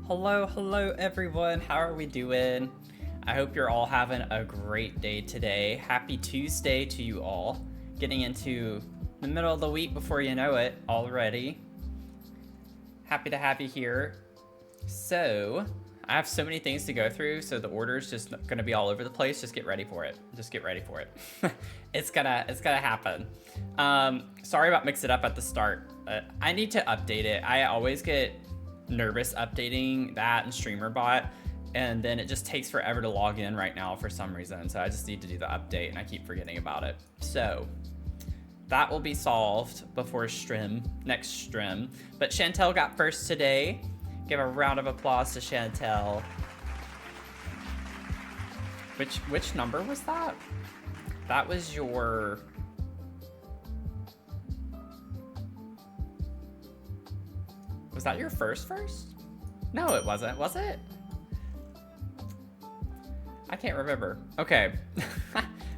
Hello everyone. How are we doing? I hope you're all having a great day today. Happy Tuesday to you all. Getting into the middle of the week before you know it already. Happy to have you here. So, I have so many things to go through, so the order's just gonna be all over the place. Just get ready for it. Just get ready for it. it's gonna happen. Sorry about mix it up at the start. I need to update it. I always get nervous updating that and StreamerBot, and then it just takes forever to log in right now for some reason. So I just need to do the update, and I keep forgetting about it. So that will be solved before next stream. But Chantel got first today. Give a round of applause to Chantel. Which number was that? That was your... Was that your first? No, it wasn't. Was it? I can't remember. Okay.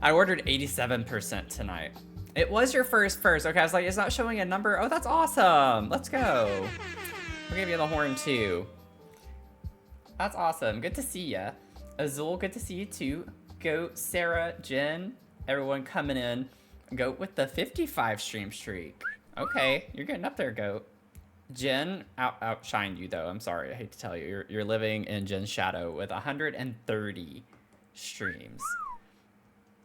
I ordered 87% tonight. It was your first. Okay, I was like, it's not showing a number. Oh, that's awesome. Let's go. I'll give you the horn too. That's awesome. Good to see ya. Azul, good to see you too. Goat, Sarah, Jen, everyone coming in. Goat with the 55 stream streak. Okay, you're getting up there, Goat. Jen outshined you though. I'm sorry. I hate to tell you. You're living in Jen's shadow with 130 streams.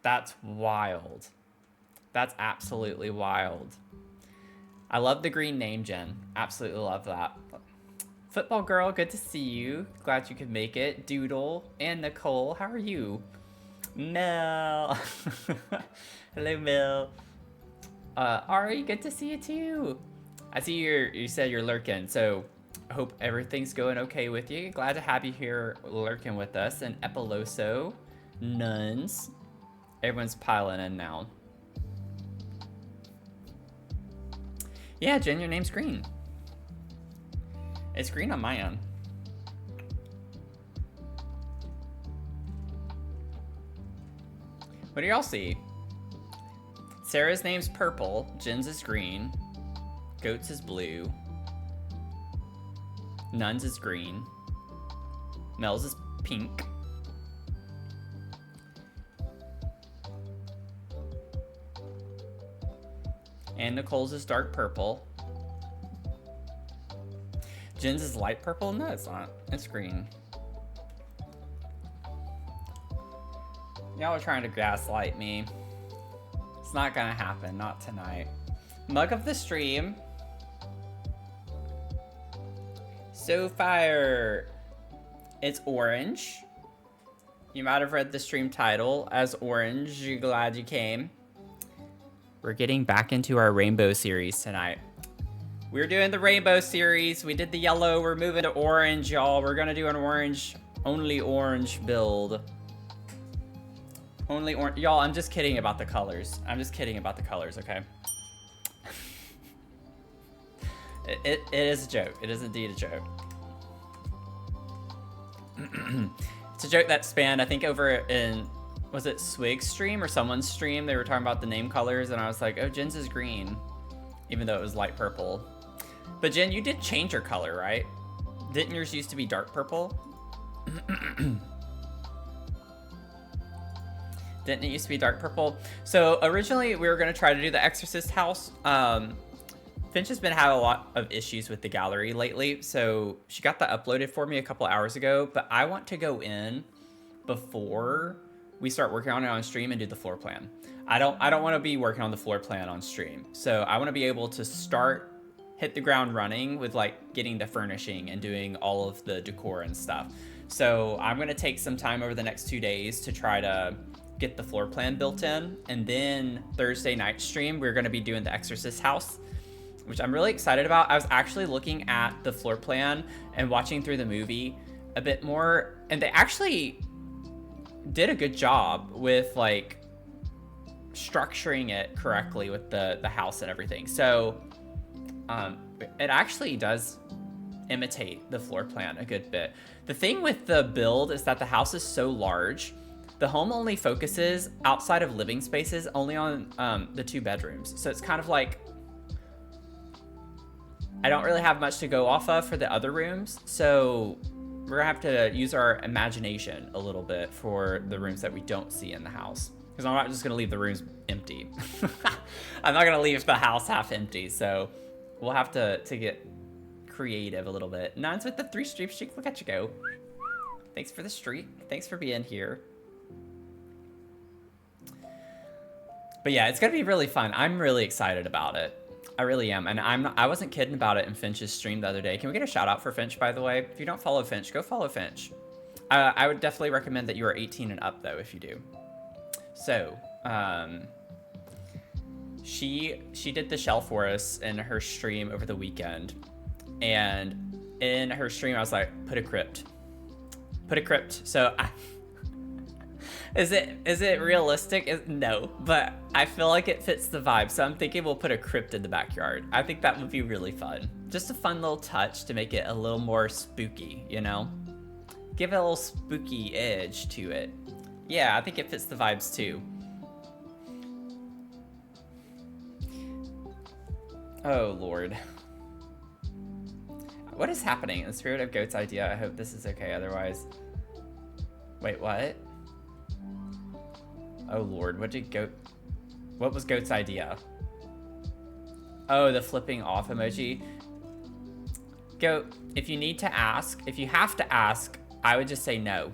That's wild. That's absolutely wild. I love the green name, Jen. Absolutely love that. Football girl, good to see you. Glad you could make it. Doodle and Nicole, how are you? Mel. Hello, Mel. Ari, good to see you too. I see you said you're lurking, so I hope everything's going okay with you. Glad to have you here lurking with us. And Epiloso, Nuns. Everyone's piling in now. Yeah, Jen, your name's green. It's green on my end. What do y'all see? Sarah's name's purple, Jen's is green, Goat's is blue, Nun's is green, Mel's is pink, and Nicole's is dark purple. Jen's is light purple? No, it's not. It's green. Y'all are trying to gaslight me. It's not gonna happen. Not tonight. Mug of the stream. So fire. It's orange. You might have read the stream title as orange. You're glad you came. We're getting back into our rainbow series tonight. We're doing the rainbow series. We did the yellow. We're moving to orange, y'all. We're gonna do an orange, only orange build. Only orange. Y'all, I'm just kidding about the colors. I'm just kidding about the colors, okay? It is a joke. It is indeed a joke. It's a joke that spanned, I think, over in, was it Swig's stream or someone's stream? They were talking about the name colors, and I was like, oh, Jen's is green, even though it was light purple. But Jen, you did change your color, right? Didn't yours used to be dark purple? Didn't it used to be dark purple? So originally we were gonna try to do the Exorcist house. Finch has been having a lot of issues with the gallery lately, so she got that uploaded for me a couple hours ago, but I want to go in before we start working on it on stream and do the floor plan. I don't want to be working on the floor plan on stream. So I want to be able to hit the ground running with like getting the furnishing and doing all of the decor and stuff. So I'm going to take some time over the next 2 days to try to get the floor plan built in. And then Thursday night stream, we're going to be doing the Exorcist house, which I'm really excited about. I was actually looking at the floor plan and watching through the movie a bit more, and they actually did a good job with like structuring it correctly with the house and everything. So it actually does imitate the floor plan a good bit. The thing with the build is that the house is so large. The home only focuses outside of living spaces only on the 2 bedrooms. So it's kind of like I don't really have much to go off of for the other rooms, so we're gonna have to use our imagination a little bit for the rooms that we don't see in the house. Because I'm not just gonna leave the rooms empty. I'm not gonna leave the house half empty, so we'll have to get creative a little bit. Nuns with the 3 streaks, look at you go. Thanks for the streak. Thanks for being here. But yeah, it's gonna be really fun. I'm really excited about it. I really am, and I wasn't kidding about it in Finch's stream the other day. Can we get a shout out for Finch, by the way? If you don't follow Finch, go follow Finch. I would definitely recommend that you are 18 and up, though, if you do. So, she did the shell for us in her stream over the weekend, and in her stream, I was like, put a crypt. Put a crypt. So, is it realistic? No, but I feel like it fits the vibe. So I'm thinking we'll put a crypt in the backyard. I think that would be really fun. Just a fun little touch to make it a little more spooky, you know? Give it a little spooky edge to it. Yeah, I think it fits the vibes too. Oh, Lord. What is happening? In the spirit of Goat's idea, I hope this is okay, otherwise... Wait, what? Oh, Lord, what was Goat's idea? Oh, the flipping off emoji. Goat, if you need to ask, if you have to ask, I would just say no.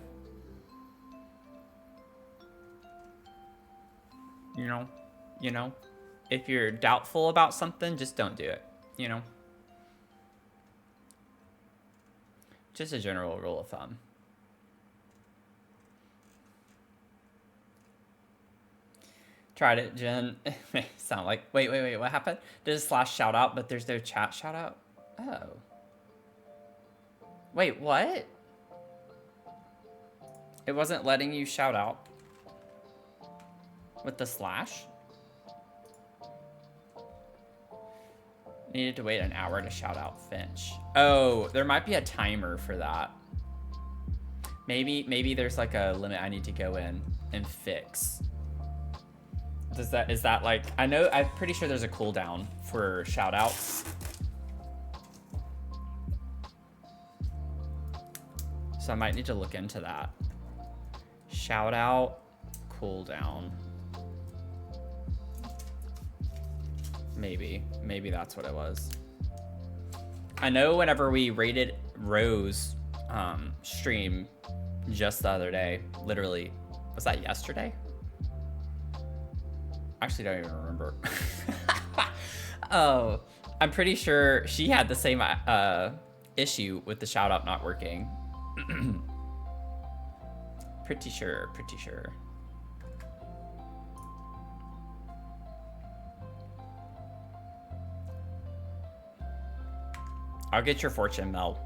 You know, if you're doubtful about something, just don't do it, you know? Just a general rule of thumb. Tried it, Jen. Sound like, wait, what happened? There's a slash shout out, but there's no chat shout out? Oh. Wait, what? It wasn't letting you shout out with the slash? Needed to wait an hour to shout out Finch. Oh, there might be a timer for that. Maybe there's like a limit I need to go in and fix. Is that like, I'm pretty sure there's a cooldown for shout outs. So I might need to look into that. Shout out cooldown. Maybe that's what it was. I know whenever we rated Rose stream just the other day, literally, was that yesterday? Actually, don't even remember. Oh, I'm pretty sure she had the same issue with the shout out not working. Pretty sure. I'll get your fortune, Mel.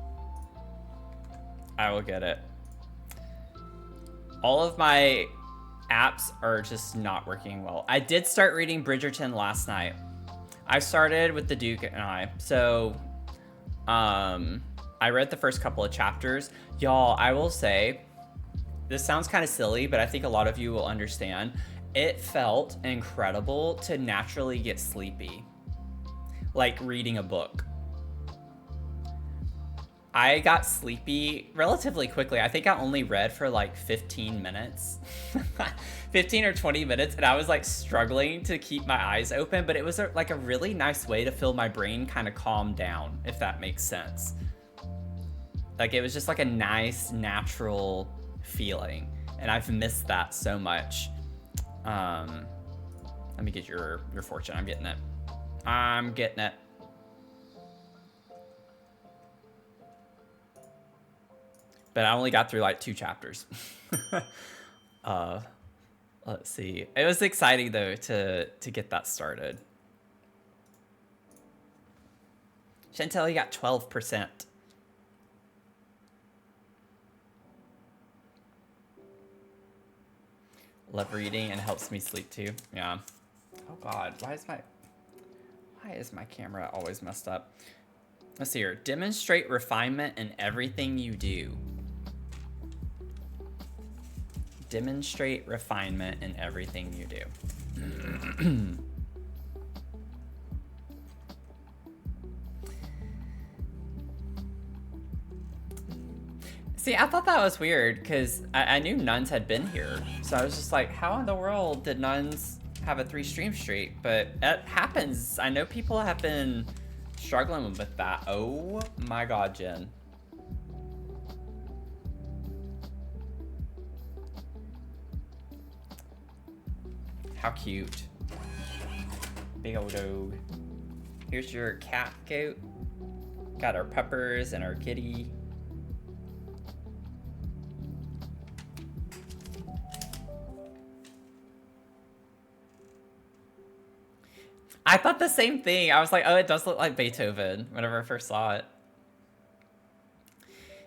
I will get it. All of my apps are just not working well. I did start reading Bridgerton last night. I started with the Duke and I. So, I read the first couple of chapters. Y'all, I will say, this sounds kind of silly, but I think a lot of you will understand. It felt incredible to naturally get sleepy, like reading a book. I got sleepy relatively quickly. I think I only read for like 15 minutes, 15 or 20 minutes, and I was like struggling to keep my eyes open, but it was like a really nice way to feel my brain kind of calm down, if that makes sense. Like it was just like a nice, natural feeling, and I've missed that so much. Let me get your fortune. I'm getting it. But I only got through like 2 chapters. Let's see. It was exciting though to get that started. Chantel, you got 12%. Love reading and helps me sleep too. Yeah. Oh God, why is my camera always messed up? Let's see here. Demonstrate refinement in everything you do. Demonstrate refinement in everything you do. See, I thought that was weird because I knew nuns had been here. So I was just like, how in the world did nuns have a 3-stream streak? But it happens. I know people have been struggling with that. Oh my god, Jen. How cute. Big old dog. Here's your cat goat. Got our peppers and our kitty. I thought the same thing. I was like, oh, it does look like Beethoven whenever I first saw it.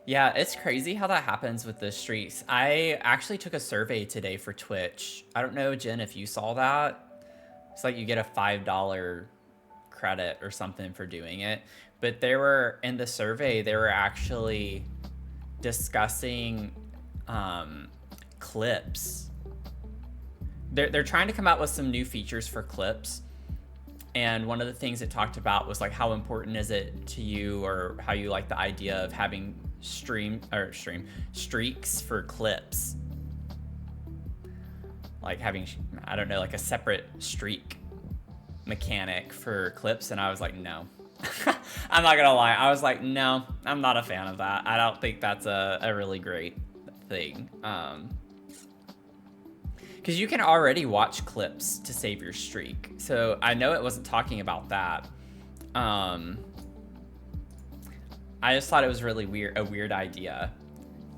Yeah, it's crazy how that happens with the streaks. I actually took a survey today for Twitch. I don't know, Jen, if you saw that. It's like you get a $5 credit or something for doing it. But they were, in the survey, they were actually discussing clips. They're trying to come out with some new features for clips. And one of the things it talked about was like how important is it to you, or how you like the idea of having streaks for clips. Like having, I don't know, like a separate streak mechanic for clips. And I was like, no. I'm not gonna lie. I was like, no, I'm not a fan of that. I don't think that's a really great thing. Because you can already watch clips to save your streak. So I know it wasn't talking about that. I just thought it was really weird, a weird idea,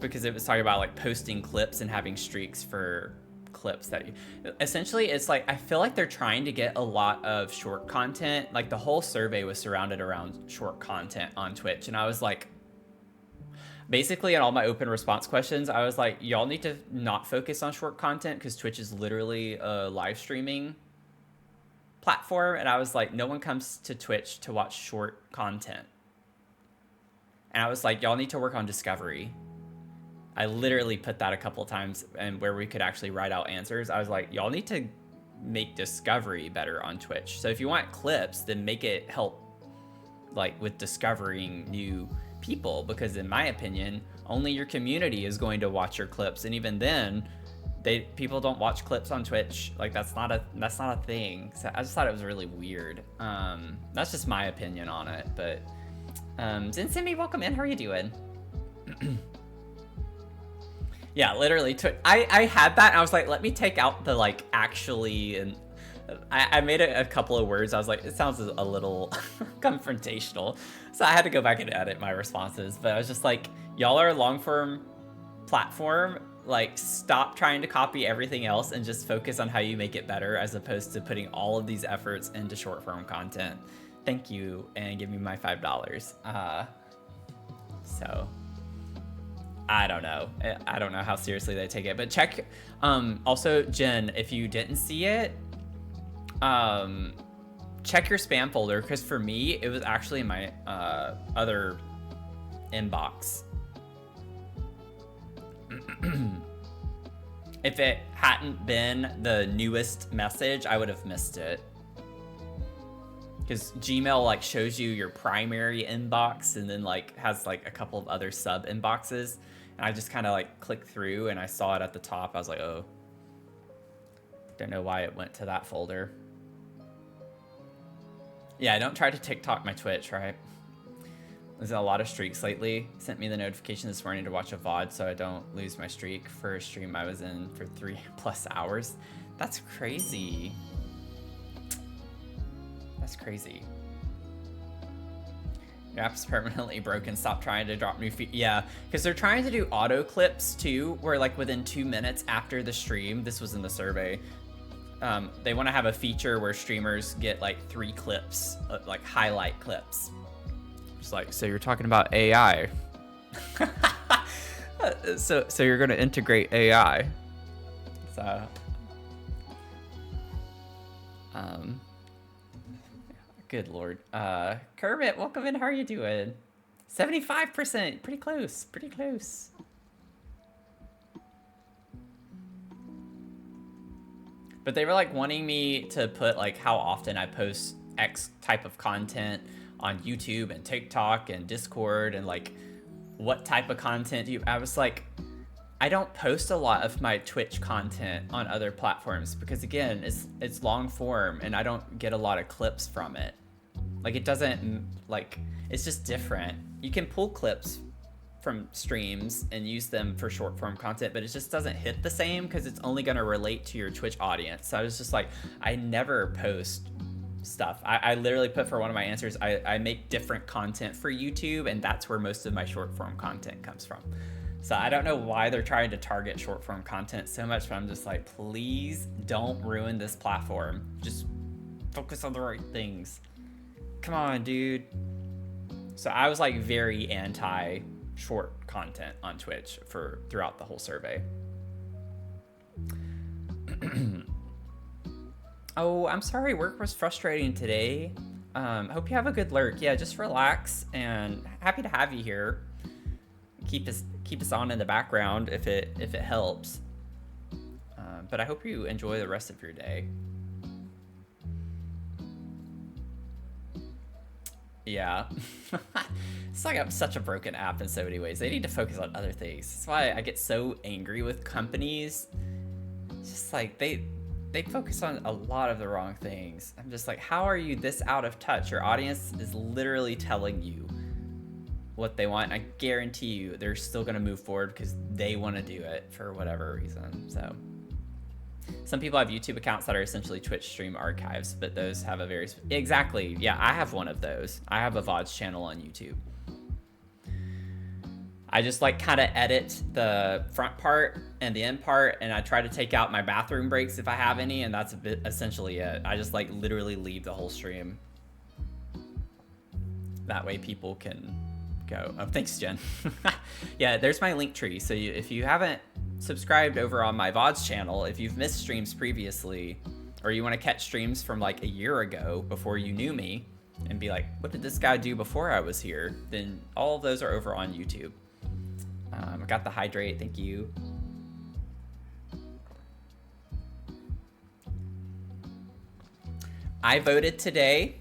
because it was talking about like posting clips and having streaks for clips that you, essentially it's like, I feel like they're trying to get a lot of short content. Like the whole survey was surrounded around short content on Twitch. And I was like, basically in all my open response questions, I was like, y'all need to not focus on short content because Twitch is literally a live streaming platform. And I was like, no one comes to Twitch to watch short content. And I was like, y'all need to work on discovery. I literally put that a couple of times, and where we could actually write out answers. I was like, y'all need to make discovery better on Twitch. So if you want clips, then make it help like with discovering new people, because in my opinion, only your community is going to watch your clips. And even then, people don't watch clips on Twitch. Like that's not a thing. So I just thought it was really weird. That's just my opinion on it. But Zinsimi, welcome in. How are you doing? Yeah, literally. I had that, and I was like, let me take out the like actually, and I made a couple of words. I was like, it sounds a little confrontational, so I had to go back and edit my responses. But I was just like, y'all are a long form platform. Like, stop trying to copy everything else and just focus on how you make it better, as opposed to putting all of these efforts into short form content. Thank you, and give me my $5. So I don't know. I don't know how seriously they take it, but check. Also, Jen, if you didn't see it, check your spam folder, because for me, it was actually in my other inbox. If it hadn't been the newest message, I would have missed it. Because Gmail like shows you your primary inbox and then like has like a couple of other sub inboxes. And I just kind of like clicked through and I saw it at the top. I was like, oh, don't know why it went to that folder. Yeah, I don't try to TikTok my Twitch, right? There's a lot of streaks lately. Sent me the notification this morning to watch a VOD so I don't lose my streak for a stream I was in for 3+ hours. That's crazy. That's crazy. Your app's permanently broken. Stop trying to drop new feed. Yeah, because they're trying to do auto clips too, where like within 2 minutes after the stream, this was in the survey, they want to have a feature where streamers get like 3 clips, like highlight clips. It's like, so you're talking about AI. so you're going to integrate AI. So, good Lord. Kermit, welcome in. How are you doing? 75%. Pretty close. Pretty close. But they were like wanting me to put like how often I post X type of content on YouTube and TikTok and Discord, and like what type of content do you, I was like, I don't post a lot of my Twitch content on other platforms because again, it's long form and I don't get a lot of clips from it. Like it doesn't, like, it's just different. You can pull clips from streams and use them for short form content, but it just doesn't hit the same because it's only going to relate to your Twitch audience. So I was just like, I never post stuff. I literally put for one of my answers, I make different content for YouTube, and that's where most of my short form content comes from. So I don't know why they're trying to target short form content so much, but I'm just like, please don't ruin this platform. Just focus on the right things. Come on, dude. So I was like very anti short content on Twitch for throughout the whole survey. Oh, I'm sorry, work was frustrating today. Hope you have a good lurk. Yeah, just relax, and happy to have you here. Keep us on in the background if it helps. But I hope you enjoy the rest of your day. Yeah. It's like I'm such a broken app in so many ways. They need to focus on other things. That's why I get so angry with companies. It's just like they focus on a lot of the wrong things. I'm just like, how are you this out of touch? Your audience is literally telling you what they want. I guarantee you they're still going to move forward because they want to do it for whatever reason. So some people have YouTube accounts that are essentially Twitch stream archives, but those have a very exactly. Yeah, I have one of those. I have a VODs channel on YouTube. I just like kind of edit the front part and the end part, and I try to take out my bathroom breaks if I have any, and that's essentially it. I just like literally leave the whole stream. That way people can go. Oh, thanks, Jen. Yeah, there's my link tree. So if you haven't subscribed over on my VODs channel, if you've missed streams previously, or you want to catch streams from like a year ago before you knew me and be like, what did this guy do before I was here? Then all of those are over on YouTube. I got the hydrate, thank you. I voted today.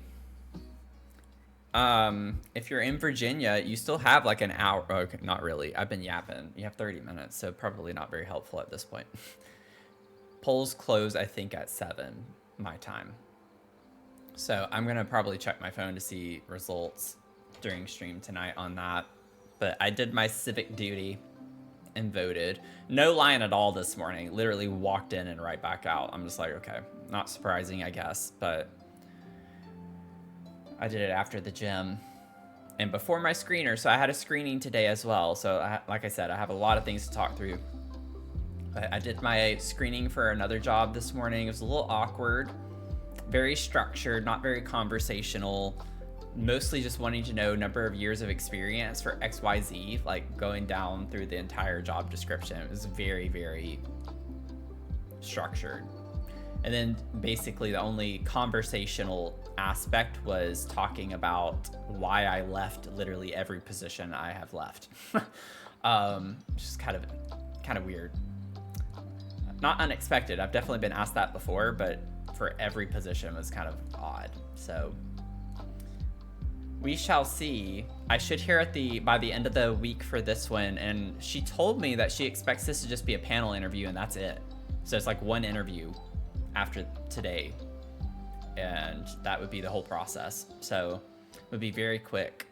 If you're in Virginia, you still have like an hour. Okay, not really. I've been yapping. You have 30 minutes, so probably not very helpful at this point. Polls close, I think, at 7 my time. So I'm gonna probably check my phone to see results during stream tonight on that. But I did my civic duty and voted. No line at all this morning. Literally walked in and right back out. I'm just like, okay, not surprising, I guess, but I did it after the gym and before my screener. So I had a screening today as well. So like I said, I have a lot of things to talk through. But I did my screening for another job this morning. It was a little awkward, very structured, not very conversational. Mostly just wanting to know number of years of experience for XYZ, like going down through the entire job description. It was very, very structured. And then basically the only conversational aspect was talking about why I left literally every position I have left. Just kind of weird. Not unexpected. I've definitely been asked that before, but for every position was kind of odd. So we shall see. I should hear by the end of the week for this one, and she told me that she expects this to just be a panel interview and that's it. So it's like one interview after today, and that would be the whole process. So it would be very quick.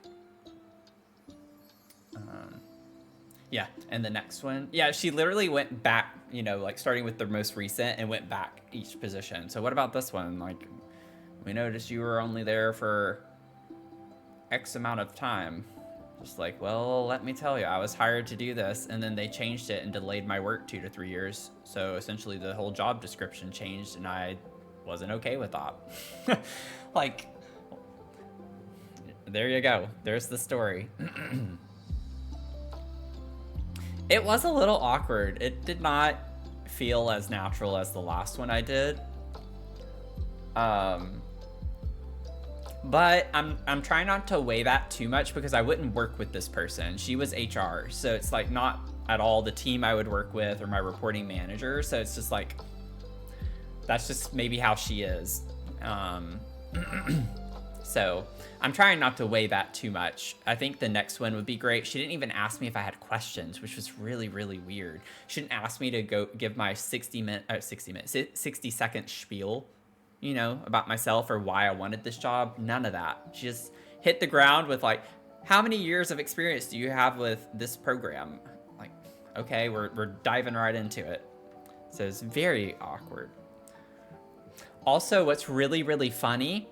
Yeah, and the next one, yeah, she literally went back, you know, like starting with the most recent and went back each position. So what about this one? Like, we noticed you were only there for X amount of time. Just like, well, let me tell you, I was hired to do this, and then they changed it and delayed my work 2 to 3 years. So essentially the whole job description changed, and I wasn't okay with that. Like, there you go. There's the story. It was a little awkward. It did not feel as natural as the last one I did. But I'm trying not to weigh that too much because I wouldn't work with this person. She was HR, so it's like not at all the team I would work with or my reporting manager. So it's just like, that's just maybe how she is. So I'm trying not to weigh that too much. I think the next one would be great. She didn't even ask me if I had questions, which was really, really weird. She didn't ask me to go give my 60-second spiel, you know, about myself or why I wanted this job. None of that. She just hit the ground with like, how many years of experience do you have with this program? Like, okay, we're diving right into it. So it's very awkward. Also, what's really, really funny,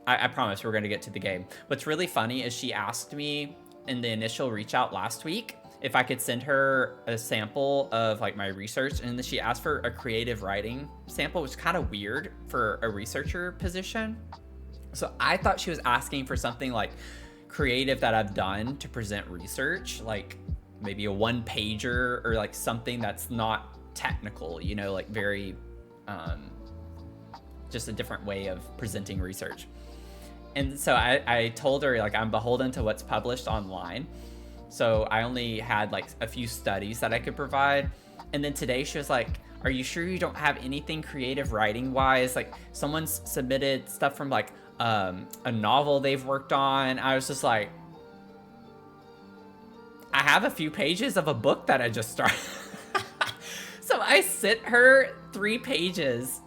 I promise we're going to get to the game. What's really funny is she asked me in the initial reach out last week if I could send her a sample of like my research, and then she asked for a creative writing sample, which is kind of weird for a researcher position. So I thought she was asking for something like creative that I've done to present research, like maybe a one-pager or like something that's not technical, you know, like very just a different way of presenting research. And so I told her, like, I'm beholden to what's published online. So I only had like a few studies that I could provide. And then today she was like, are you sure you don't have anything creative writing wise? Like someone's submitted stuff from like a novel they've worked on. I was just like, I have a few pages of a book that I just started. So I sent her 3 pages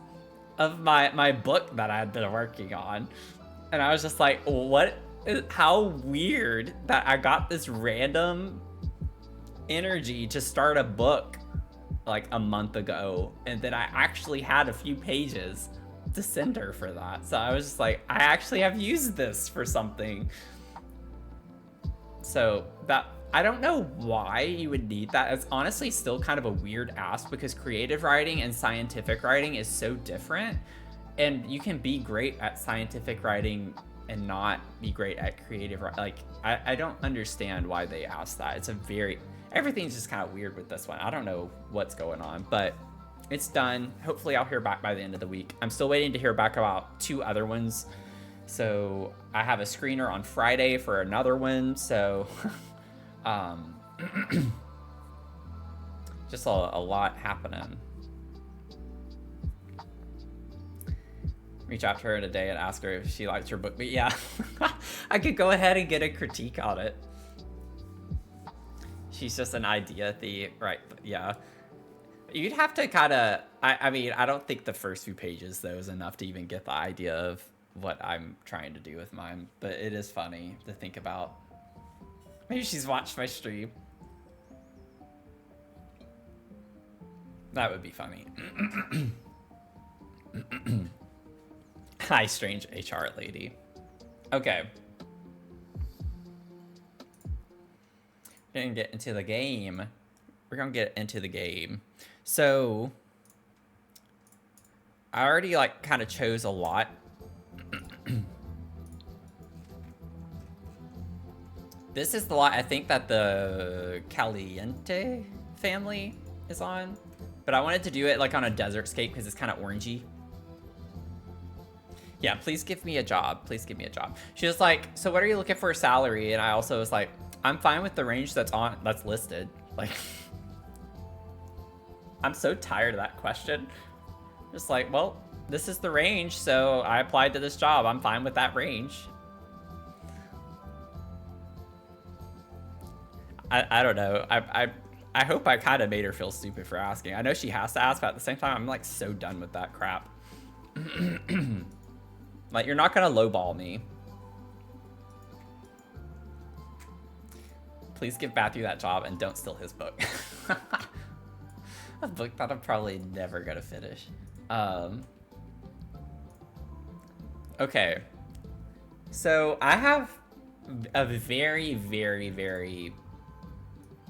of my book that I had been working on. And I was just like, how weird that I got this random energy to start a book like a month ago. And then I actually had a few pages to send her for that. So I was just like, I actually have used this for something. So that, I don't know why you would need that. It's honestly still kind of a weird ask because creative writing and scientific writing is so different. And you can be great at scientific writing and not be great at creative writing. Like, I don't understand why they asked that. It's a very, everything's just kind of weird with this one. I don't know what's going on, but it's done. Hopefully I'll hear back by the end of the week. I'm still waiting to hear back about 2 other ones. So I have a screener on Friday for another one. So just a lot happening. Reach out to her today and ask her if she likes her book. But yeah, I could go ahead and get a critique on it. She's just an idea thief, right? But yeah. You'd have to kind of, I mean, I don't think the first few pages, though, is enough to even get the idea of what I'm trying to do with mine. But it is funny to think about. Maybe she's watched my stream. That would be funny. Hi, strange HR lady. Okay. We're gonna get into the game. So, I already like kind of chose a lot. This is the lot I think that the Caliente family is on. But I wanted to do it like on a desert scape because it's kind of orangey. Yeah, please give me a job. Please give me a job. She was like, so what are you looking for a salary? And I also was like, I'm fine with the range that's listed. Like, I'm so tired of that question. Just like, well, this is the range, so I applied to this job. I'm fine with that range. I don't know. I hope I kind of made her feel stupid for asking. I know she has to ask, but at the same time, I'm like so done with that crap. Like, you're not gonna lowball me. Please give Matthew that job and don't steal his book. A book that I'm probably never gonna finish. Okay. So I have a very, very, very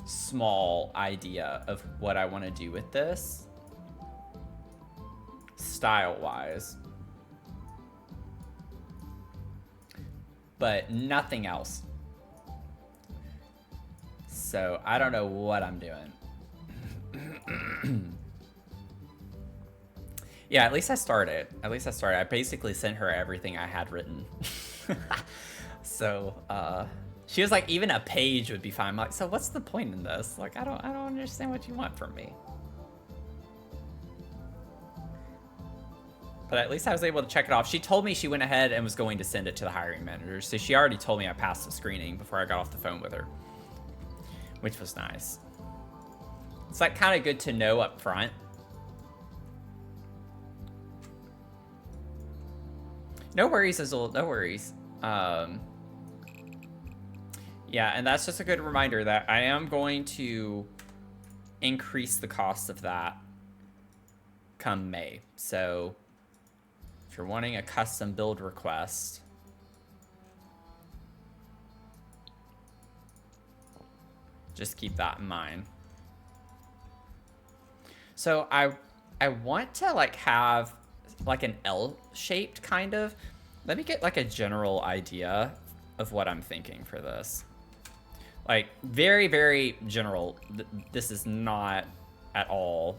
small idea of what I want to do with this. Style-wise. But nothing else. So I don't know what I'm doing. Yeah, at least I started. I basically sent her everything I had written. So, she was like, even a page would be fine. I'm like, so what's the point in this? Like, I don't understand what you want from me. But at least I was able to check it off. She told me she went ahead and was going to send it to the hiring manager. So she already told me I passed the screening before I got off the phone with her, which was nice. It's like kind of good to know up front. No worries, Azul, no worries. Yeah, and that's just a good reminder that I am going to increase the cost of that come May. So if you're wanting a custom build request, just keep that in mind. So I want to like have like an L-shaped kind of. Let me get like a general idea of what I'm thinking for this. Like very, very general. This is not at all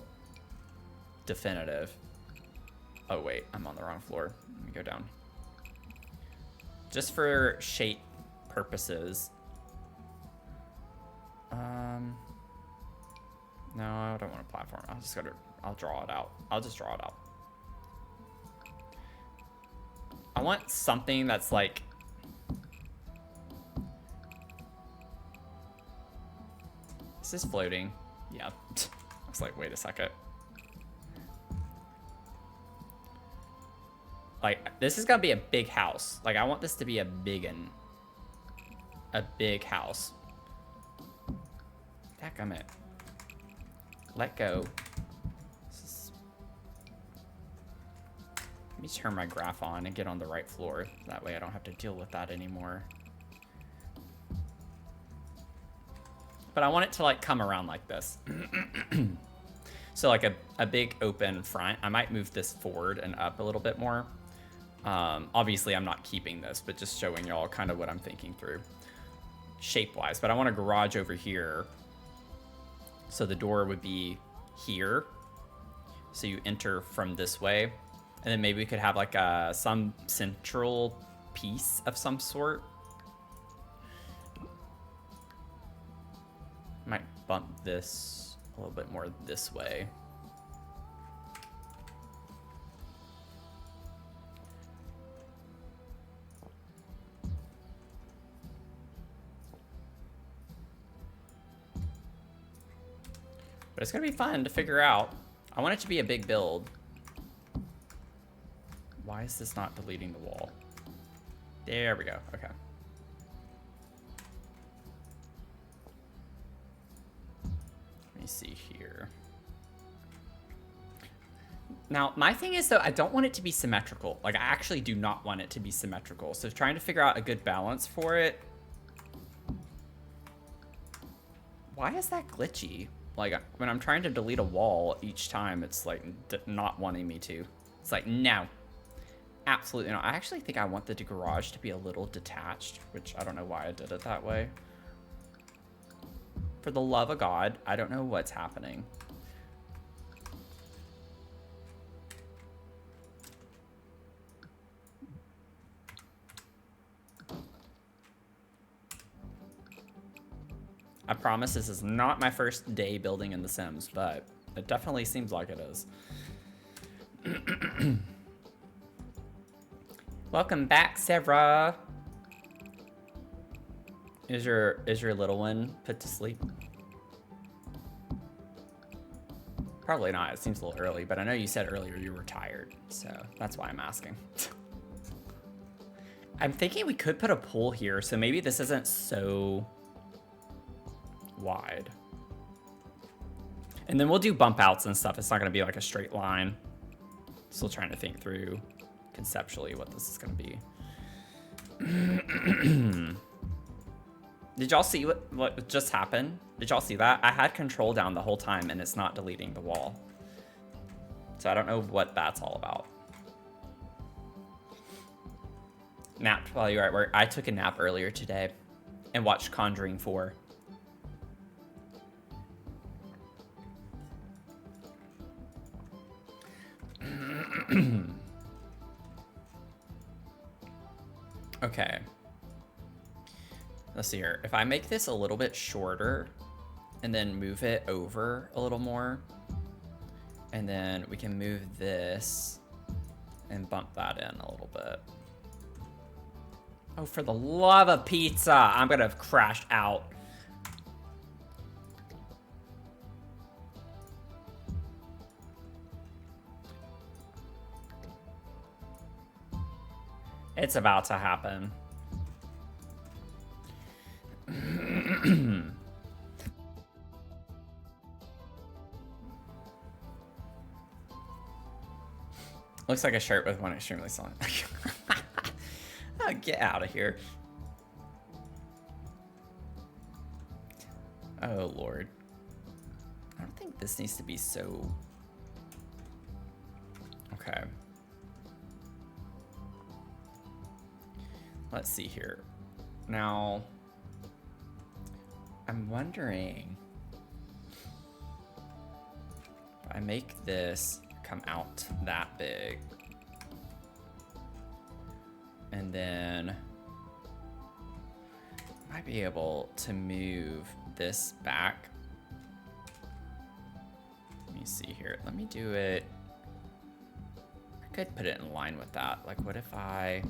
definitive. Oh wait, I'm on the wrong floor. Let me go down. Just for shape purposes. No, I don't want a platform. I'll draw it out. I'll just draw it out. I want something that's like, is this floating? Yeah. I was like, wait a second. Like, this is gonna be a big house. Like, I want this to be a big house. Dadgummit. Let go. Let me turn my graph on and get on the right floor. That way I don't have to deal with that anymore. But I want it to like come around like this. So like a big open front. I might move this forward and up a little bit more. Obviously I'm not keeping this, but just showing y'all kind of what I'm thinking through shape-wise. But I want a garage over here. So the door would be here. So you enter from this way. And then maybe we could have like some central piece of some sort. Might bump this a little bit more this way. But it's gonna be fun to figure out. I want it to be a big build. Why is this not deleting the wall? There we go, okay. Let me see here. Now, my thing is though, I don't want it to be symmetrical. Like I actually do not want it to be symmetrical. So trying to figure out a good balance for it. Why is that glitchy? Like when I'm trying to delete a wall each time, it's like not wanting me to. It's like, no. Absolutely not. I actually think I want the garage to be a little detached, which I don't know why I did it that way. For the love of God, I don't know what's happening. I promise this is not my first day building in The Sims, but it definitely seems like it is. Welcome back, Sarah. Is your little one put to sleep? Probably not. It seems a little early, but I know you said earlier you were tired, so that's why I'm asking. I'm thinking we could put a pool here, so maybe this isn't so wide. And then we'll do bump outs and stuff. It's not going to be like a straight line. Still trying to think through conceptually what this is going to be. Did y'all see what just happened? Did y'all see that? I had control down the whole time and it's not deleting the wall. So I don't know what that's all about. Napped while you were at work. I took a nap earlier today and watched Conjuring 4. Okay. Let's see here. If I make this a little bit shorter and then move it over a little more, and then we can move this And bump that in a little bit. Oh, for the love of pizza, I'm gonna crash out. It's about to happen. Looks like a shirt with one extremely silent. Oh, get out of here. Oh, Lord. I don't think this needs to be so... Okay. Let's see here. Now, I'm wondering if I make this come out that big, and then I might be able to move this back. Let me see here. Let me do it. I could put it in line with that. Like, what if I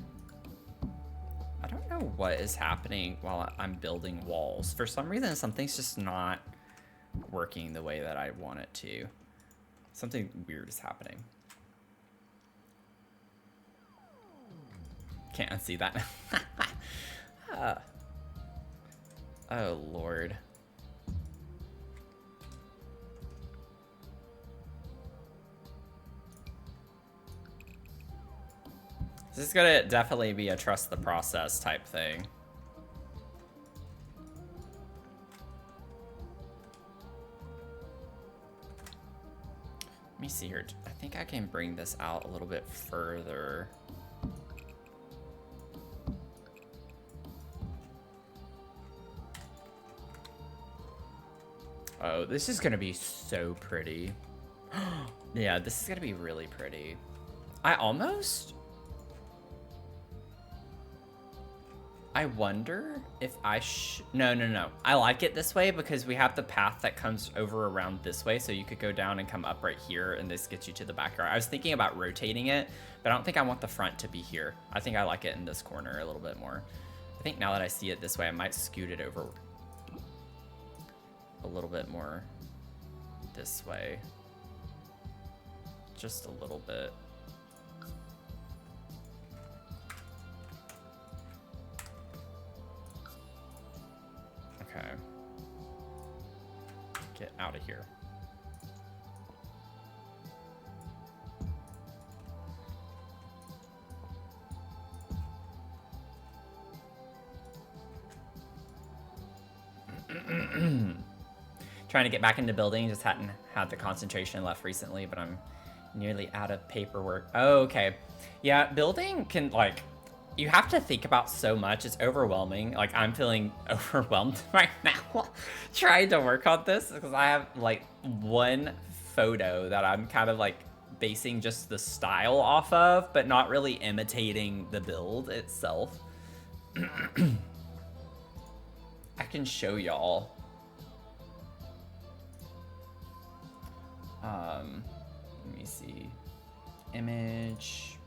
don't know what is happening while I'm building walls. For some reason, something's just not working the way that I want it to. Something weird is happening. Can't unsee that. Oh, Lord. This is gonna definitely be a trust the process type thing. Let me see here. I think I can bring this out a little bit further. Oh, this is gonna be so pretty. Yeah, this is gonna be really pretty. I wonder if no. I like it this way because we have the path that comes over around this way, so you could go down and come up right here, and this gets you to the backyard. I was thinking about rotating it, but I don't think I want the front to be here. I think I like it in this corner a little bit more. I think now that I see it this way, I might scoot it over a little bit more this way. Just a little bit. Okay. Get out of here. Trying to get back into building, just hadn't had the concentration left recently, but I'm nearly out of paperwork. Oh, okay. Yeah, building can, like, you have to think about so much. It's overwhelming. Like, I'm feeling overwhelmed right now trying to work on this because I have, like, one photo that I'm kind of, like, basing just the style off of, but not really imitating the build itself. I can show y'all. Let me see. Image.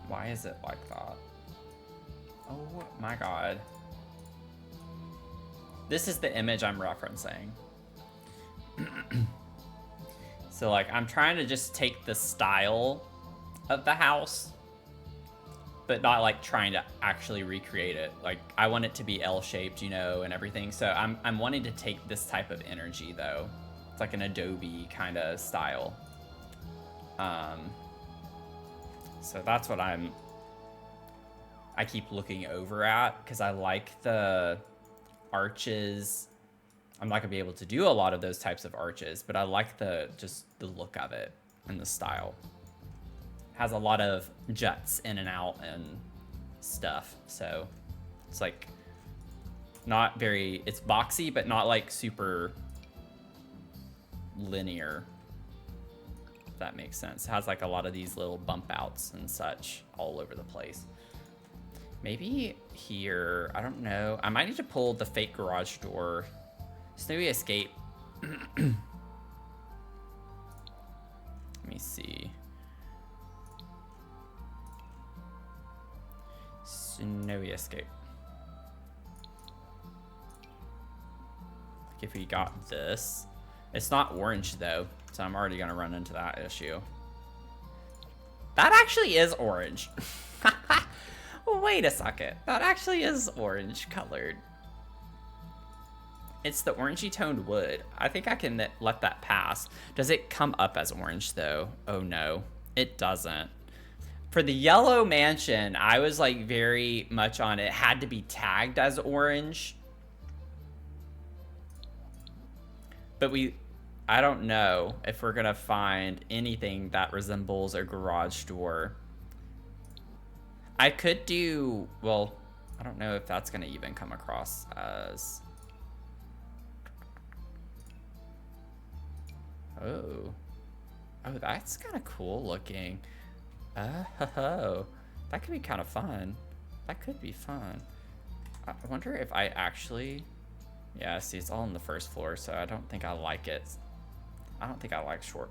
Why is it like that? Oh my god. This is the image I'm referencing. So, like, I'm trying to just take the style of the house, but not, like, trying to actually recreate it. Like, I want it to be L-shaped, you know, and everything. So I'm wanting to take this type of energy, though. It's like an Adobe kind of style. So that's what I keep looking over at, because I like the arches. I'm not gonna be able to do a lot of those types of arches, but I like just the look of it and the style. Has a lot of juts in and out and stuff, so it's like not very, it's boxy, but not like super linear, if that makes sense. It has like a lot of these little bump outs and such all over the place. Maybe here, I don't know. I might need to pull the fake garage door. Snowy Escape. Let me see. Snowy Escape. Like if we got this. It's not orange though, so I'm already gonna run into that issue. That actually is orange. Wait a second. That actually is orange colored. It's the orangey toned wood. I think I can let that pass. Does it come up as orange though? Oh no, it doesn't. For the yellow mansion, I was like very much on it. It had to be tagged as orange. But I don't know if we're gonna find anything that resembles a garage door. I could do, well, I don't know if that's gonna even come across as... Oh, that's kind of cool looking. Oh, that could be kind of fun. That could be fun. I wonder if I actually... Yeah, see, it's all on the first floor, so I don't think I like it. I don't think I like short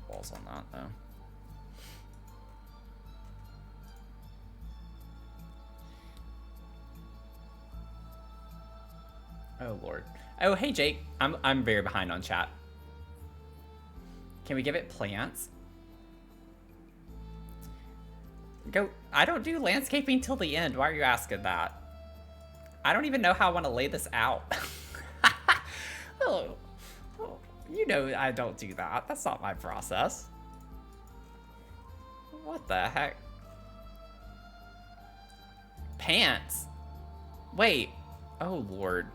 walls on that, though. Oh, Lord. Oh, hey, Jake. I'm very behind on chat. Can we give it plants? Go. I don't do landscaping till the end. Why are you asking that? I don't even know how I want to lay this out. Oh, you know I don't do that. That's not my process. What the heck? Pants. Wait. Oh, Lord.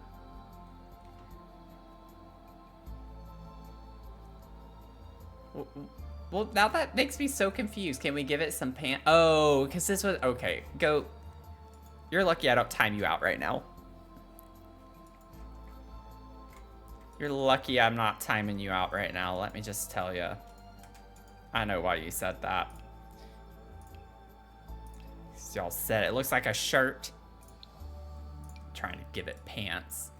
Well, now that makes me so confused. Can we give it some pants? Oh, because this was... Okay, go. You're lucky I don't time you out right now. You're lucky I'm not timing you out right now, let me just tell you. I know why you said that. Y'all said it looks like a shirt. Trying to give it pants.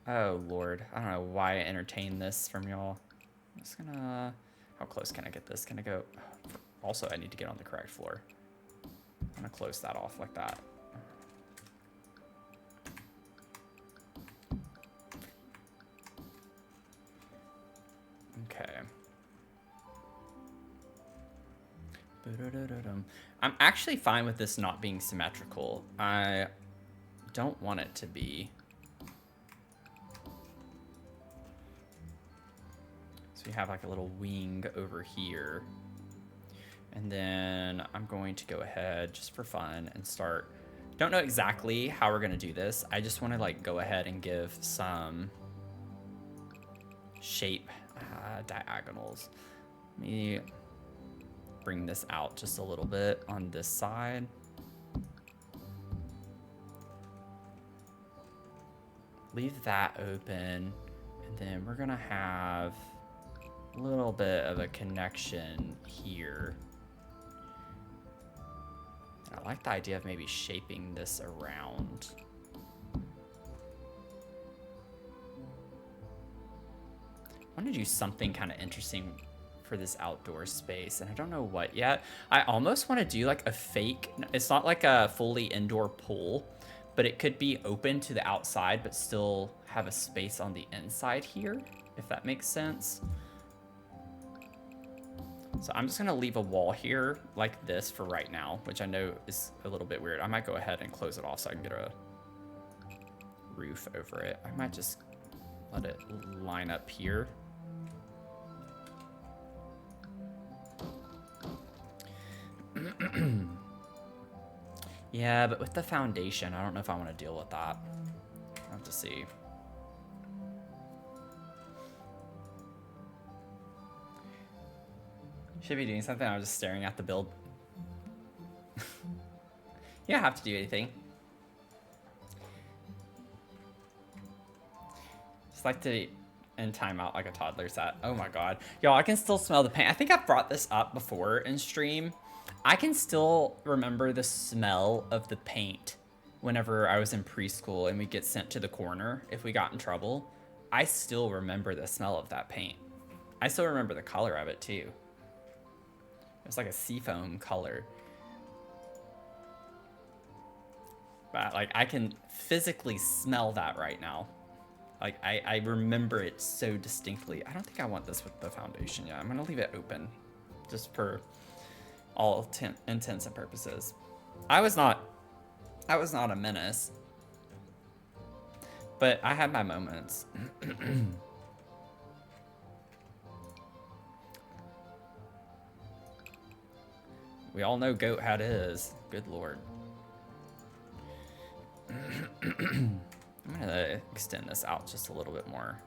Oh, Lord. I don't know why I entertained this from y'all. I'm just gonna... How close can I get this? Can I go... Also, I need to get on the correct floor. I'm gonna close that off like that. Okay. I'm actually fine with this not being symmetrical. I don't want it to be. So we have like a little wing over here. And then I'm going to go ahead just for fun and start. Don't know exactly how we're going to do this. I just want to like go ahead and give some shape diagonals. Let me bring this out just a little bit on this side. Leave that open. And then we're going to have a little bit of a connection here. I like the idea of maybe shaping this around. I want to do something kind of interesting for this outdoor space, and I don't know what yet. I almost want to do like a fake, it's not like a fully indoor pool, but it could be open to the outside, but still have a space on the inside here, if that makes sense. So I'm just gonna leave a wall here like this for right now, which I know is a little bit weird. I might go ahead and close it off so I can get a roof over it. I might just let it line up here. Yeah, but with the foundation, I don't know if I want to deal with that. I'll have to see. Should be doing something. I was just staring at the build. You don't have to do anything. Just like to end time out like a toddler's at. Oh my god. Y'all, I can still smell the paint. I think I've brought this up before in stream. I can still remember the smell of the paint whenever I was in preschool and we get sent to the corner if we got in trouble. I still remember the smell of that paint. I still remember the color of it too. It was like a seafoam color. But like I can physically smell that right now. Like I remember it so distinctly. I don't think I want this with the foundation yet. I'm gonna leave it open just for all intents and purposes. I was not a menace, but I had my moments. We all know Goat had his. Good lord. I'm gonna extend this out just a little bit more.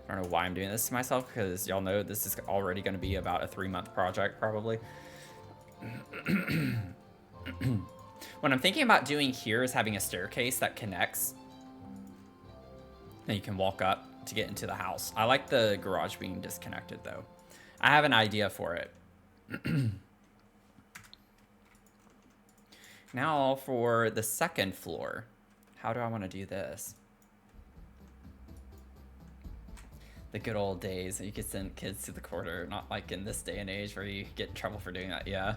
I don't know why I'm doing this to myself, because y'all know this is already gonna be about a 3-month project, probably. What I'm thinking about doing here is having a staircase that connects. And you can walk up to get into the house. I like the garage being disconnected, though. I have an idea for it. Now for the second floor. How do I want to do this? The good old days. You could send kids to the corner, not like in this day and age where you get in trouble for doing that. Yeah.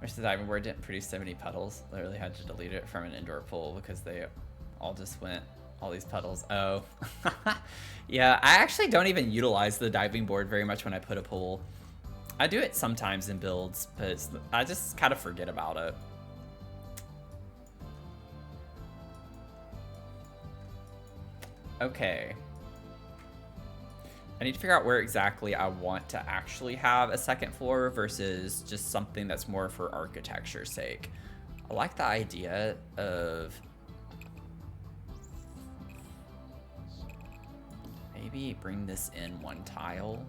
Wish the diving board didn't produce so many puddles. Literally had to delete it from an indoor pool because they all just went, all these puddles. Oh. Yeah, I actually don't even utilize the diving board very much when I put a pool. I do it sometimes in builds, but I just kind of forget about it. Okay. I need to figure out where exactly I want to actually have a second floor versus just something that's more for architecture's sake. I like the idea of maybe bring this in one tile.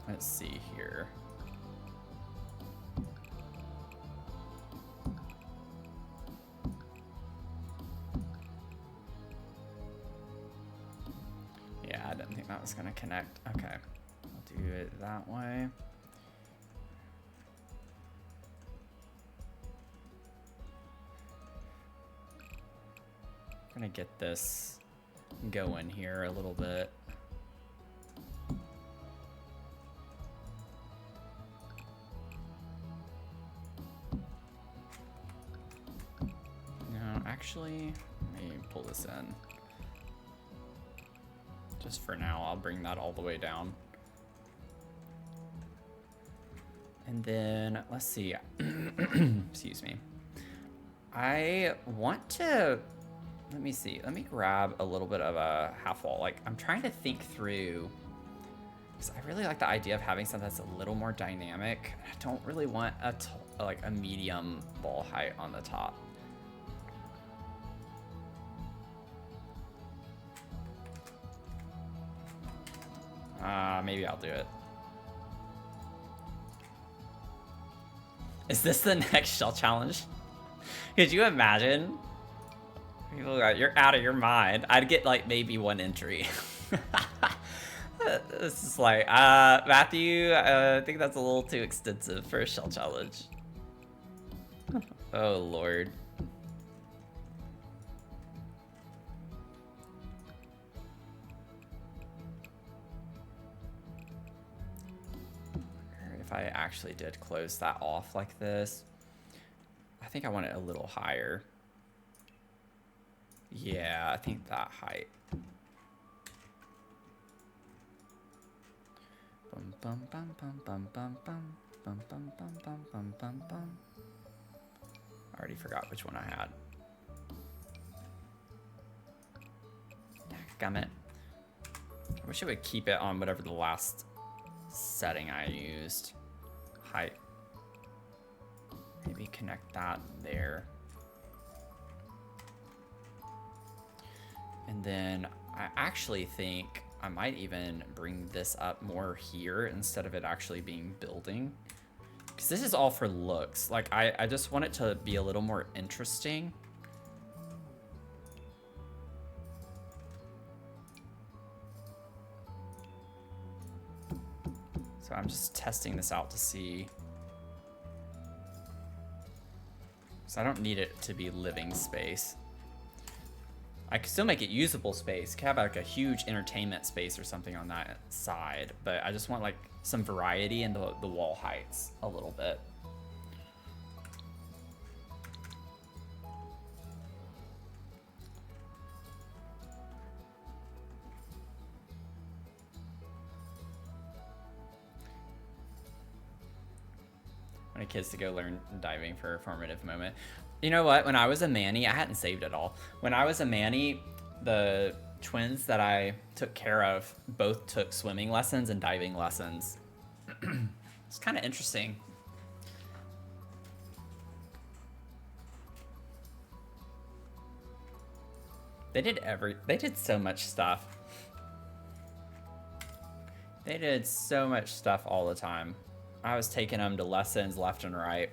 Let's see here. Yeah, I didn't think that was gonna connect. Okay, I'll do it that way. I'm gonna get this going here a little bit. Actually, let me pull this in. Just for now, I'll bring that all the way down. And then, let's see. Excuse me. I want to, let me see. Let me grab a little bit of a half wall. Like, I'm trying to think through, because I really like the idea of having something that's a little more dynamic. I don't really want like a medium ball height on the top. Maybe I'll do it. Is this the next shell challenge? Could you imagine? People are like, you're out of your mind. I'd get like maybe 1 entry. This is like, Matthew, I think that's a little too extensive for a shell challenge. Oh, Lord. I actually did close that off like this. I think I want it a little higher. Yeah, I think that height. Bum bum bum bum bum bum bum bum bum bum bum bum bum bum. I already forgot which one I had. Gummit. I wish it would keep it on whatever the last setting I used. Height. Maybe connect that there. And then I actually think I might even bring this up more here instead of it actually being building. Because this is all for looks. Like, I just want it to be a little more interesting. So I'm just testing this out to see. So I don't need it to be living space. I could still make it usable space. Could have like a huge entertainment space or something on that side, but I just want like some variety in the wall heights a little bit. I want kids to go learn diving for a formative moment. You know what? When I was a Manny, I hadn't saved it all. When I was a Manny, the twins that I took care of both took swimming lessons and diving lessons. It's kind of interesting. They did so much stuff. They did so much stuff all the time. I was taking them to lessons left and right.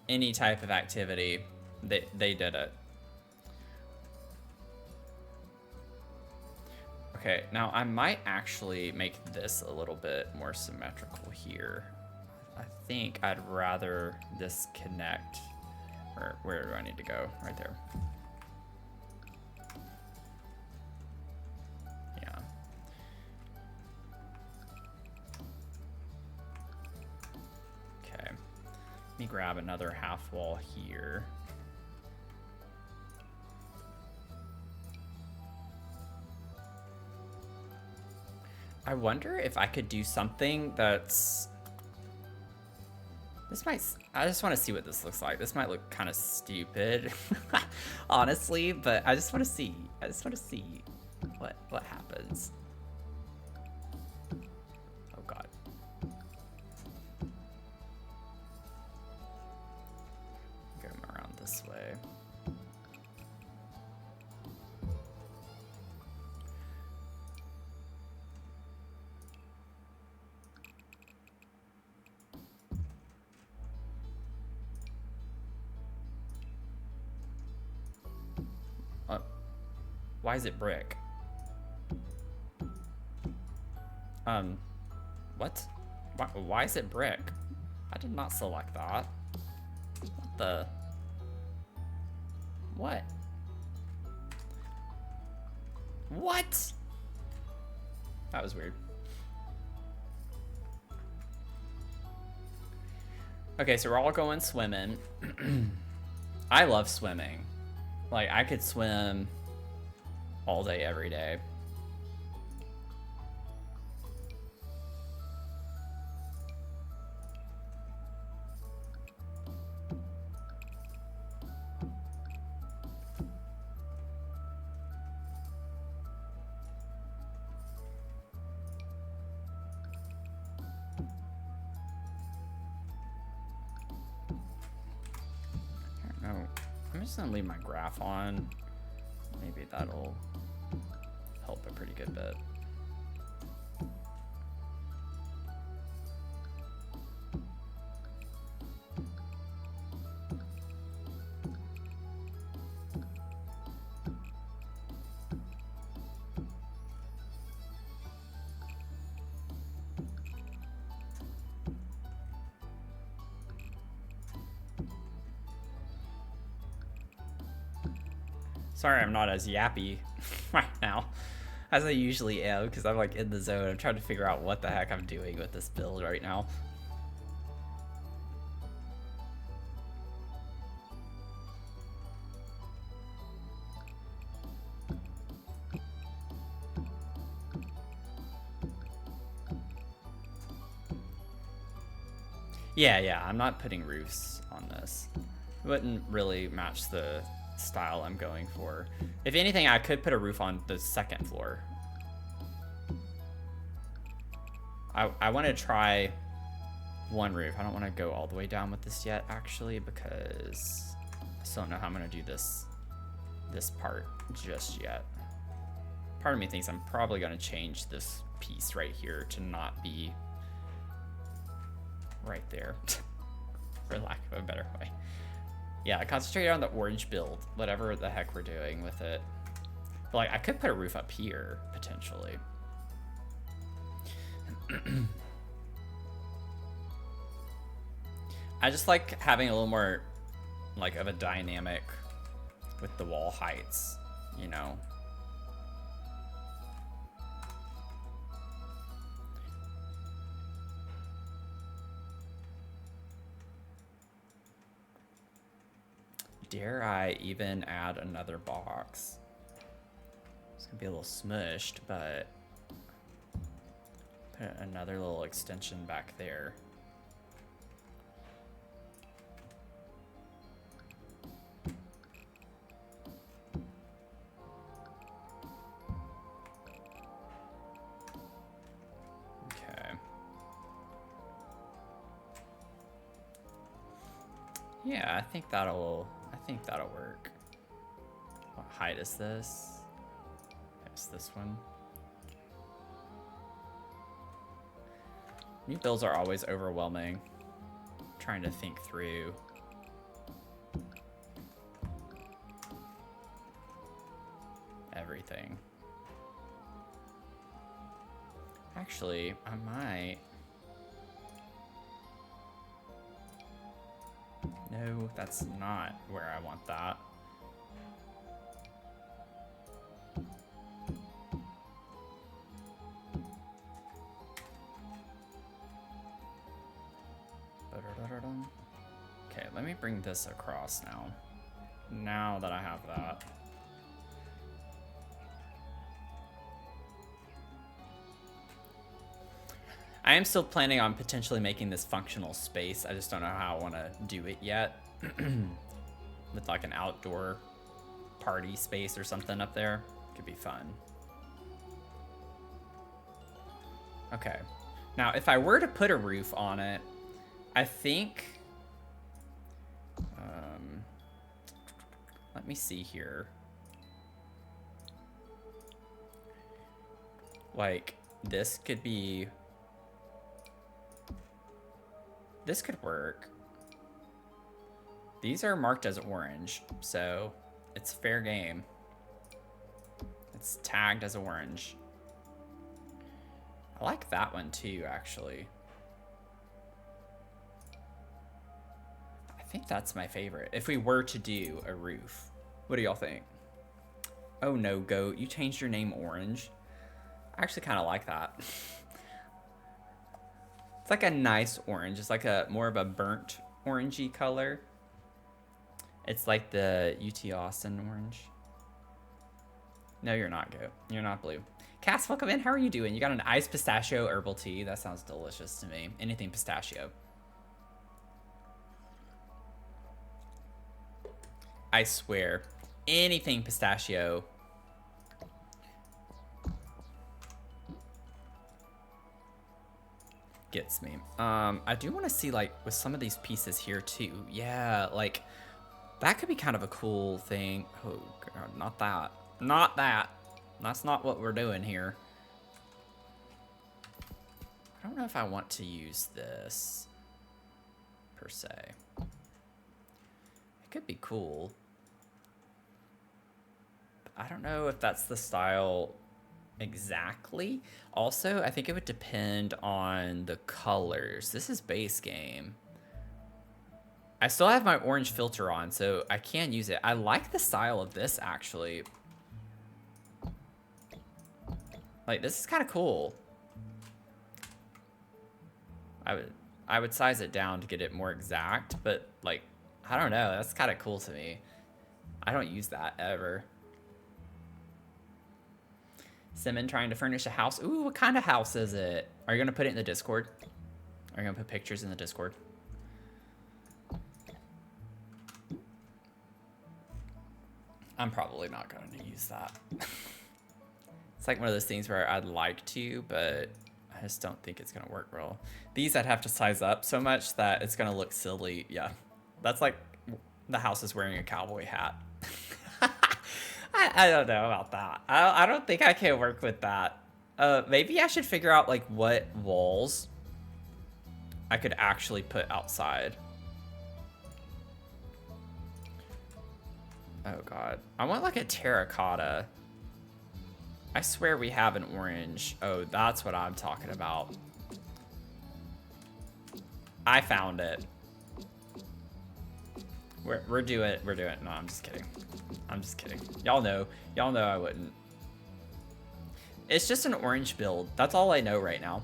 Any type of activity, they did it. Okay, now I might actually make this a little bit more symmetrical here. I think I'd rather this connect. Where do I need to go? Right there. Yeah. Okay. Let me grab another half wall here. I wonder if I could do something that's... I just want to see what this looks like. This might look kind of stupid, honestly, but I just want to see. I just want to see what happens. Oh God. Go around this way. Why is it brick? What? Why is it brick? I did not select that. What the? What? What? That was weird. Okay, so we're all going swimming. I love swimming. Like, I could swim all day, every day. I don't know. I'm just gonna leave my graph on. Maybe that'll help a pretty good bit. Sorry I'm not as yappy right now as I usually am, because I'm like in the zone. I'm trying to figure out what the heck I'm doing with this build right now. Yeah, I'm not putting roofs on this. It wouldn't really match the style I'm going for. If anything, I could put a roof on the second floor. I want to try one roof. I don't want to go all the way down with this yet, actually, because I still don't know how I'm going to do this part just yet. Part of me thinks I'm probably going to change this piece right here to not be right there, for lack of a better way. Yeah, concentrate on the orange build, whatever the heck we're doing with it. But like, I could put a roof up here, potentially. I just like having a little more, like, of a dynamic with the wall heights, you know? Dare I even add another box? It's gonna be a little smushed, but put another little extension back there. Okay. Yeah, I think that'll work. What height is this? It's this one. New builds are always overwhelming. I'm trying to think through. Everything. Actually, I might. No, that's not where I want that. Okay, let me bring this across now. Now that I have that. I am still planning on potentially making this functional space. I just don't know how I want to do it yet. With like an outdoor party space or something up there. Could be fun. Okay. Now, if I were to put a roof on it, I think... let me see here. Like, this could be... This could work. These are marked as orange, so it's fair game. It's tagged as orange. I like that one too, actually. I think that's my favorite. If we were to do a roof, what do y'all think? Oh no, Goat, you changed your name orange. I actually kind of like that. It's like a nice orange. It's like a more of a burnt orangey color. It's like the UT Austin orange. No, you're not, Goat. You're not blue. Cass, welcome in. How are you doing? You got an iced pistachio herbal tea. That sounds delicious to me. Anything pistachio. I swear, anything pistachio. Gets me. I do want to see, like, with some of these pieces here too. Yeah, like, that could be kind of a cool thing. Oh, God, not that. Not that. That's not what we're doing here. I don't know if I want to use this, per se. It could be cool. But I don't know if that's the style exactly. Also, I think it would depend on the colors. This is base game. I still have my orange filter on, so I can use it. I like the style of this, actually. Like, this is kind of cool. I would size it down to get it more exact, but, like, I don't know. That's kind of cool to me. I don't use that ever. Simon trying to furnish a house. Ooh, what kind of house is it? Are you going to put it in the Discord? Are you going to put pictures in the Discord? I'm probably not going to use that. It's like one of those things where I'd like to, but I just don't think it's going to work well. These I'd have to size up so much that it's going to look silly. Yeah, that's like the house is wearing a cowboy hat. I don't know about that. I don't think I can work with that. Maybe I should figure out like what walls I could actually put outside. Oh god. I want like a terracotta. I swear we have an orange. Oh, that's what I'm talking about. I found it. We're doing it. No, I'm just kidding. I'm just kidding. Y'all know I wouldn't. It's just an orange build. That's all I know right now.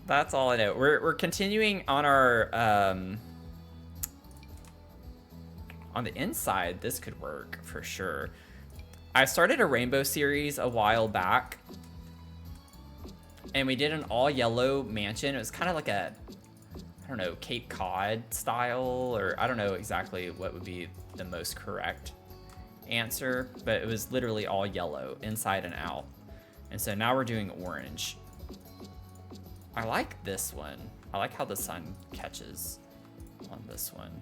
That's all I know. We're continuing on our on the inside. This could work for sure. I started a rainbow series a while back, and we did an all yellow mansion. It was kind of like a, I don't know, Cape Cod style, or I don't know exactly what would be the most correct answer, but it was literally all yellow inside and out. And so now we're doing orange. I like this one. I like how the sun catches on this one.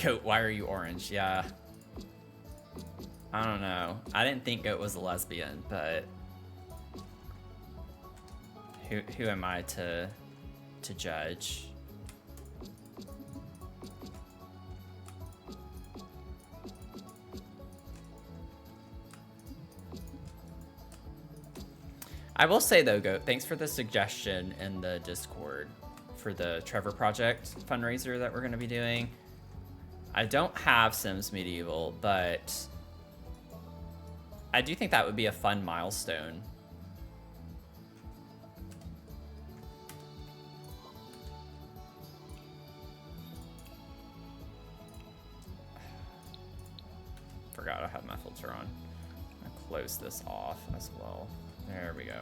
Goat, why are you orange? Yeah. I don't know. I didn't think Goat was a lesbian, but who am I to judge? I will say though, Goat, thanks for the suggestion in the Discord for the Trevor Project fundraiser that we're going to be doing. I don't have Sims Medieval, but I do think that would be a fun milestone. Forgot I had my filter on. I'll close this off as well. There we go.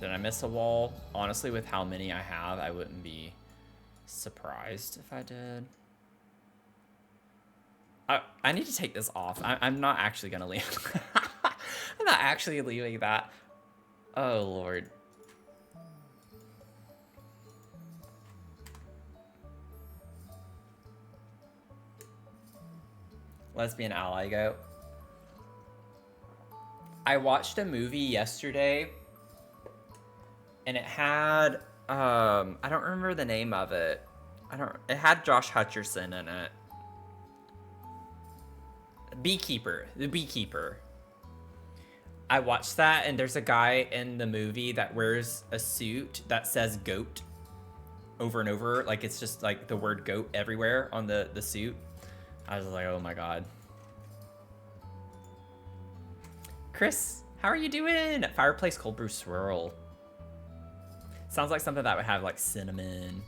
Did I miss a wall? Honestly, with how many I have, I wouldn't be surprised if I did. I need to take this off. I'm not actually gonna leave. I'm not actually leaving that. Oh, Lord. Lesbian ally Goat. I watched a movie yesterday, and it had I don't remember the name of it. It had Josh Hutcherson in it. Beekeeper, the Beekeeper. I watched that, and there's a guy in the movie that wears a suit that says goat over and over. Like, it's just like the word goat everywhere on the suit. I was like, oh my god. Chris, how are you doing? Fireplace cold brew swirl. Sounds like something that would have like cinnamon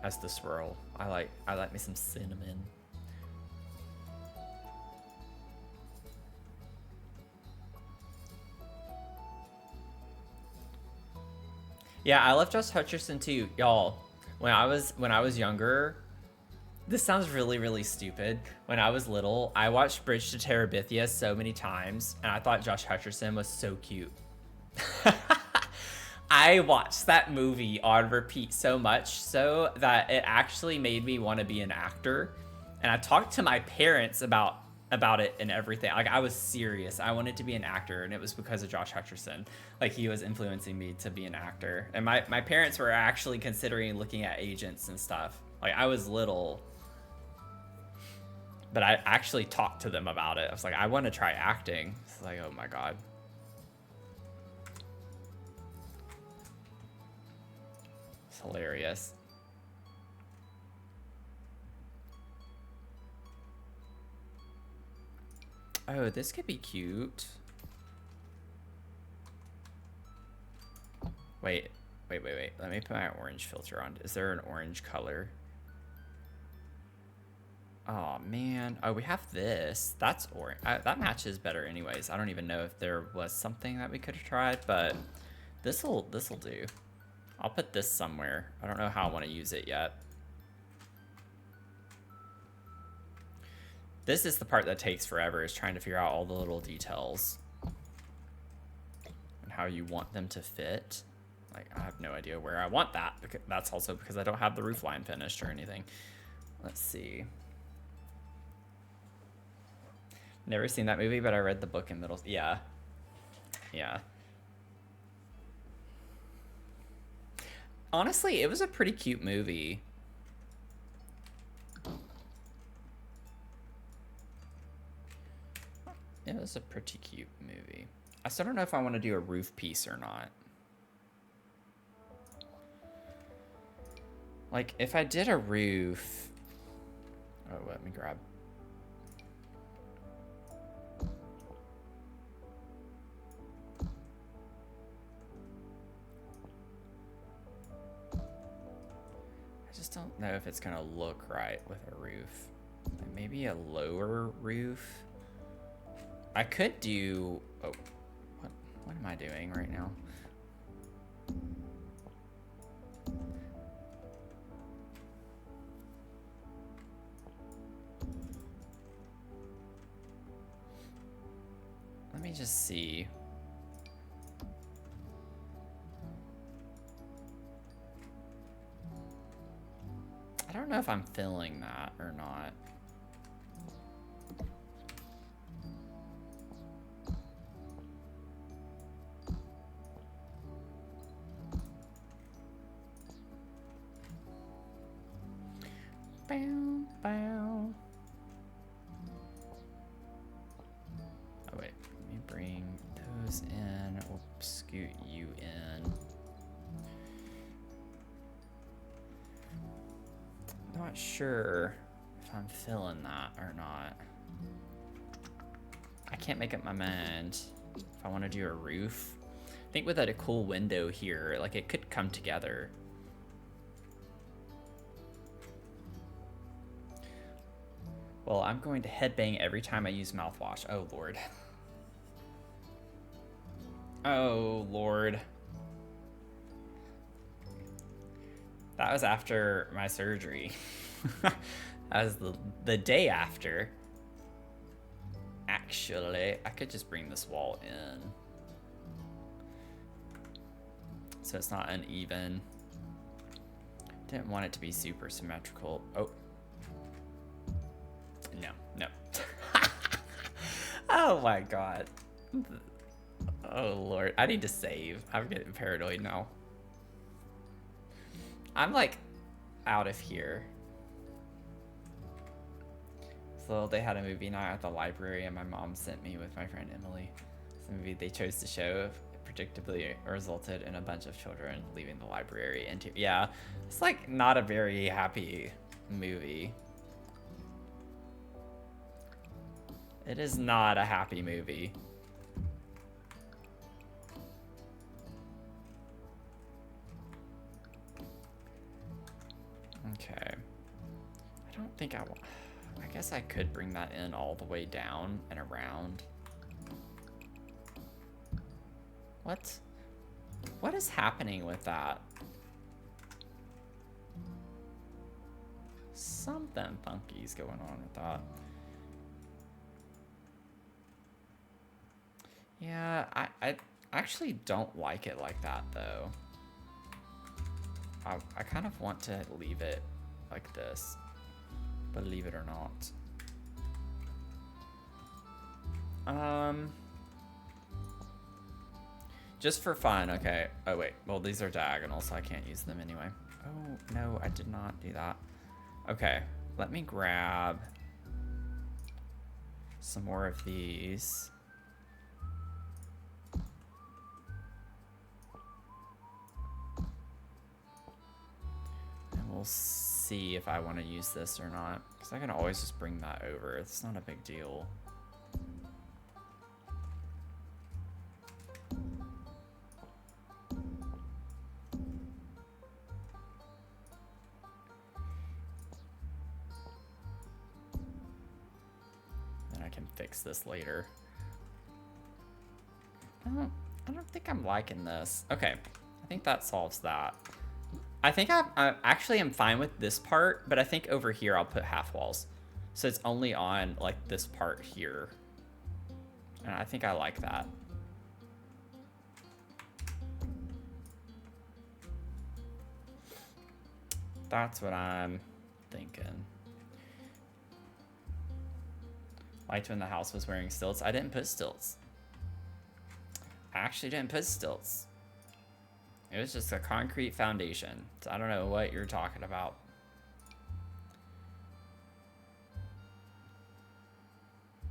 as the swirl. I like me some cinnamon. Yeah, I love Josh Hutcherson too, y'all. When I was younger, this sounds really, really stupid. When I was little, I watched Bridge to Terabithia so many times, and I thought Josh Hutcherson was so cute. I watched that movie on repeat so much so that it actually made me want to be an actor. And I talked to my parents about it and everything. Like, I was serious. I wanted to be an actor, and it was because of Josh Hutcherson. Like, he was influencing me to be an actor. And my parents were actually considering looking at agents and stuff. Like, I was little, but I actually talked to them about it. I was like, I want to try acting. It's like, oh my god. It's hilarious. Oh, this could be cute. Wait. Let me put my orange filter on. Is there an orange color? Oh, man. Oh, we have this. That's orange. That matches better anyways. I don't even know if there was something that we could have tried, but this'll do. I'll put this somewhere. I don't know how I want to use it yet. This is the part that takes forever, is trying to figure out all the little details and how you want them to fit. Like, I have no idea where I want that. Because that's also because I don't have the roof line finished or anything. Let's see. Never seen that movie, but I read the book in middle. Yeah. Yeah. Honestly, it was a pretty cute movie. It was a pretty cute movie. I still don't know if I want to do a roof piece or not. Like, if I did a roof... Oh, let me grab... I just don't know if it's gonna look right with a roof. Like maybe a lower roof. I could do... Oh, what am I doing right now? Let me just see. I don't know if I'm filling that or not. Bow, bow. Oh wait, let me bring those in. We'll scoot you in. Not sure if I'm filling that or not. I can't make up my mind if I want to do a roof. I think with a cool window here, like it could come together. Well, I'm going to headbang every time I use mouthwash. Oh, Lord. Oh, Lord. That was after my surgery. That was the day after. Actually, I could just bring this wall in. So it's not uneven. Didn't want it to be super symmetrical. Oh. No. Oh my god. Oh Lord, I need to save. I'm getting paranoid now. I'm like out of here. So they had a movie night at the library and my mom sent me with my friend Emily. It's a movie they chose to show predictably resulted in a bunch of children leaving the library. And yeah, it's like not a very happy movie. It is not a happy movie. Okay. I don't think I want... I guess I could bring that in all the way down and around. What? What is happening with that? Something funky's going on with that. Yeah, I actually don't like it like that, though. I kind of want to leave it like this, believe it or not. Just for fun, okay. Oh, wait. Well, these are diagonal, so I can't use them anyway. Oh, no, I did not do that. Okay, let me grab some more of these. We'll see if I want to use this or not, because I can always just bring that over. It's not a big deal. Then I can fix this later. I don't think I'm liking this. Okay, I think that solves that. I think I actually am fine with this part, but I think over here I'll put half walls. So it's only on like this part here. And I think I like that. That's what I'm thinking. Liked when the house was wearing stilts. I didn't put stilts. I actually didn't put stilts. It was just a concrete foundation. So I don't know what you're talking about.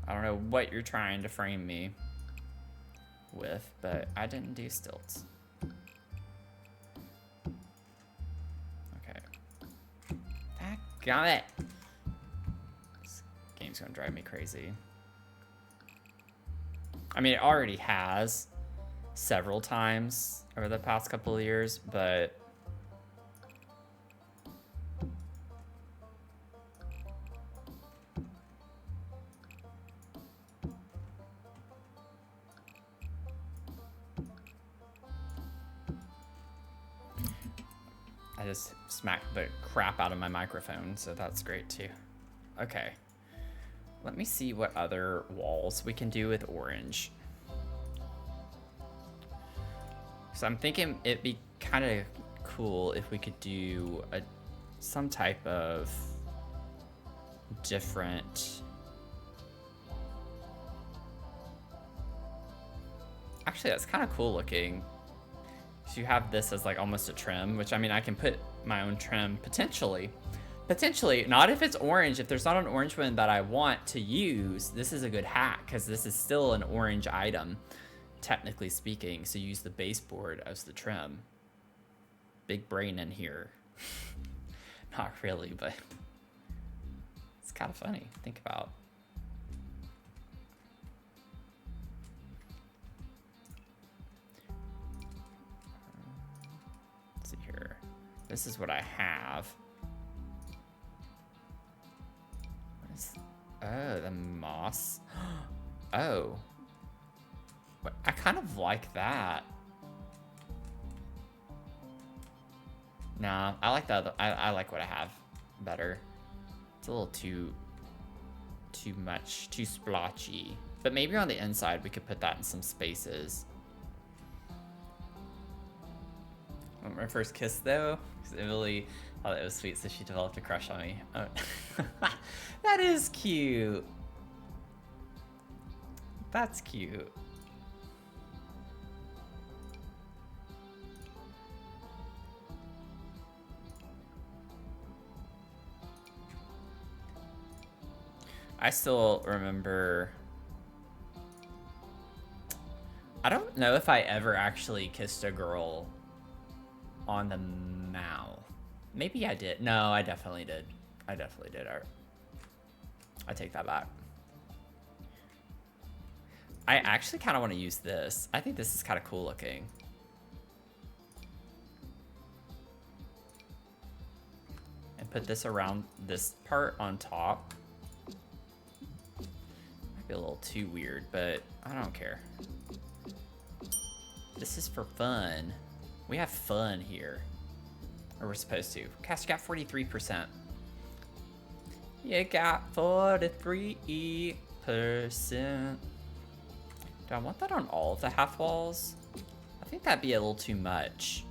I don't know what you're trying to frame me with, but I didn't do stilts. Okay. Got it. This game's gonna drive me crazy. I mean, it already has several times over the past couple of years, but I just smacked the crap out of my microphone, so that's great too. Okay. Let me see what other walls we can do with orange. So I'm thinking it'd be kind of cool if we could do some type of different... Actually, that's kind of cool looking. So you have this as like almost a trim, which I mean, I can put my own trim potentially. Potentially, not if it's orange. If there's not an orange one that I want to use, this is a good hack because this is still an orange item, technically speaking. So use the baseboard as the trim. Big brain in here. Not really, but it's kind of funny. Think about. Let's see here. This is what I have. Oh, the moss. Oh. I kind of like that. Nah, I like the other. I like what I have better. It's a little too much, too splotchy. But maybe on the inside we could put that in some spaces. My first kiss though, because Emily thought it was sweet, so she developed a crush on me. Oh. That is cute. That's cute. I still remember. I don't know if I ever actually kissed a girl on the mouth. Maybe I did. No, I definitely did. I definitely did. I take that back. I actually kind of want to use this. I think this is kind of cool looking. And put this around this part on top. Might be a little too weird, but I don't care. This is for fun. We have fun here. Or we're supposed to. Cass, you got 43%. You got 43%. Do I want that on all of the half walls? I think that'd be a little too much.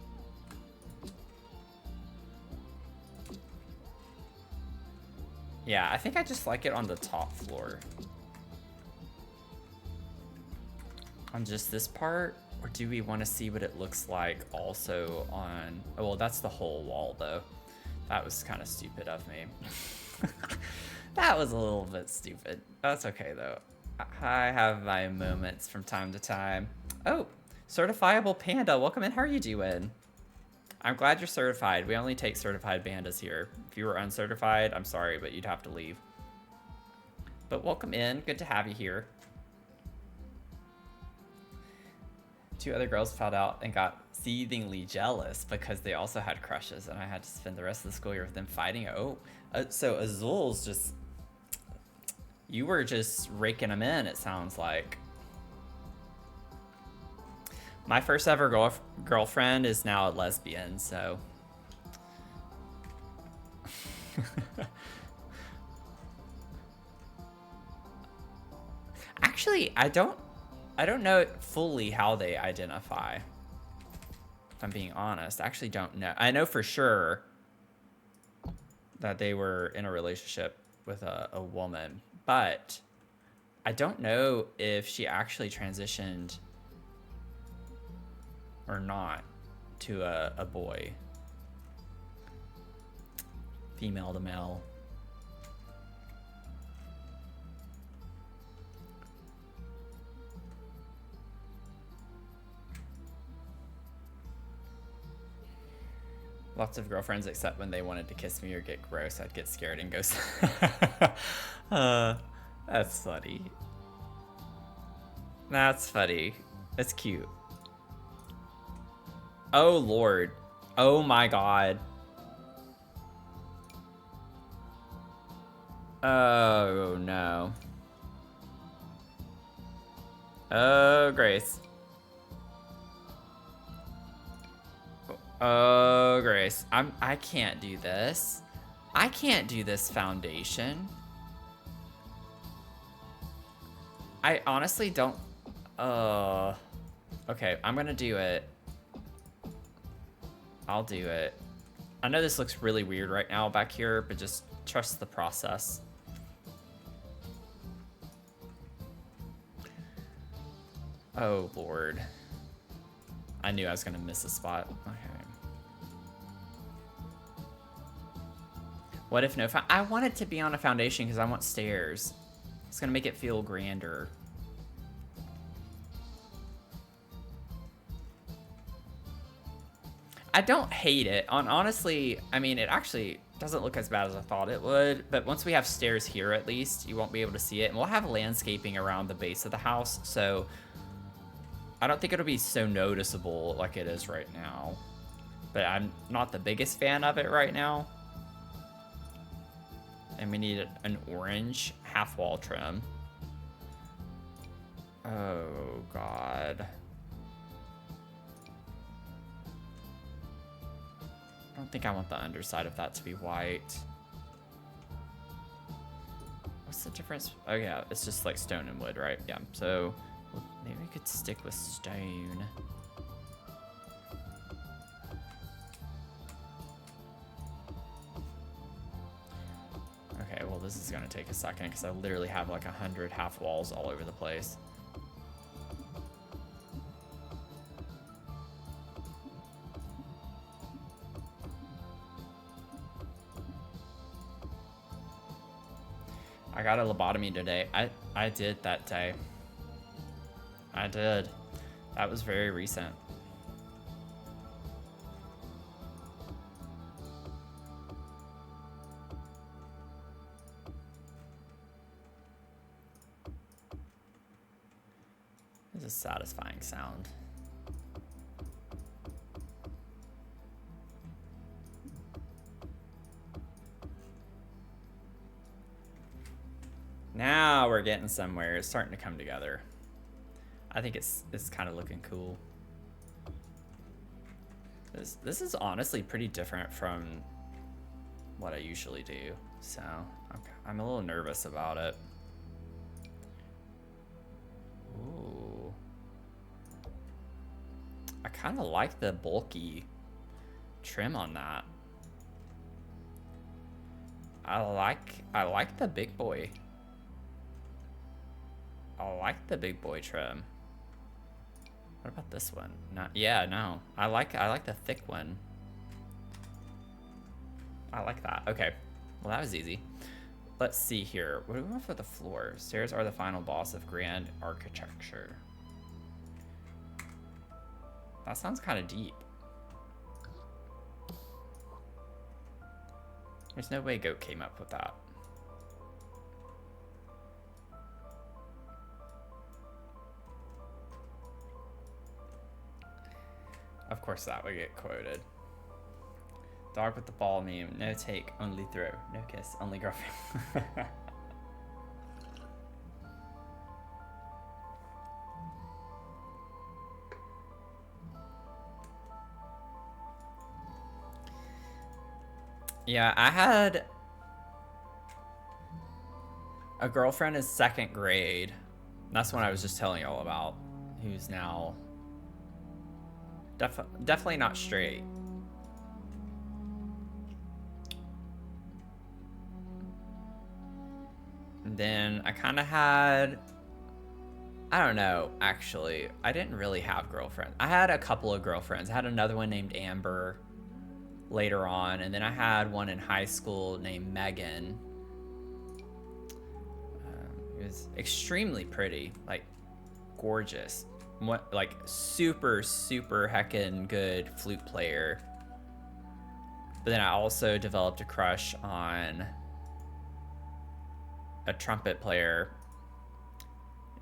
Yeah, I think I just like it on the top floor. On just this part? Or do we want to see what it looks like also on... Oh, well, that's the whole wall, though. That was kind of stupid of me. That was a little bit stupid. That's okay, though. I have my moments from time to time. Oh, Certifiable Panda. Welcome in. How are you doing? I'm glad you're certified. We only take certified pandas here. If you were uncertified, I'm sorry, but you'd have to leave. But welcome in. Good to have you here. 2 other girls found out and got seethingly jealous because they also had crushes, and I had to spend the rest of the school year with them fighting. Oh, so Azul's just... You were just raking them in, it sounds like. My first ever girlfriend is now a lesbian, so... Actually, I don't know fully how they identify. If I'm being honest, I actually don't know. I know for sure that they were in a relationship with a woman, but I don't know if she actually transitioned or not to a boy. Female to male. Lots of girlfriends, except when they wanted to kiss me or get gross, I'd get scared and go. That's funny. That's funny. That's cute. Oh, Lord. Oh, my God. Oh, no. Oh, Grace. Oh, Grace. I can't do this. I can't do this foundation. I honestly don't. Okay, I'm gonna do it. I'll do it. I know this looks really weird right now back here, but just trust the process. Oh, Lord. I knew I was gonna miss a spot. Okay. What if no? I want it to be on a foundation because I want stairs. It's gonna make it feel grander. I don't hate it. Honestly, I mean, it actually doesn't look as bad as I thought it would. But once we have stairs here, at least, you won't be able to see it. And we'll have landscaping around the base of the house. So I don't think it'll be so noticeable like it is right now. But I'm not the biggest fan of it right now. And we need an orange half wall trim. Oh, God. I don't think I want the underside of that to be white. What's the difference? Oh, yeah, it's just like stone and wood, right? Yeah, so maybe we could stick with stone. Okay, well, this is gonna take a second because I literally have like 100 half walls all over the place. I got a lobotomy today. I did that day. I did. That was very recent. It's a satisfying sound. Now we're getting somewhere. It's starting to come together. I think it's kind of looking cool. This is honestly pretty different from what I usually do, so I'm a little nervous about it. Ooh. I kind of like the bulky trim on that. I like the big boy. I like the big boy trim. What about this one? Not, yeah, no. I like the thick one. I like that. Okay. Well, that was easy. Let's see here. What do we want for the floor? Stairs are the final boss of grand architecture. That sounds kind of deep. There's no way Goat came up with that. Of course that would get quoted. Dog with the ball meme. No take, only throw. No kiss, only girlfriend. Yeah, I had a girlfriend in 2nd grade That's one I was just telling y'all about, who's now definitely not straight. And then I kind of had, I don't know, actually. I didn't really have girlfriends. I had a couple of girlfriends. I had another one named Amber later on, and then I had one in high school named Megan. It was extremely pretty, like gorgeous. What, like super heckin' good flute player. But then I also developed a crush on a trumpet player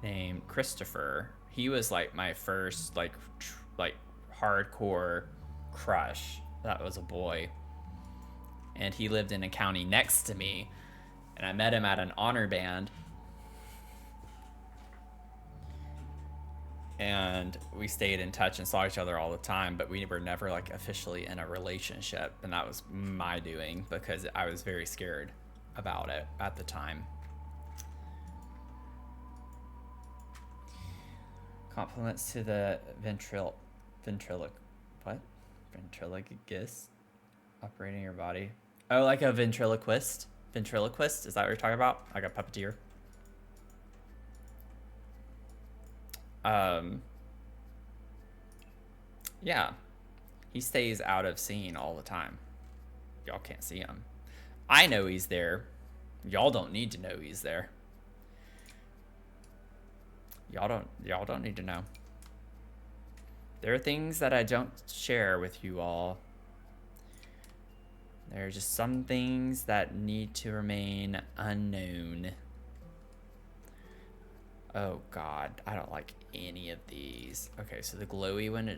named Christopher. He was like my first like hardcore crush. That was a boy. And he lived in a county next to me. And I met him at an honor band. And we stayed in touch and saw each other all the time, but we were never like officially in a relationship. And that was my doing because I was very scared about it at the time. Compliments to the ventriloquist operating your body. Oh, like a ventriloquist? Ventriloquist? Is that what you're talking about? Like a puppeteer? Yeah. He stays out of scene all the time. Y'all can't see him. I know he's there. Y'all don't need to know he's there. Y'all don't need to know. There are things that I don't share with you all. There are just some things that need to remain unknown. Oh God, I don't like any of these. Okay, so the glowy one,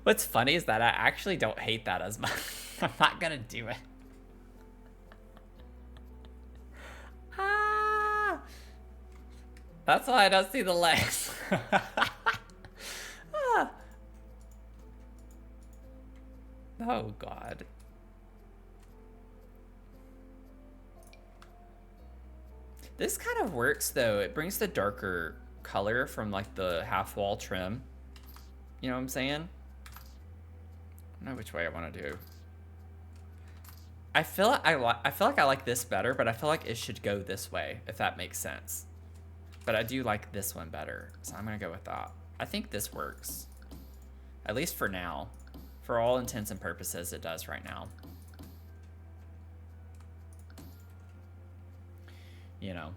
what's funny is that I actually don't hate that as much. I'm not gonna do it. That's why I don't see the legs. Oh God. This kind of works though. It brings the darker color from like the half wall trim. You know what I'm saying? I don't know which way I want to do. I feel like I like this better, but I feel like it should go this way, if that makes sense. But I do like this one better, so I'm gonna go with that. I think this works. At least for now. For all intents and purposes, it does right now. You know.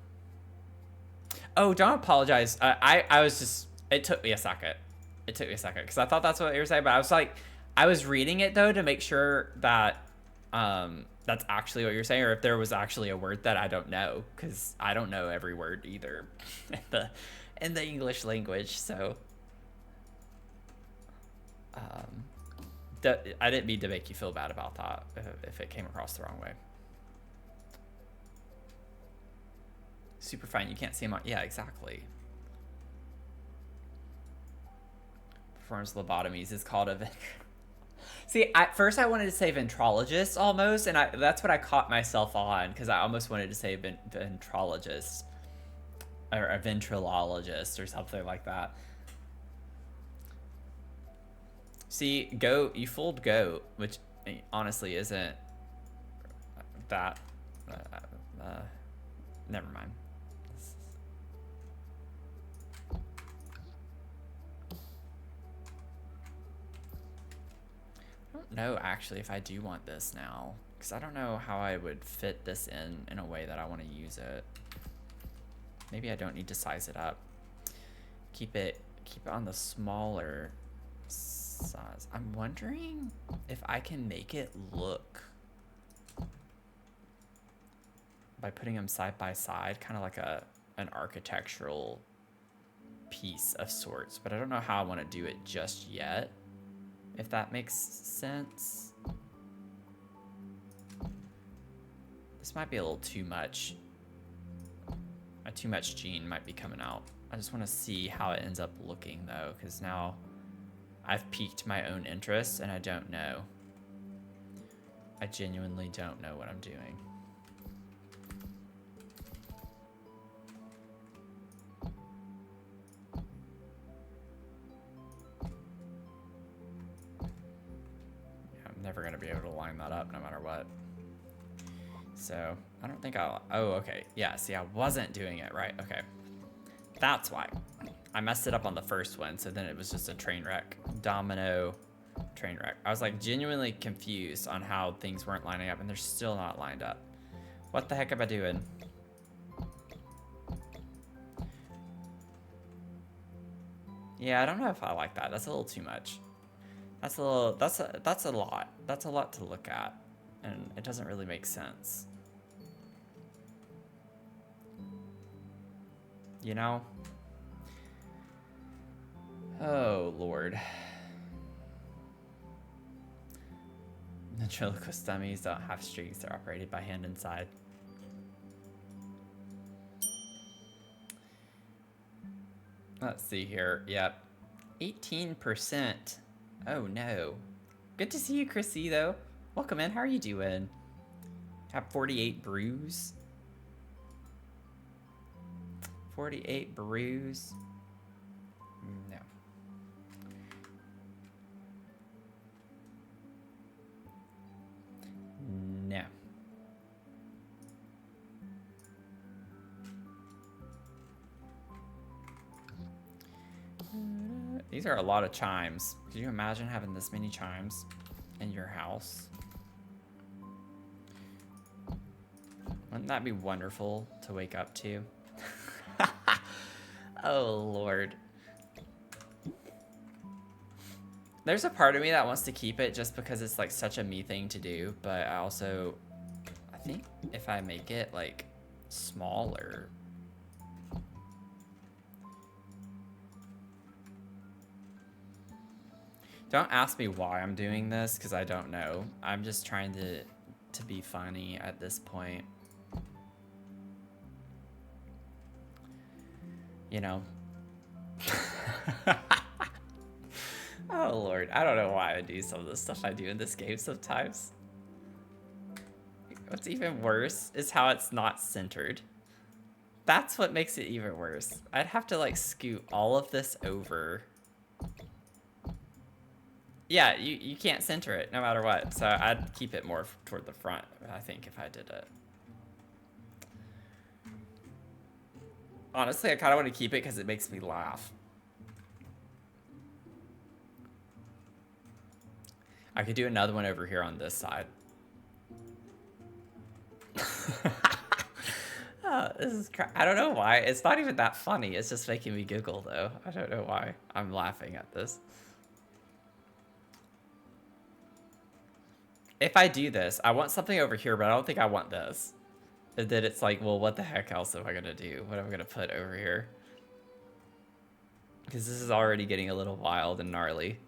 Oh, don't apologize. I was just, it took me a second. It took me a second because I thought that's what you were saying, but I was like, I was reading it though to make sure that that's actually what you're saying, or if there was actually a word that I don't know, because I don't know every word either in the English language. So I didn't mean to make you feel bad about that if it came across the wrong way. Super fine, you can't see him on, yeah, exactly. Performs lobotomies is called a See, at first I wanted to say ventrologist almost, and that's what I caught myself on, because I almost wanted to say ventrologist or a ventriloquist or something like that. See, goat, you fooled goat, which honestly isn't that. Never mind. I don't know actually if I do want this now, because I don't know how I would fit this in a way that I want to use it. Maybe I don't need to size it up. Keep it on the smaller size. I'm wondering if I can make it look by putting them side by side, kind of like an architectural piece of sorts, but I don't know how I want to do it just yet, if that makes sense. This might be a little too much. Too much gene might be coming out. I just want to see how it ends up looking though, because now I've piqued my own interest and I don't know. I genuinely don't know what I'm doing. never gonna be able to line that up no matter what. So, I don't think I'll... Oh, okay. Yeah, see, I wasn't doing it right. Okay. That's why. I messed it up on the first one, so then it was just a train wreck. Domino train wreck. I was like genuinely confused on how things weren't lining up, and they're still not lined up. What the heck am I doing? Yeah, I don't know if I like that. That's a little too much. That's a lot. That's a lot to look at, and it doesn't really make sense. You know? Oh, Lord. Ventriloquist dummies don't have streaks. They're operated by hand inside. Let's see here. Yep. 18%. Oh, no. Good to see you, Chrissy, though. Welcome in. How are you doing? Have 48 brews. 48 brews. No. No. These are a lot of chimes. Could you imagine having this many chimes in your house? Wouldn't that be wonderful to wake up to? Oh, Lord. There's a part of me that wants to keep it just because it's like such a me thing to do, but I think if I make it like smaller. Don't ask me why I'm doing this, because I don't know. I'm just trying to be funny at this point. You know. Oh, Lord. I don't know why I do some of the stuff I do in this game sometimes. What's even worse is how it's not centered. That's what makes it even worse. I'd have to, like, scoot all of this over. Yeah, you can't center it no matter what. So I'd keep it more toward the front, I think, if I did it. Honestly, I kind of want to keep it because it makes me laugh. I could do another one over here on this side. Oh, this is I don't know why. It's not even that funny. It's just making me giggle, though. I don't know why I'm laughing at this. If I do this, I want something over here, but I don't think I want this. And then it's like, well, what the heck else am I going to do? What am I going to put over here? Because this is already getting a little wild and gnarly.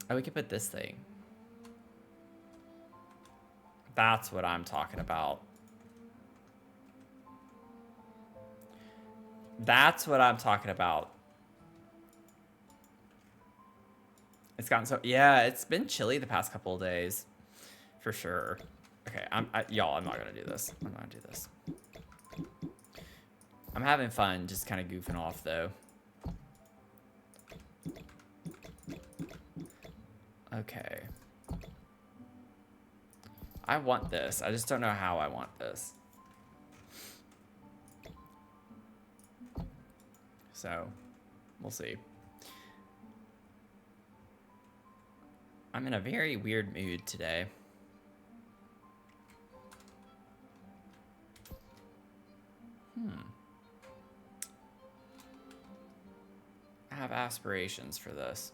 Oh, we could put this thing. That's what I'm talking about. That's what I'm talking about. It's gotten so... Yeah, it's been chilly the past couple of days. For sure. Okay, y'all, I'm not going to do this. I'm not going to do this. I'm having fun just kind of goofing off, though. Okay. I want this. I just don't know how I want this. So, we'll see. I'm in a very weird mood today. I have aspirations for this.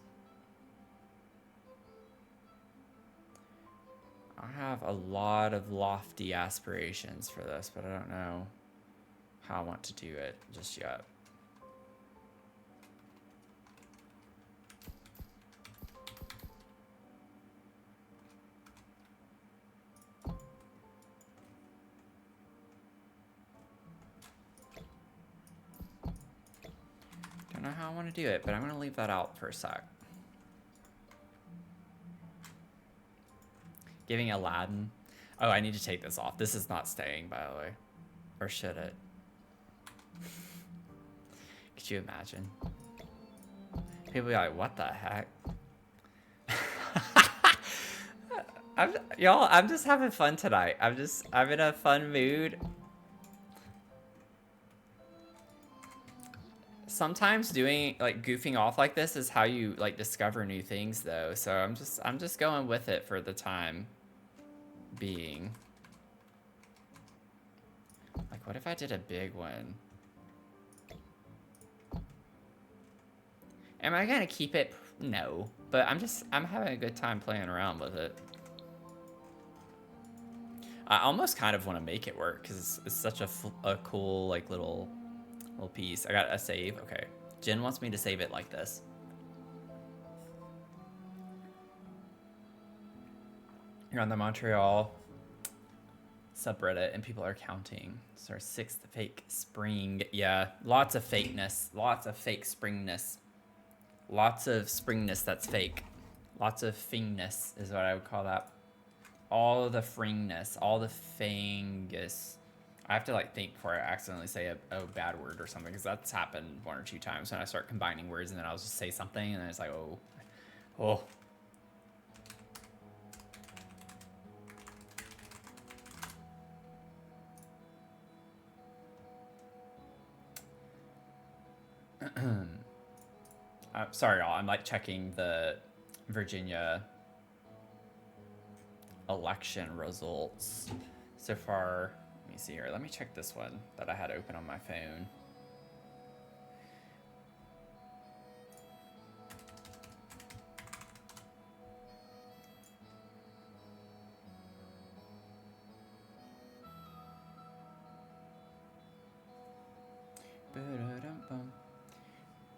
I have a lot of lofty aspirations for this, but I don't know how I want to do it just yet. Don't know how I want to do it, but I'm going to leave that out for a sec. Giving Aladdin. Oh, I need to take this off. This is not staying, by the way. Or should it? Could you imagine? People be like, what the heck? Y'all, I'm just having fun tonight. I'm in a fun mood. Sometimes doing, like, goofing off like this is how you, like, discover new things, though. So I'm just going with it for the time being. Like, what if I did a big one? Am I gonna keep it? No. But I'm having a good time playing around with it. I almost kind of want to make it work because it's such a cool, like, little piece. I got a save. Okay. Jen wants me to save it like this. You're on the Montreal subreddit and people are counting. It's our 6th fake spring. Yeah, lots of fakeness. Lots of fake springness. Lots of springness that's fake. Lots of fingness is what I would call that. All the fringness. All the fangus. I have to, like, think before I accidentally say a bad word or something, because that's happened 1 or 2 times when I start combining words and then I'll just say something and then it's like, oh. Sorry, y'all. I'm, like, checking the Virginia election results so far. Let me see here. Let me check this one that I had open on my phone.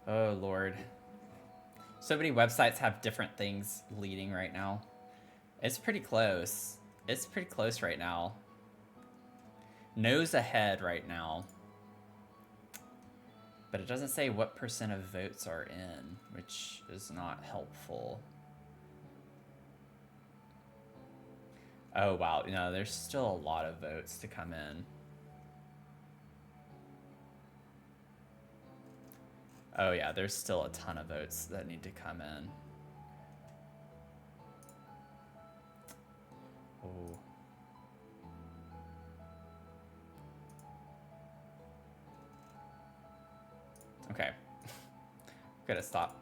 Oh, Lord. So many websites have different things leading right now. It's pretty close. It's pretty close right now. Nose ahead right now. But it doesn't say what % of votes are in, which is not helpful. Oh, wow. No, there's still a lot of votes to come in. Oh, yeah, there's still a ton of votes that need to come in. Oh. Okay. Gotta stop.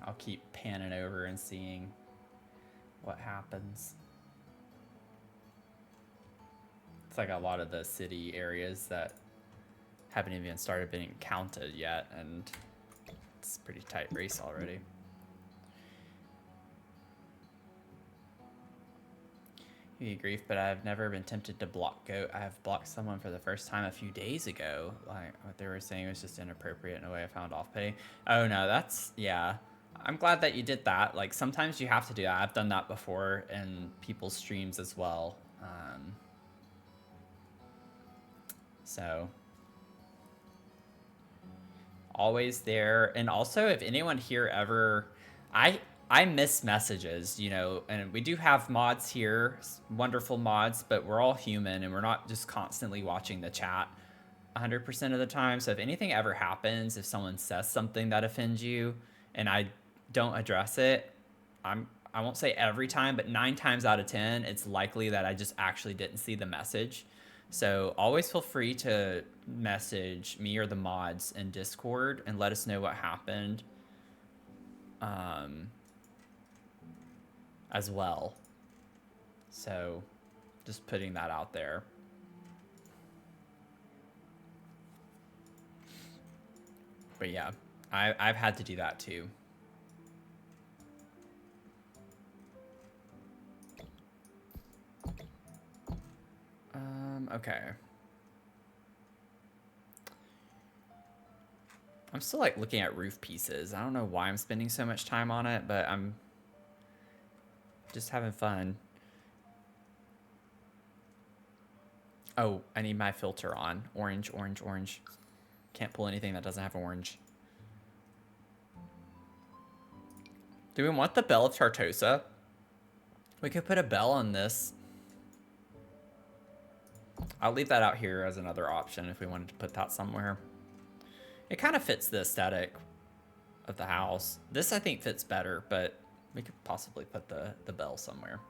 I'll keep panning over and seeing what happens. It's like a lot of the city areas that haven't even started being counted yet, and it's a pretty tight race already. You grief, but I've never been tempted to block Goat. I have blocked someone for the first time a few days ago. Like, what they were saying was just inappropriate in a way I found off-putting. Oh, no, that's, yeah. I'm glad that you did that. Like, sometimes you have to do that. I've done that before in people's streams as well. So, always there. And also, if anyone here ever... I miss messages, you know, and we do have mods here, wonderful mods, but we're all human and we're not just constantly watching the chat 100% of the time. So if anything ever happens, if someone says something that offends you and I don't address it, I won't say every time, but 9 times out of 10, it's likely that I just actually didn't see the message. So always feel free to message me or the mods in Discord and let us know what happened. As well. So just putting that out there. But yeah, I've had to do that too. Okay. I'm still, like, looking at roof pieces. I don't know why I'm spending so much time on it, but I'm just having fun. Oh, I need my filter on. Orange, orange, orange. Can't pull anything that doesn't have orange. Do we want the Bell of Tartosa? We could put a bell on this. I'll leave that out here as another option if we wanted to put that somewhere. It kind of fits the aesthetic of the house. This I think fits better, but we could possibly put the bell somewhere.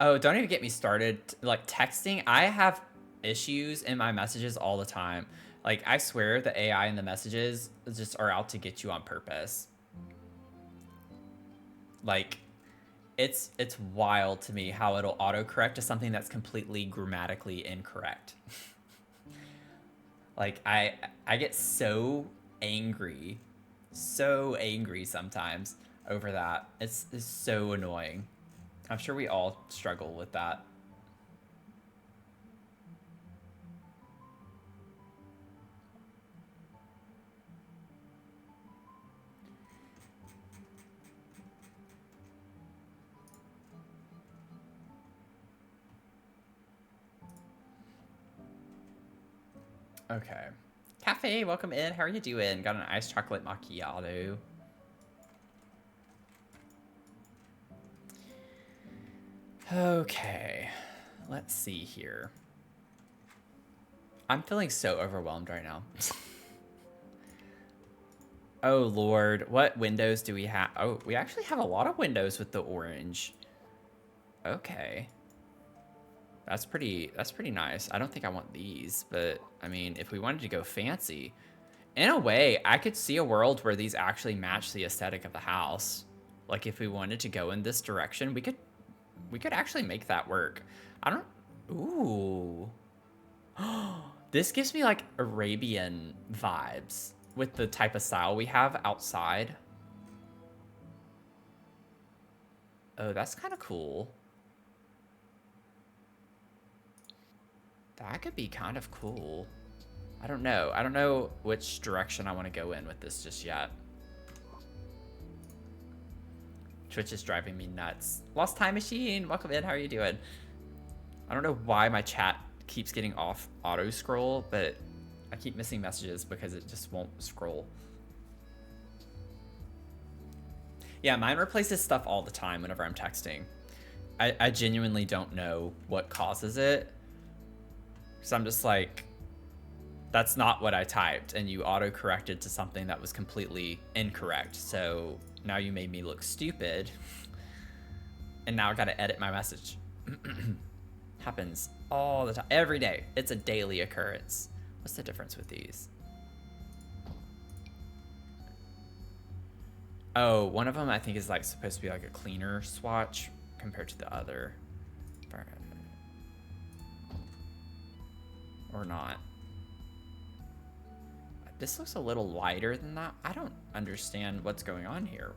Oh, don't even get me started. Like texting, I have issues in my messages all the time. Like I swear the AI in the messages just are out to get you on purpose. Like it's wild to me how it'll autocorrect to something that's completely grammatically incorrect. Like I get so angry sometimes over that. It's so annoying. I'm sure we all struggle with that. Okay. Cafe, welcome in. How are you doing? Got an iced chocolate macchiato. Okay. Let's see here. I'm feeling so overwhelmed right now. Oh, Lord. What windows do we have? Oh, we actually have a lot of windows with the orange. Okay. That's pretty nice. I don't think I want these, but I mean, if we wanted to go fancy, in a way, I could see a world where these actually match the aesthetic of the house. Like if we wanted to go in this direction, we could actually make that work. I don't, ooh. This gives me like Arabian vibes with the type of style we have outside. Oh, that's kind of cool. That could be kind of cool. I don't know. I don't know which direction I want to go in with this just yet. Twitch is driving me nuts. Lost Time Machine, welcome in. How are you doing? I don't know why my chat keeps getting off auto scroll, but I keep missing messages because it just won't scroll. Yeah, mine replaces stuff all the time whenever I'm texting. I genuinely don't know what causes it. So I'm just like, that's not what I typed, and you auto-corrected to something that was completely incorrect. So now you made me look stupid, and now I gotta edit my message. Happens all the time, every day. It's a daily occurrence. What's the difference with these? Oh, one of them I think is like supposed to be like a cleaner swatch compared to the other. Or not. This looks a little lighter than that. I don't understand what's going on here.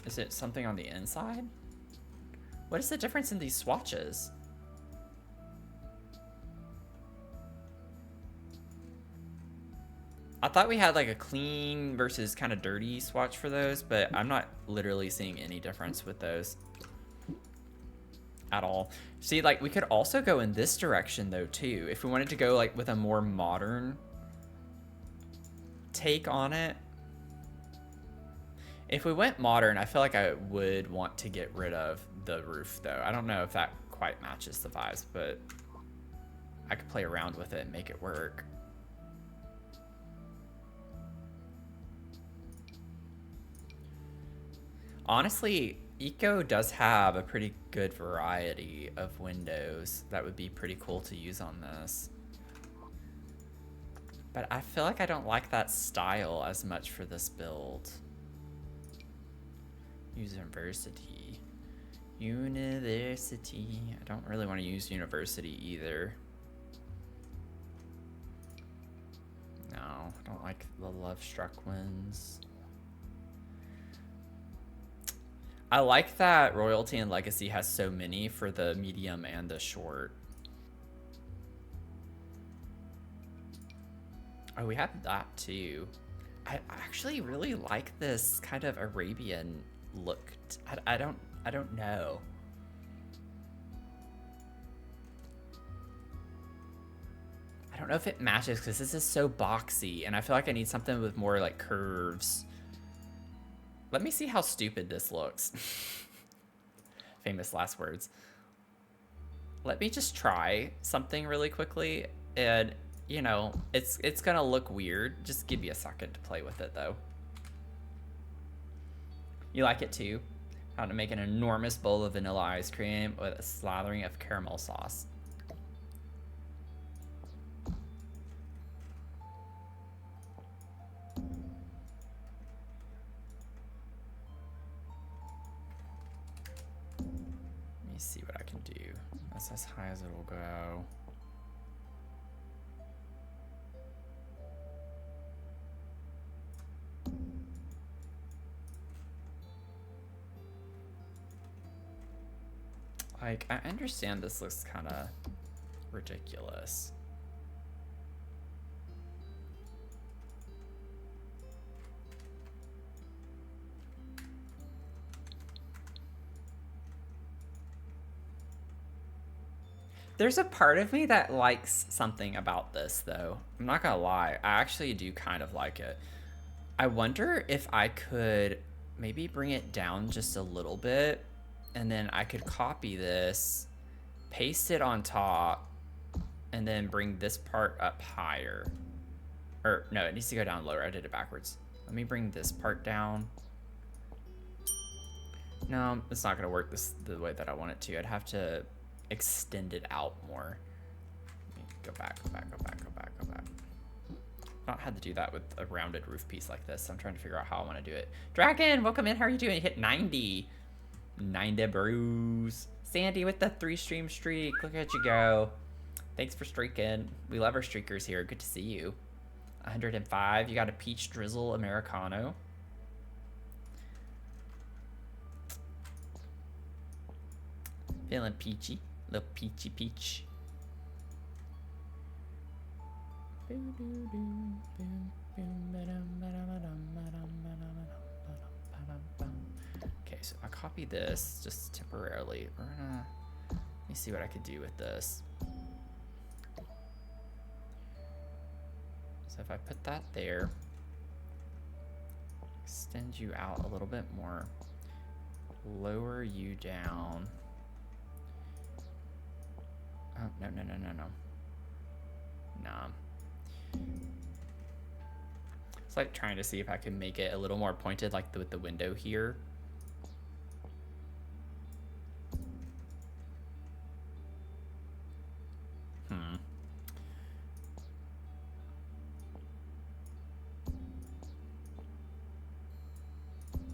Is it something on the inside? What is the difference in these swatches? I thought we had like a clean versus kind of dirty swatch for those, but I'm not literally seeing any difference with those at all. See, like we could also go in this direction though too. If we wanted to go like with a more modern take on it. If we went modern, I feel like I would want to get rid of the roof though. I don't know if that quite matches the vibes, but I could play around with it and make it work. Honestly, Eco does have a pretty good variety of windows that would be pretty cool to use on this. But I feel like I don't like that style as much for this build. University. University. I don't really want to use university either. No, I don't like the Love Struck ones. I like that Royalty and Legacy has so many for the medium and the short. Oh, we have that too. I actually really like this kind of Arabian look. I don't know. I don't know if it matches because this is so boxy and I feel like I need something with more like curves. Let me see how stupid this looks. Famous last words. let me just try something really quickly, and you know, it's gonna look weird. Just give me a second to play with it though. You like it too? How to make an enormous bowl of vanilla ice cream with a slathering of caramel sauce. Let me see what I can do. That's as high as it'll go. Like, I understand this looks kind of ridiculous. There's a part of me that likes something about this, though. I'm not gonna lie. I actually do kind of like it. I wonder if I could maybe bring it down just a little bit, and then I could copy this, paste it on top, and then bring this part up higher. Or, no, it needs to go down lower. I did it backwards. Let me bring this part down. No, it's not gonna work the way that I want it to. I'd have to extend it out more. Let me go back, go back, go back, go back, go back. I've not had to do that with a rounded roof piece like this. So I'm trying to figure out how I want to do it. Dragon, welcome in. How are you doing? You hit 90. 90 brews. Sandy with the 3-stream streak. Look at you go. Thanks for streaking. We love our streakers here. Good to see you. 105. You got a peach drizzle Americano. Feeling peachy. Little peachy peach. Okay, so I copy this just temporarily. We're gonna, let me see what I could do with this. So if I put that there, extend you out a little bit more, lower you down. Oh, no, no, no, no, no. Nah. It's like trying to see if I can make it a little more pointed, like with the window here.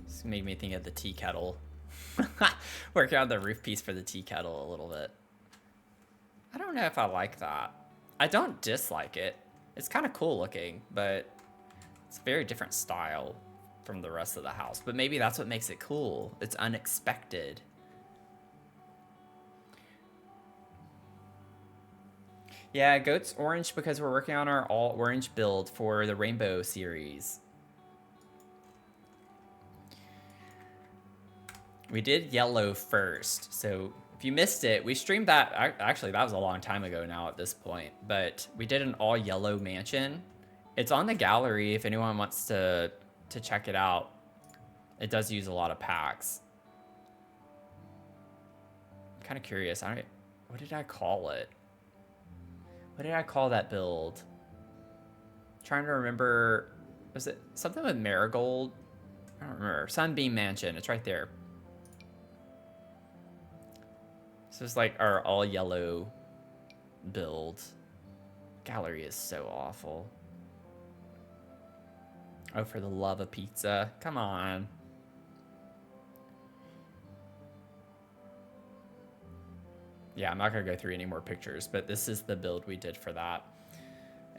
This made me think of the tea kettle. Working on the roof piece for the tea kettle a little bit. I don't know if I like that. I don't dislike it. It's kind of cool looking, but it's a very different style from the rest of the house. But maybe that's what makes it cool. It's unexpected. Yeah, goat's orange because we're working on our all orange build for the rainbow series. We did yellow first, so if you missed it, we streamed that. Actually, that was a long time ago now at this point, but we did an all yellow mansion. It's on the gallery if anyone wants to check it out. It does use a lot of packs. I'm kind of curious. What did I call it? What did I call that build? I'm trying to remember. Was it something with marigold? I don't remember. Sunbeam Mansion. It's right there. So it's like our all yellow build. Gallery is so awful. Oh, for the love of pizza. Come on. Yeah, I'm not going to go through any more pictures, but this is the build we did for that.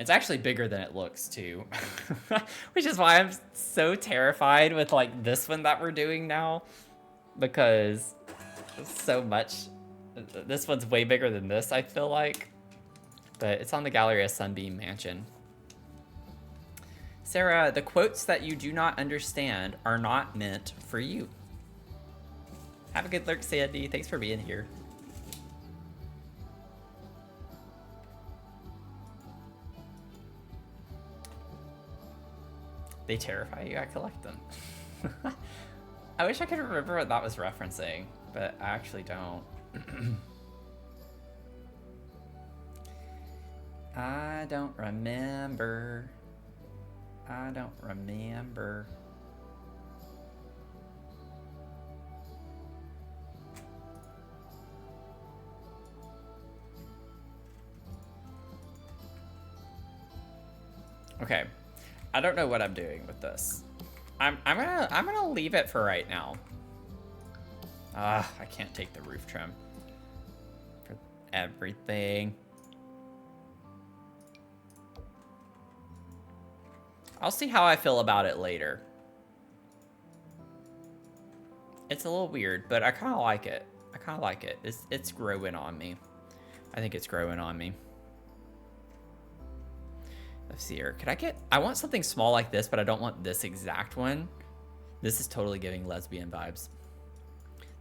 It's actually bigger than it looks, too. Which is why I'm so terrified with, like, this one that we're doing now. Because so much. This one's way bigger than this, I feel like. But it's on the gallery as Sunbeam Mansion. Sarah, the quotes that you do not understand are not meant for you. Have a good lurk, Sandy. Thanks for being here. They terrify you, I collect them. I wish I could remember what that was referencing, but I actually don't. I don't remember. I don't remember. Okay. I don't know what I'm doing with this. I'm gonna leave it for right now. I can't take the roof trim for everything. I'll see how I feel about it later. It's a little weird, but I kind of like it. I kind of like it. It's growing on me. I think it's growing on me. Let's see here. Could I get... I want something small like this, but I don't want this exact one. This is totally giving lesbian vibes.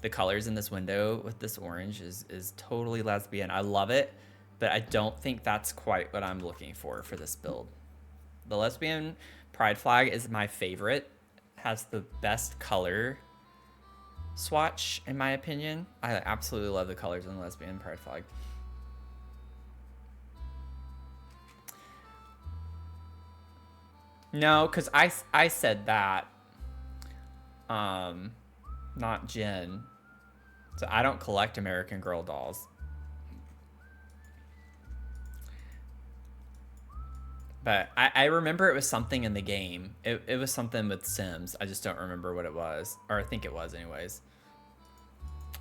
The colors in this window with this orange is totally lesbian. I love it, but I don't think that's quite what I'm looking for this build. The lesbian pride flag is my favorite. Has the best color swatch, in my opinion. I absolutely love the colors in the lesbian pride flag. No, because I said that. Not Jen. So I don't collect American Girl dolls. But I remember it was something in the game. It was something with Sims. I just don't remember what it was. Or I think it was anyways.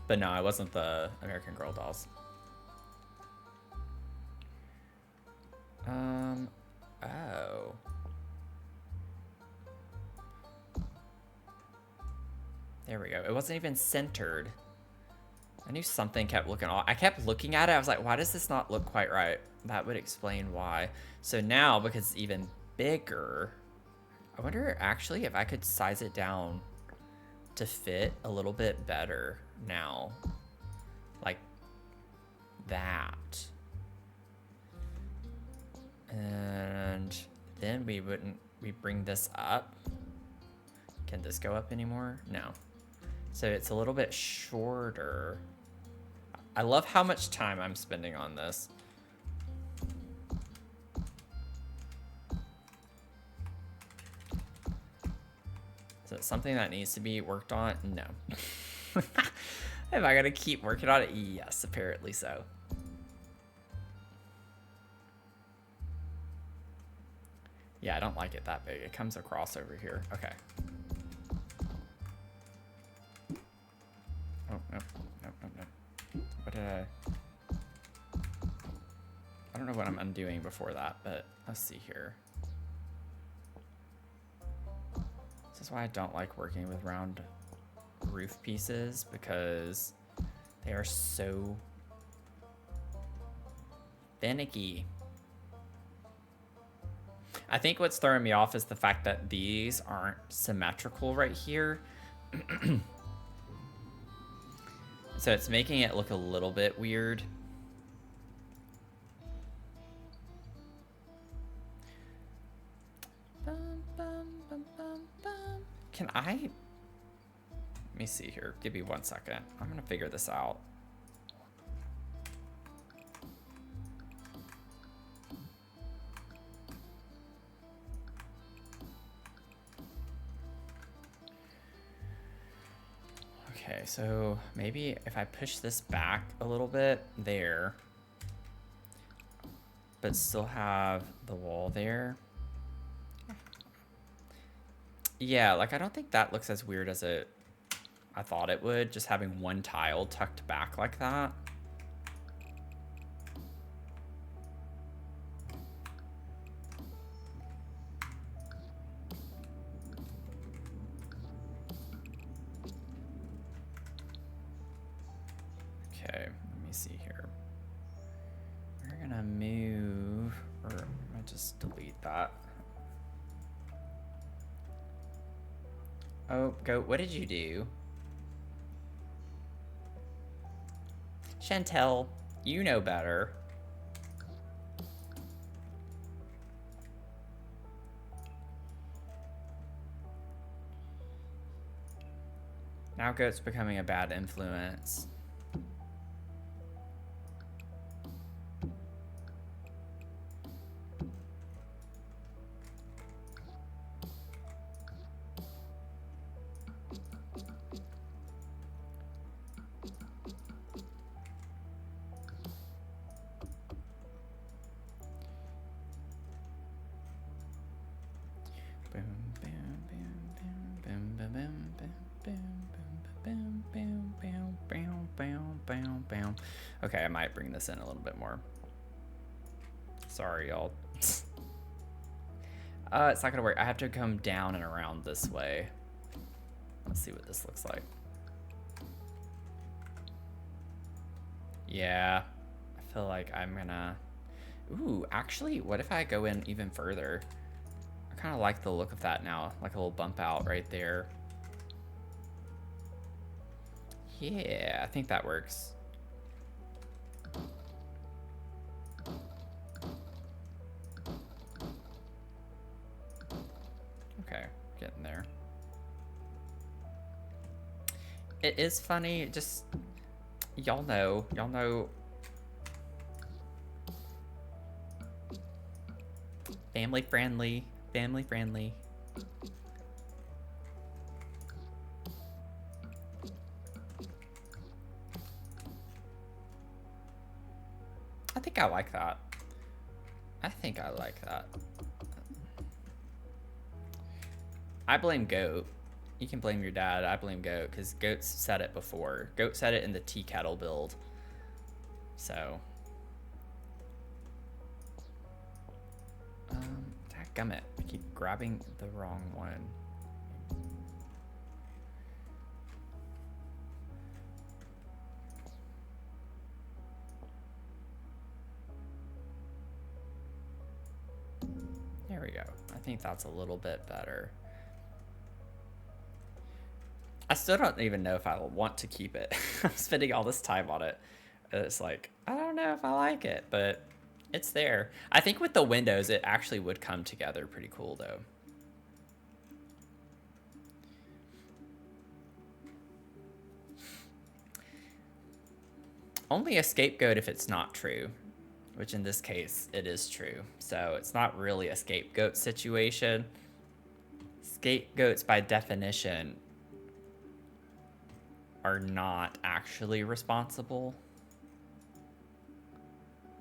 But no, it wasn't the American Girl dolls. Oh. There we go. It wasn't even centered. I knew something kept looking off. I kept looking at it. I was like, why does this not look quite right? That would explain why. So now, because it's even bigger, I wonder actually if I could size it down to fit a little bit better now. Like that. And then we bring this up. Can this go up anymore? No. So it's a little bit shorter. I love how much time I'm spending on this. Is it something that needs to be worked on? No. Am I gonna keep working on it? Yes, apparently so. Yeah, I don't like it that big. It comes across over here. Okay. Oh, no. No. What did I don't know what I'm undoing before that, but let's see here. This is why I don't like working with round roof pieces, because they are so finicky. I think what's throwing me off is the fact that these aren't symmetrical right here. So it's making it look a little bit weird. Can I... Let me see here. Give me 1 second. I'm gonna figure this out. Okay, so maybe if I push this back a little bit there, but still have the wall there. Yeah, like I don't think that looks as weird as I thought it would, just having one tile tucked back like that. Okay, let me see here. We're gonna move, or I'm gonna just delete that. Oh, Goat, what did you do? Chantel, you know better. Now Goat's becoming a bad influence. bam, bam, bam. Okay, I might bring this in a little bit more. Sorry, y'all. It's not gonna work. I have to come down and around this way. Let's see what this looks like. Yeah, I feel like I'm gonna... Ooh, actually, what if I go in even further? I kind of like the look of that now, like a little bump out right there. Yeah, I think that works. Okay, getting there. It is funny, just... Y'all know. Family friendly. Family friendly. I think I like that. I think I like that. I blame Goat. You can blame your dad. I blame Goat because Goat's said it before. Goat said it in the tea kettle build. So. Dadgummit. I keep grabbing the wrong one. There we go. I think that's a little bit better. I still don't even know if I want to keep it. I'm spending all this time on it. It's like, I don't know if I like it, but it's there. I think with the windows, it actually would come together pretty cool, though. Only a scapegoat if it's not true, which in this case, it is true. So it's not really a scapegoat situation. Scapegoats, by definition, are not actually responsible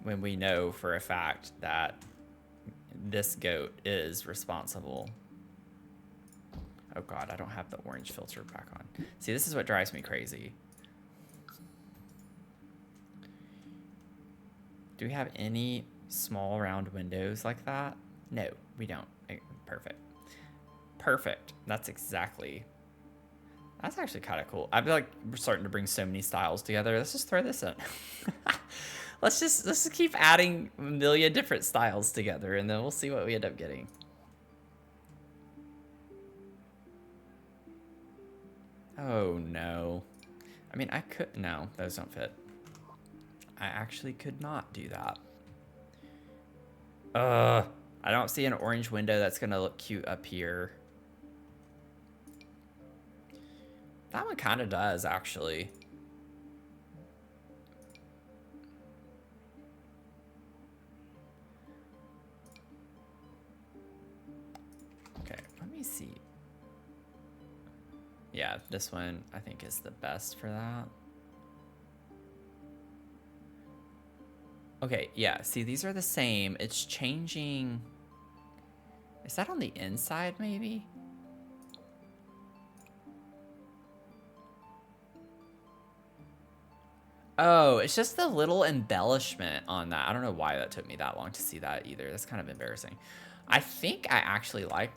when we know for a fact that this goat is responsible. Oh god, I don't have the orange filter back on. See, this is what drives me crazy. Do we have any small round windows like that? No, we don't. Perfect. Perfect. That's exactly... That's actually kind of cool. I feel like we're starting to bring so many styles together. Let's just throw this in. let's just keep adding a million different styles together, and then we'll see what we end up getting. Oh no. I mean, I could... No, those don't fit. I actually could not do that. I don't see an orange window that's gonna look cute up here. That one kind of does, actually. Okay, let me see. Yeah, this one I think is the best for that. Okay, yeah, see, these are the same. It's changing. Is that on the inside, maybe? Oh, it's just the little embellishment on that. I don't know why that took me that long to see that either. That's kind of embarrassing. I think I actually like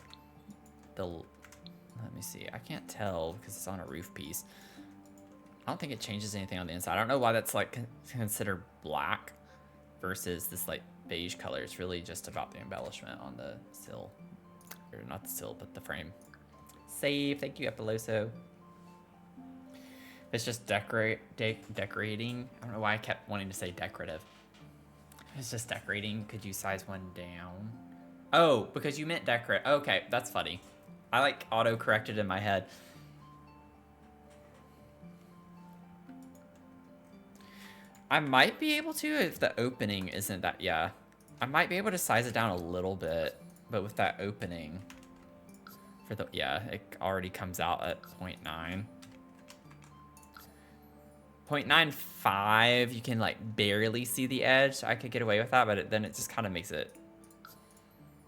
the... Let me see. I can't tell because it's on a roof piece. I don't think it changes anything on the inside. I don't know why that's like considered black versus this like beige color. It's really just about the embellishment on the sill. Or not the sill, but the frame. Save. Thank you, Epiloso. It's just decorating. I don't know why I kept wanting to say decorative. It's just decorating. Could you size one down? Oh, because you meant decorate. Okay, that's funny. I like auto-corrected in my head. I might be able to if the opening isn't that... Yeah. I might be able to size it down a little bit, but with that opening... For the... Yeah, it already comes out at 0.9. 0.95, you can like barely see the edge. I could get away with that, but then it just kind of makes it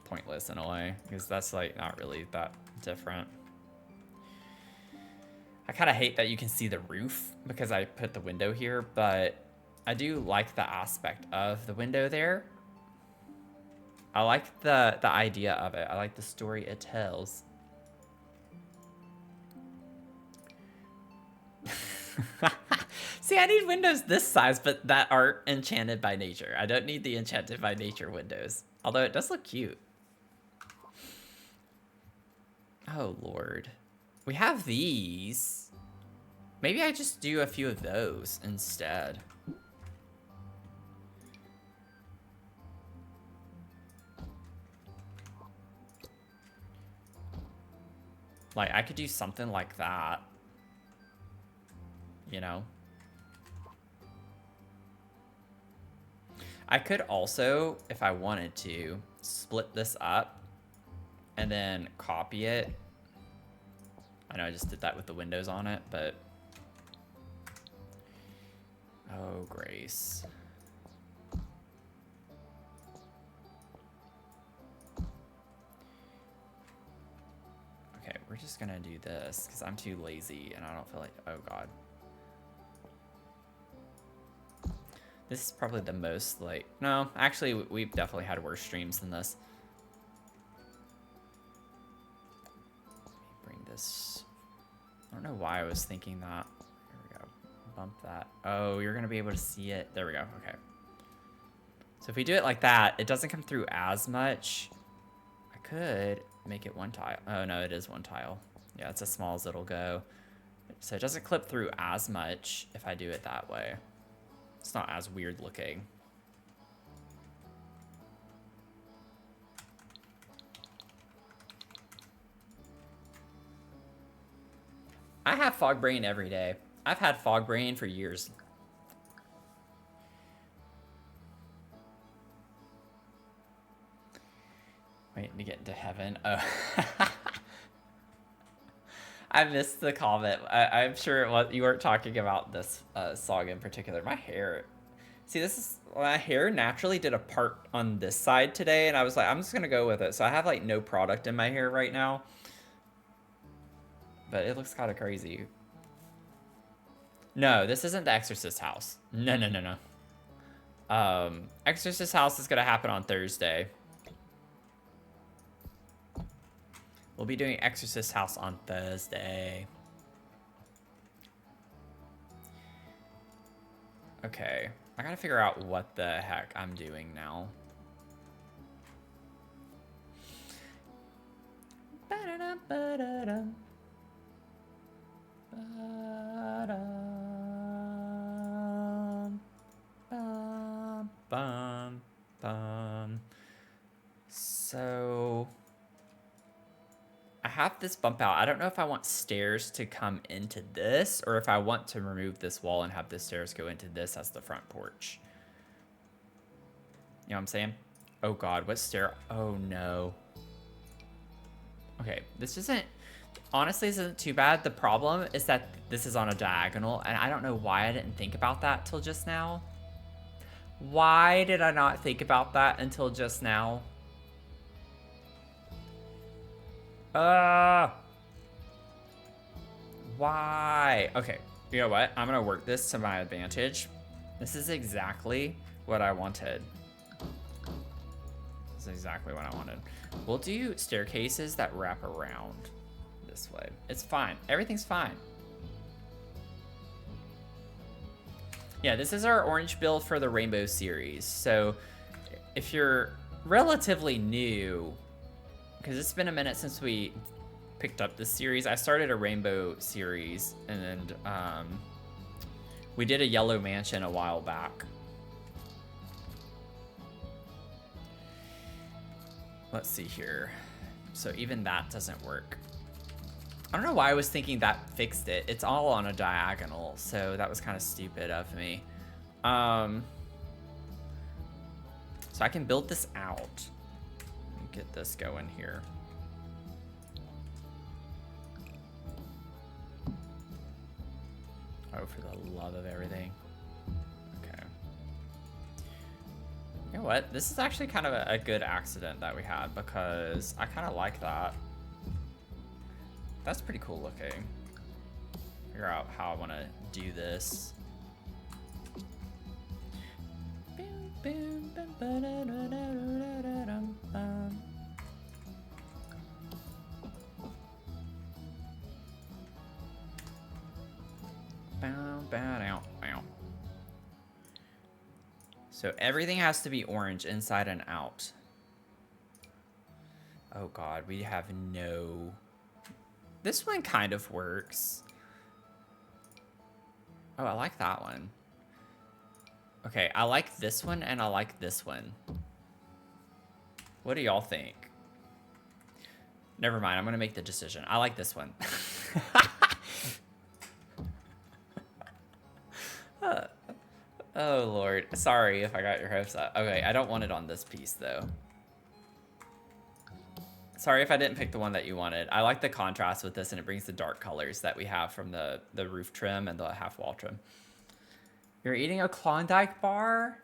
pointless in a way, because that's like not really that different. I kind of hate that you can see the roof because I put the window here, but I do like the aspect of the window there. I like the idea of it. I like the story it tells. See, I need windows this size, but that aren't enchanted by nature. I don't need the enchanted by nature windows. Although it does look cute. Oh, Lord. We have these. Maybe I just do a few of those instead. Like, I could do something like that. You know? I could also, if I wanted to, split this up and then copy it. I know I just did that with the windows on it, but... Oh, Grace. Okay, we're just gonna do this because I'm too lazy and I don't feel like... Oh, God. This is probably the most, like... No, actually, we've definitely had worse streams than this. Let me bring this... I don't know why I was thinking that. Here we go. Bump that. Oh, you're going to be able to see it. There we go. Okay. So if we do it like that, it doesn't come through as much. I could make it one tile. Oh, no, it is one tile. Yeah, it's as small as it'll go. So it doesn't clip through as much if I do it that way. It's not as weird looking. I have fog brain every day. I've had fog brain for years. Waiting to get into heaven. Oh. I missed the comment. I'm sure it was, you weren't talking about this song in particular. My hair. See, this is... My hair naturally did a part on this side today, and I was like, I'm just going to go with it. So I have, like, no product in my hair right now. But it looks kind of crazy. No, this isn't the Exorcist house. No, no, no, no. Exorcist house is going to happen on Thursday. We'll be doing Exorcist house on Thursday. Okay. I gotta figure out what the heck I'm doing now. So... I have this bump out. I don't know if I want stairs to come into this or if I want to remove this wall and have the stairs go into this as the front porch. You know what I'm saying? Oh, God. What stair? Oh, no. Okay. This isn't... Honestly, this isn't too bad. The problem is that this is on a diagonal, and I don't know why I didn't think about that till just now. Why did I not think about that until just now? Why? Okay, you know what? I'm gonna work this to my advantage. This is exactly what I wanted. This is exactly what I wanted. We'll do staircases that wrap around this way. It's fine. Everything's fine. Yeah, this is our orange build for the Rainbow series. So if you're relatively new, because it's been a minute since we picked up this series. I started a Rainbow series, and we did a Yellow Mansion a while back. Let's see here. So even that doesn't work. I don't know why I was thinking that fixed it. It's all on a diagonal, so that was kind of stupid of me. So I can build this out. Get this going here. Oh, for the love of everything. Okay. You know what? This is actually kind of a good accident that we had because I kind of like that. That's pretty cool looking. figure out how I want to do this. So everything has to be orange inside and out. Oh god, we have no... This one kind of works. Oh, I like that one. Okay, I like this one and I like this one. What do y'all think? Never mind, I'm gonna make the decision. I like this one. Oh lord, sorry if I got your hopes up. Okay, I don't want it on this piece though. Sorry if I didn't pick the one that you wanted. I like the contrast with this and it brings the dark colors that we have from the roof trim and the half wall trim. You're eating a Klondike bar?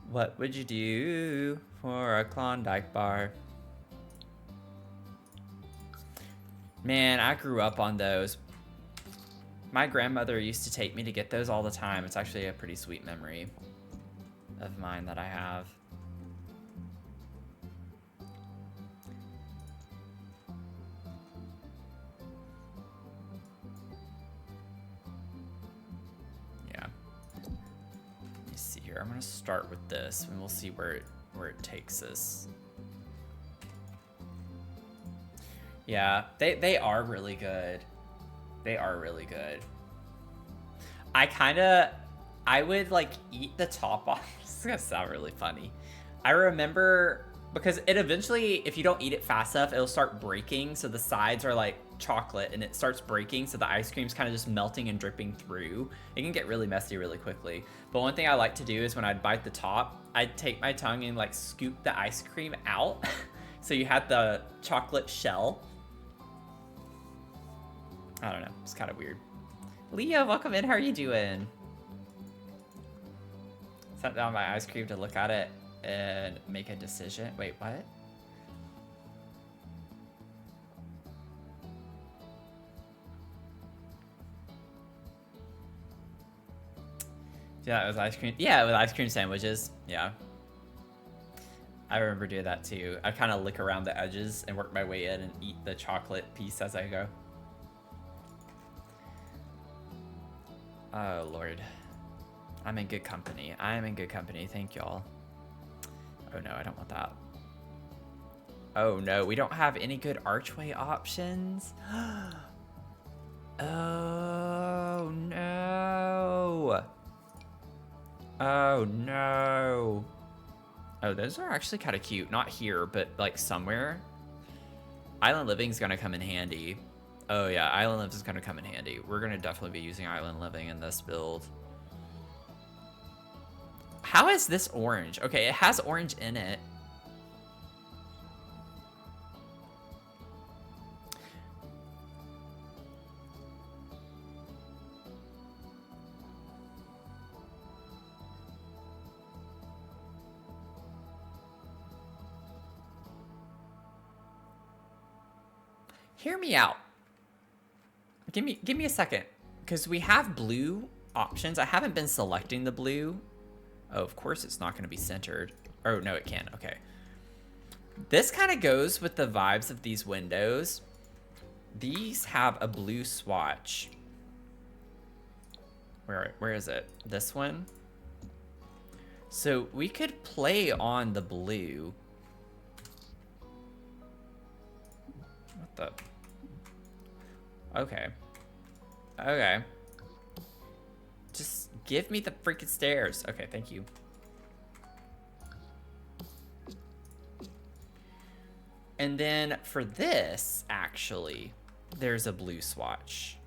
What would you do for a Klondike bar? Man, I grew up on those. My grandmother used to take me to get those all the time. It's actually a pretty sweet memory of mine that I have. Yeah. Let me see here. I'm gonna start with this and we'll see where it takes us. Yeah, they are really good. They are really good. I would like eat the top off. This is gonna sound really funny. I remember because it eventually, if you don't eat it fast enough, it'll start breaking. So the sides are like chocolate and it starts breaking. So the ice cream's kind of just melting and dripping through. It can get really messy really quickly. But one thing I like to do is when I'd bite the top, I'd take my tongue and like scoop the ice cream out. So you had the chocolate shell. I don't know. It's kind of weird. Leah, welcome in. How are you doing? Set down my ice cream to look at it and make a decision. Wait, what? Yeah, it was ice cream. Yeah, with ice cream sandwiches. Yeah. I remember doing that too. I kind of lick around the edges and work my way in and eat the chocolate piece as I go. Oh, Lord. I'm in good company. I'm in good company. Thank y'all. Oh, no, I don't want that. Oh, no. We don't have any good archway options. Oh, no. Oh, no. Oh, those are actually kind of cute. Not here, but, like, somewhere. Island Living's gonna come in handy. Oh yeah, Island Living is gonna come in handy. We're gonna definitely be using Island Living in this build. How is this orange? Okay, it has orange in it. Hear me out. Give me a second, because we have blue options. I haven't been selecting the blue. Oh, of course it's not going to be centered. Oh, no, it can. Okay. This kind of goes with the vibes of these windows. These have a blue swatch. Where is it? This one? So we could play on the blue. What the? Okay. Okay. Just give me the freaking stairs. Okay, thank you. And then for this, actually, there's a blue swatch.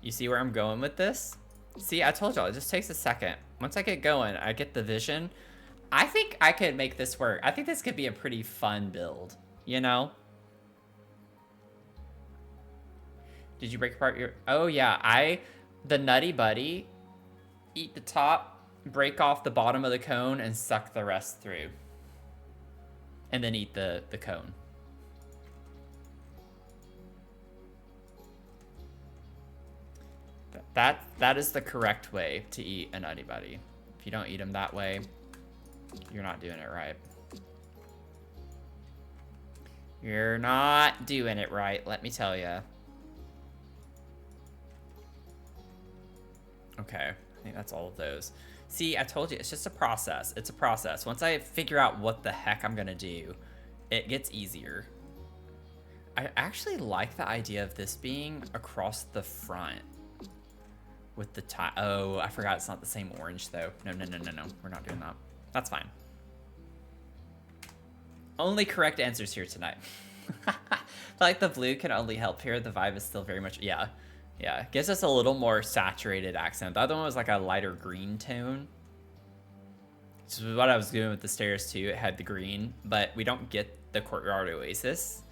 You see where I'm going with this? See, I told y'all, it just takes a second. Once I get going, I get the vision. I think I could make this work. I think this could be a pretty fun build, you know? Did you break apart your... Oh, yeah, the Nutty Buddy, eat the top, break off the bottom of the cone, and suck the rest through. and then eat the cone. That is the correct way to eat a Nutty Buddy. If you don't eat them that way, you're not doing it right. You're not doing it right, let me tell you. Okay, I think that's all of those. See, I told you, it's just a process. It's a process. Once I figure out what the heck I'm gonna do, it gets easier. I actually like the idea of this being across the front with the tie. Oh, I forgot it's not the same orange though. No. We're not doing that. That's fine. Only correct answers here tonight. Like the blue can only help here. The vibe is still very much, yeah. Gives us a little more saturated accent. The other one was like a lighter green tone. This is what I was doing with the stairs too. It had the green, but we don't get the Courtyard Oasis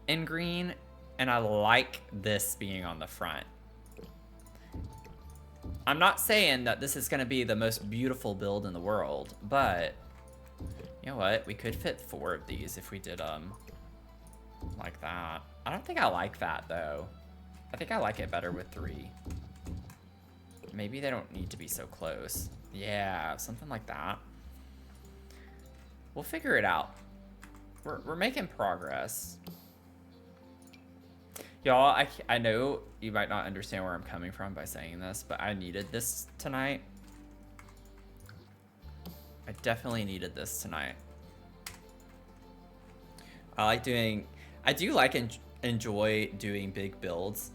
in green. And I like this being on the front. I'm not saying that this is going to be the most beautiful build in the world, but you know what? We could fit 4 of these if we did like that. I don't think I like that though. I think I like it better with 3. Maybe they don't need to be so close. Yeah, something like that. We'll figure it out. We're making progress. Y'all, I know you might not understand where I'm coming from by saying this, but I needed this tonight. I definitely needed this tonight. I do like enjoy doing big builds.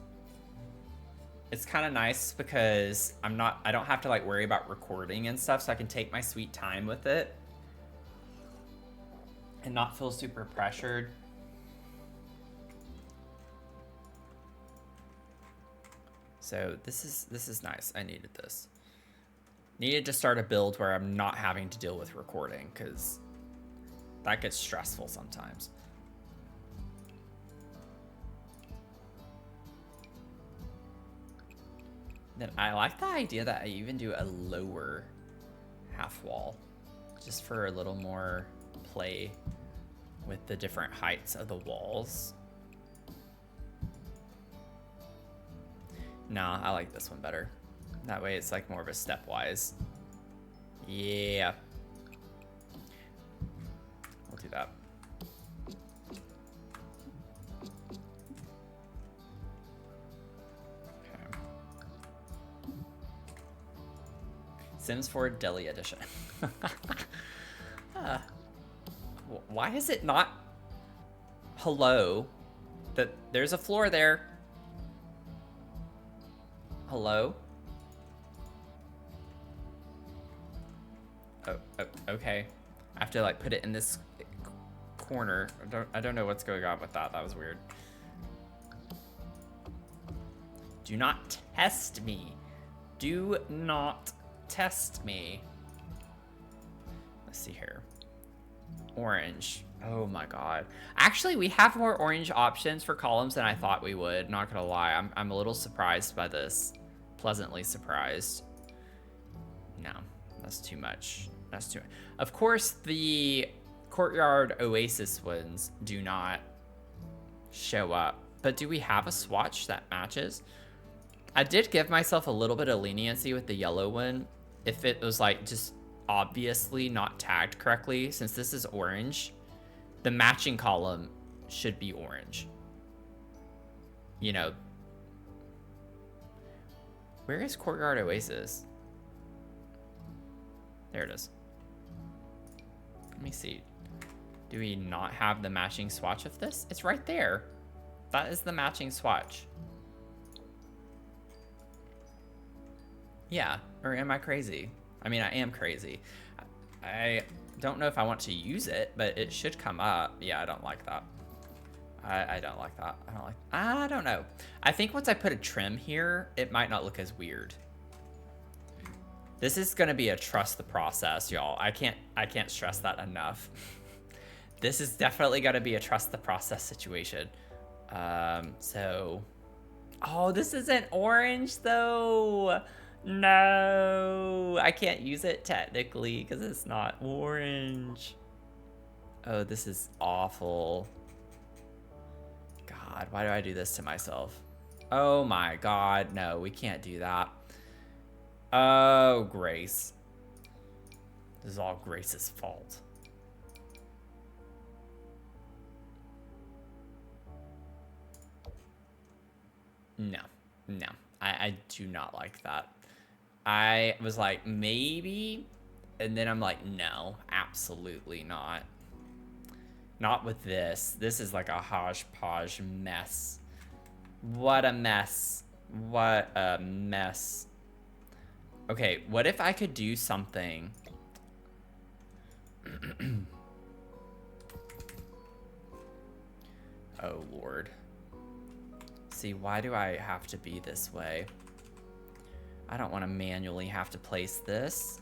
It's kind of nice because I don't have to like worry about recording and stuff, so I can take my sweet time with it and not feel super pressured. So this is nice. I needed this. Needed to start a build where I'm not having to deal with recording, because that gets stressful sometimes. Then I like the idea that I even do a lower half wall, just for a little more play with the different heights of the walls. Nah, I like this one better. That way it's like more of a stepwise. Yeah. We'll do that. Okay. Sims 4 Deli Edition. Why is it not? Hello? There's a floor there. Hello? Oh, okay. I have to like put it in this corner. I don't know what's going on with that. That was weird. Do not test me. Do not test me. Let's see here. Orange. Oh my god. Actually, we have more orange options for columns than I thought we would. Not gonna lie. I'm a little surprised by this. Pleasantly surprised. No, that's too much. That's too much. Of course, the Courtyard Oasis ones do not show up. But do we have a swatch that matches? I did give myself a little bit of leniency with the yellow one. If it was like just obviously not tagged correctly, since this is orange, the matching column should be orange. You know. Where is Courtyard Oasis? There it is. Let me see. Do we not have the matching swatch of this? It's right there. That is the matching swatch. Yeah, or am I crazy? I mean, I am crazy. I don't know if I want to use it, but it should come up. Yeah, I don't like that. I don't like that. I don't know. I think once I put a trim here, it might not look as weird. This is gonna be a trust the process, y'all. I can't stress that enough. This is definitely gonna be a trust the process situation. So, oh, this isn't orange though. No, I can't use it technically because it's not orange. Oh, this is awful. God, why do I do this to myself? Oh my God, no, we can't do that. Oh, Grace. This is all Grace's fault. No, no, I do not like that. I was like, maybe, and then I'm like, no, absolutely not. Not with this. This is like a hodgepodge mess. What a mess. What a mess. Okay, what if I could do something? Oh, Lord. See, why do I have to be this way? I don't want to manually have to place this.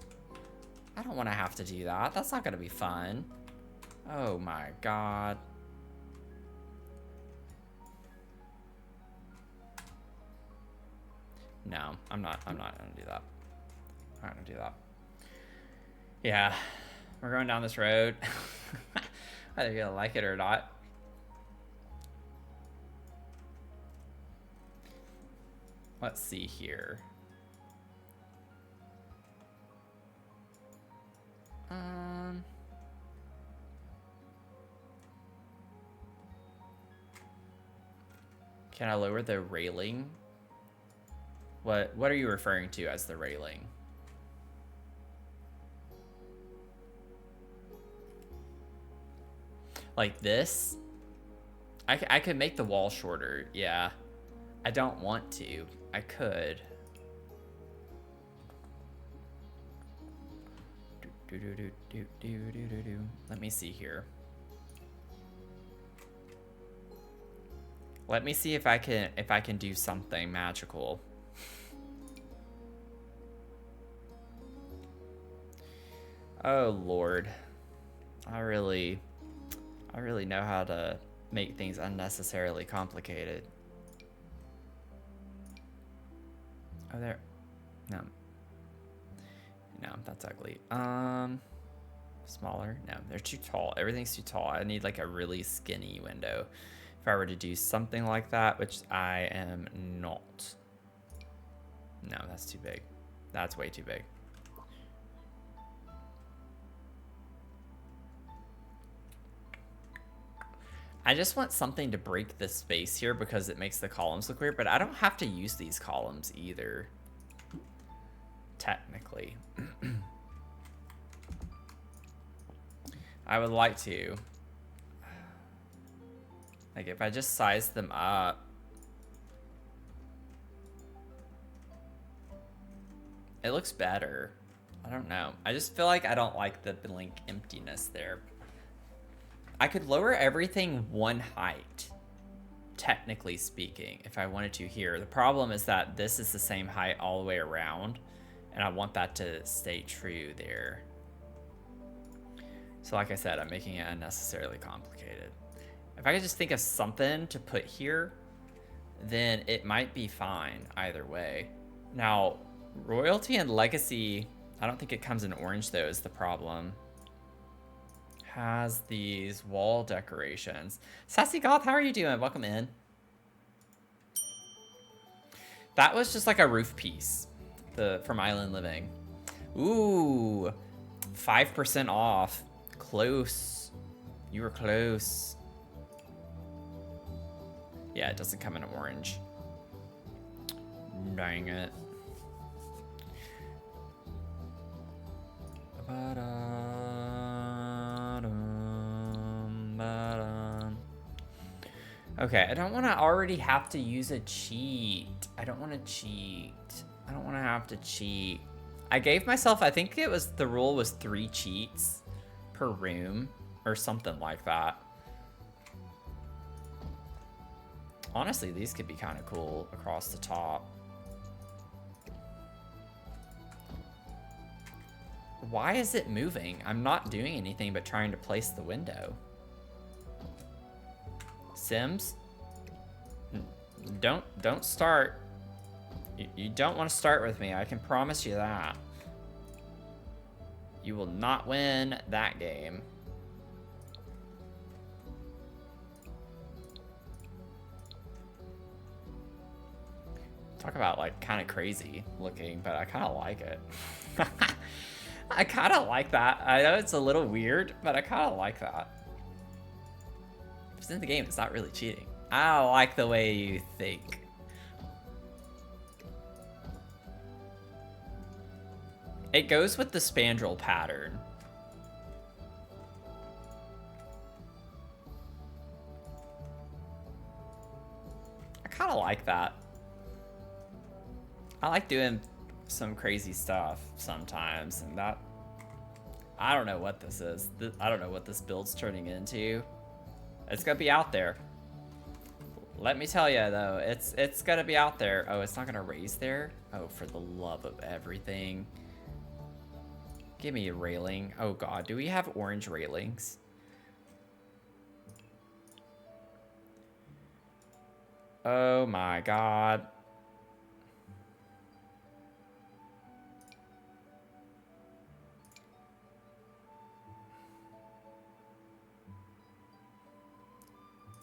I don't want to have to do that. That's not going to be fun. Oh my God. No, I'm not gonna do that. I'm not gonna do that. Yeah, we're going down this road. Either you're gonna like it or not. Let's see here. Can I lower the railing? What are you referring to as the railing? Like this? I could make the wall shorter, yeah. I don't want to. I could. Let me see here. Let me see if I can do something magical. Oh Lord. I really know how to make things unnecessarily complicated. Oh, there. No. No, that's ugly. Smaller? No, they're too tall. Everything's too tall. I need like a really skinny window if I were to do something like that, which I am not. No, that's too big. That's way too big. I just want something to break the space here because it makes the columns look weird, but I don't have to use these columns either. Technically. I would like to. Like if I just size them up. It looks better. I don't know. I just feel like I don't like the blink emptiness there. I could lower everything one height, technically speaking, if I wanted to here. The problem is that this is the same height all the way around, and I want that to stay true there. So like I said, I'm making it unnecessarily complicated. If I could just think of something to put here, then it might be fine either way. Now, Royalty and Legacy, I don't think it comes in orange though, is the problem. Has these wall decorations. Sassy Goth, how are you doing? Welcome in. That was just like a roof piece from Island Living. Ooh, 5% off. Close. You were close. Yeah, it doesn't come in orange. Dang it. Okay, I don't want to already have to use a cheat. I don't want to cheat. I don't want to have to cheat. I gave myself, I think it was, the rule was 3 cheats per room or something like that. Honestly, these could be kind of cool across the top. Why is it moving? I'm not doing anything but trying to place the window. Sims, don't start. You don't want to start with me. I can promise you that. You will not win that game. Talk about like kind of crazy looking, but I kind of like it. I kind of like that. I know it's a little weird, but I kind of like that. If it's in the game, it's not really cheating. I don't like the way you think. It goes with the spandrel pattern. I kind of like that. I like doing some crazy stuff sometimes, and that... I don't know what this is. I don't know what this build's turning into. It's gonna be out there. Let me tell you, though, it's gonna be out there. Oh, it's not gonna raise there? Oh, for the love of everything. Give me a railing. Oh, God. Do we have orange railings? Oh, my God.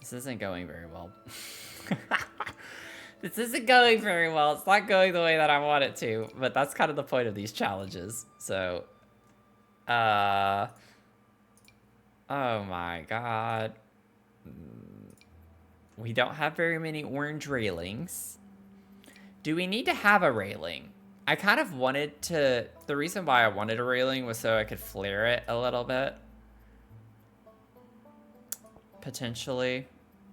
This isn't going very well. This isn't going very well. It's not going the way that I want it to, but that's kind of the point of these challenges. So, oh my God. We don't have very many orange railings. Do we need to have a railing? I kind of wanted to... The reason why I wanted a railing was so I could flare it a little bit. Potentially.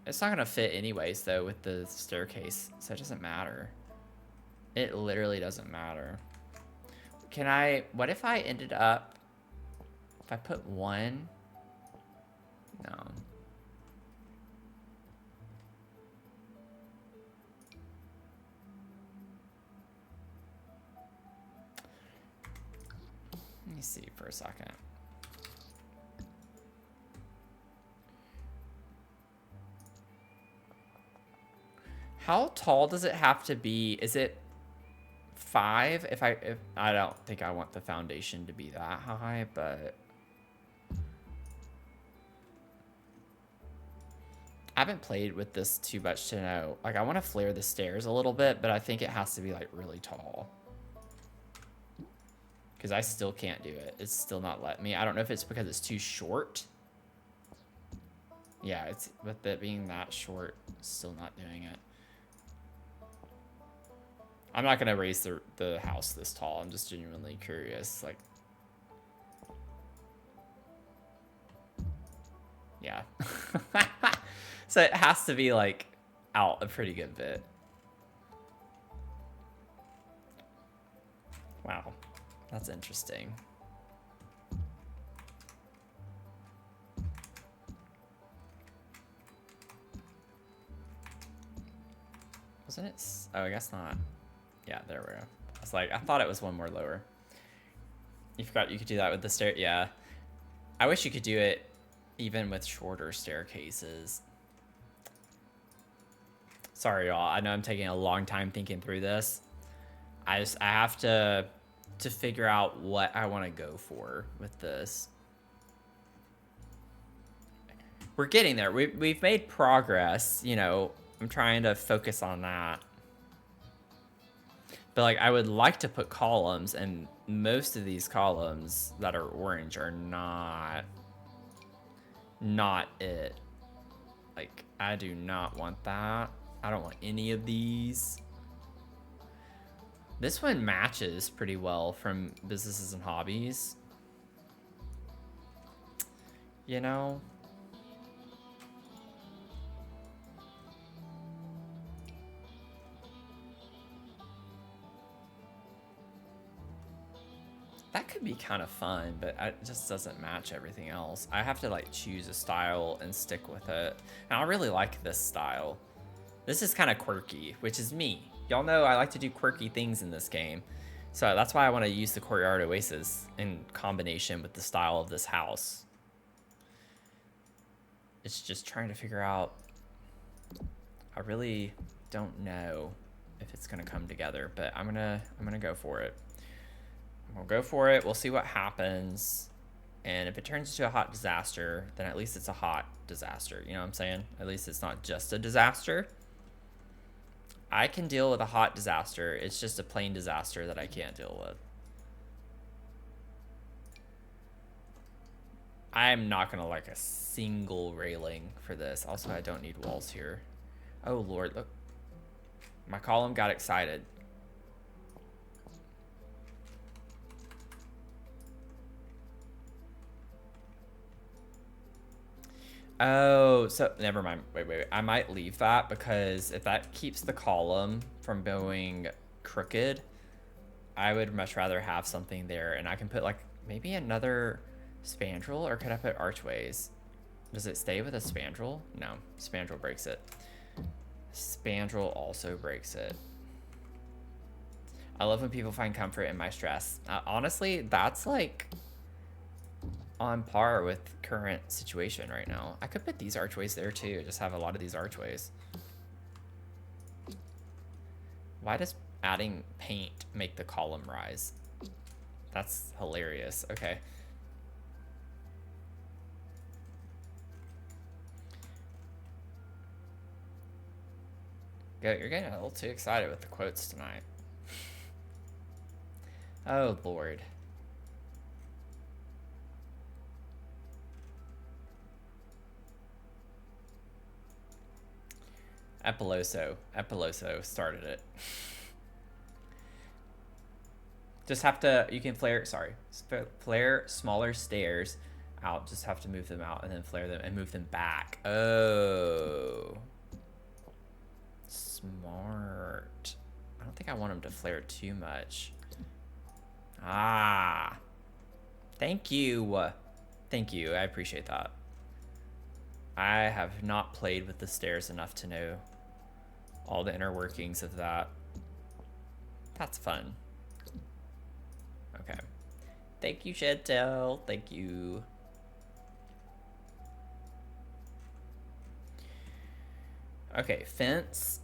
It's not gonna fit anyways, though, with the staircase, so it doesn't matter. It literally doesn't matter. Can I... What if I ended up... If I put one... No. Let me see for a second. How tall does it have to be? Is it 5? If I don't think I want the foundation to be that high, but I haven't played with this too much to know. Like, I want to flare the stairs a little bit, but I think it has to be like really tall. Because I still can't do it. It's still not letting me. I don't know if it's because it's too short. Yeah, it's with it being that short, still not doing it. I'm not gonna raise the house this tall. I'm just genuinely curious. Like, yeah. So it has to be like out a pretty good bit. Wow, that's interesting. Wasn't it? Oh, I guess not. Yeah, there we go. I was like, I thought it was one more lower. You forgot you could do that with the stair. Yeah. I wish you could do it even with shorter staircases. Sorry, y'all. I know I'm taking a long time thinking through this. I have to figure out what I want to go for with this. We're getting there. We've made progress. You know, I'm trying to focus on that. But like, I would like to put columns, and most of these columns that are orange are not it. Like, I do not want that. I don't want any of these. This one matches pretty well from Businesses and Hobbies. You know? That could be kind of fun, but it just doesn't match everything else. I have to like choose a style and stick with it. And I really like this style. This is kind of quirky, which is me. Y'all know I like to do quirky things in this game. So that's why I want to use the Courtyard Oasis in combination with the style of this house. It's just trying to figure out... I really don't know if it's gonna come together, but I'm gonna go for it. We'll go for it. We'll see what happens. And if it turns into a hot disaster, then at least it's a hot disaster. You know what I'm saying? At least it's not just a disaster. I can deal with a hot disaster. It's just a plain disaster that I can't deal with. I'm not gonna like a single railing for this. Also, I don't need walls here. Oh Lord, look. My column got excited. Oh, so never mind. Wait. I might leave that because if that keeps the column from going crooked, I would much rather have something there. And I can put like maybe another spandrel, or could I put archways? Does it stay with a spandrel? No, spandrel breaks it. Spandrel also breaks it. I love when people find comfort in my stress. Honestly, that's like on par with current situation right now. I could put these archways there too. Just have a lot of these archways. Why does adding paint make the column rise? That's hilarious. Okay. You're getting a little too excited with the quotes tonight. Oh, Lord. Epiloso started it. Just have to, you can flare smaller stairs out. Just have to move them out and then flare them and move them back. Oh. Smart. I don't think I want them to flare too much. Ah. Thank you. Thank you. I appreciate that. I have not played with the stairs enough to know all the inner workings of that. That's fun. Okay. Thank you, Chantel. Thank you. Okay, fence.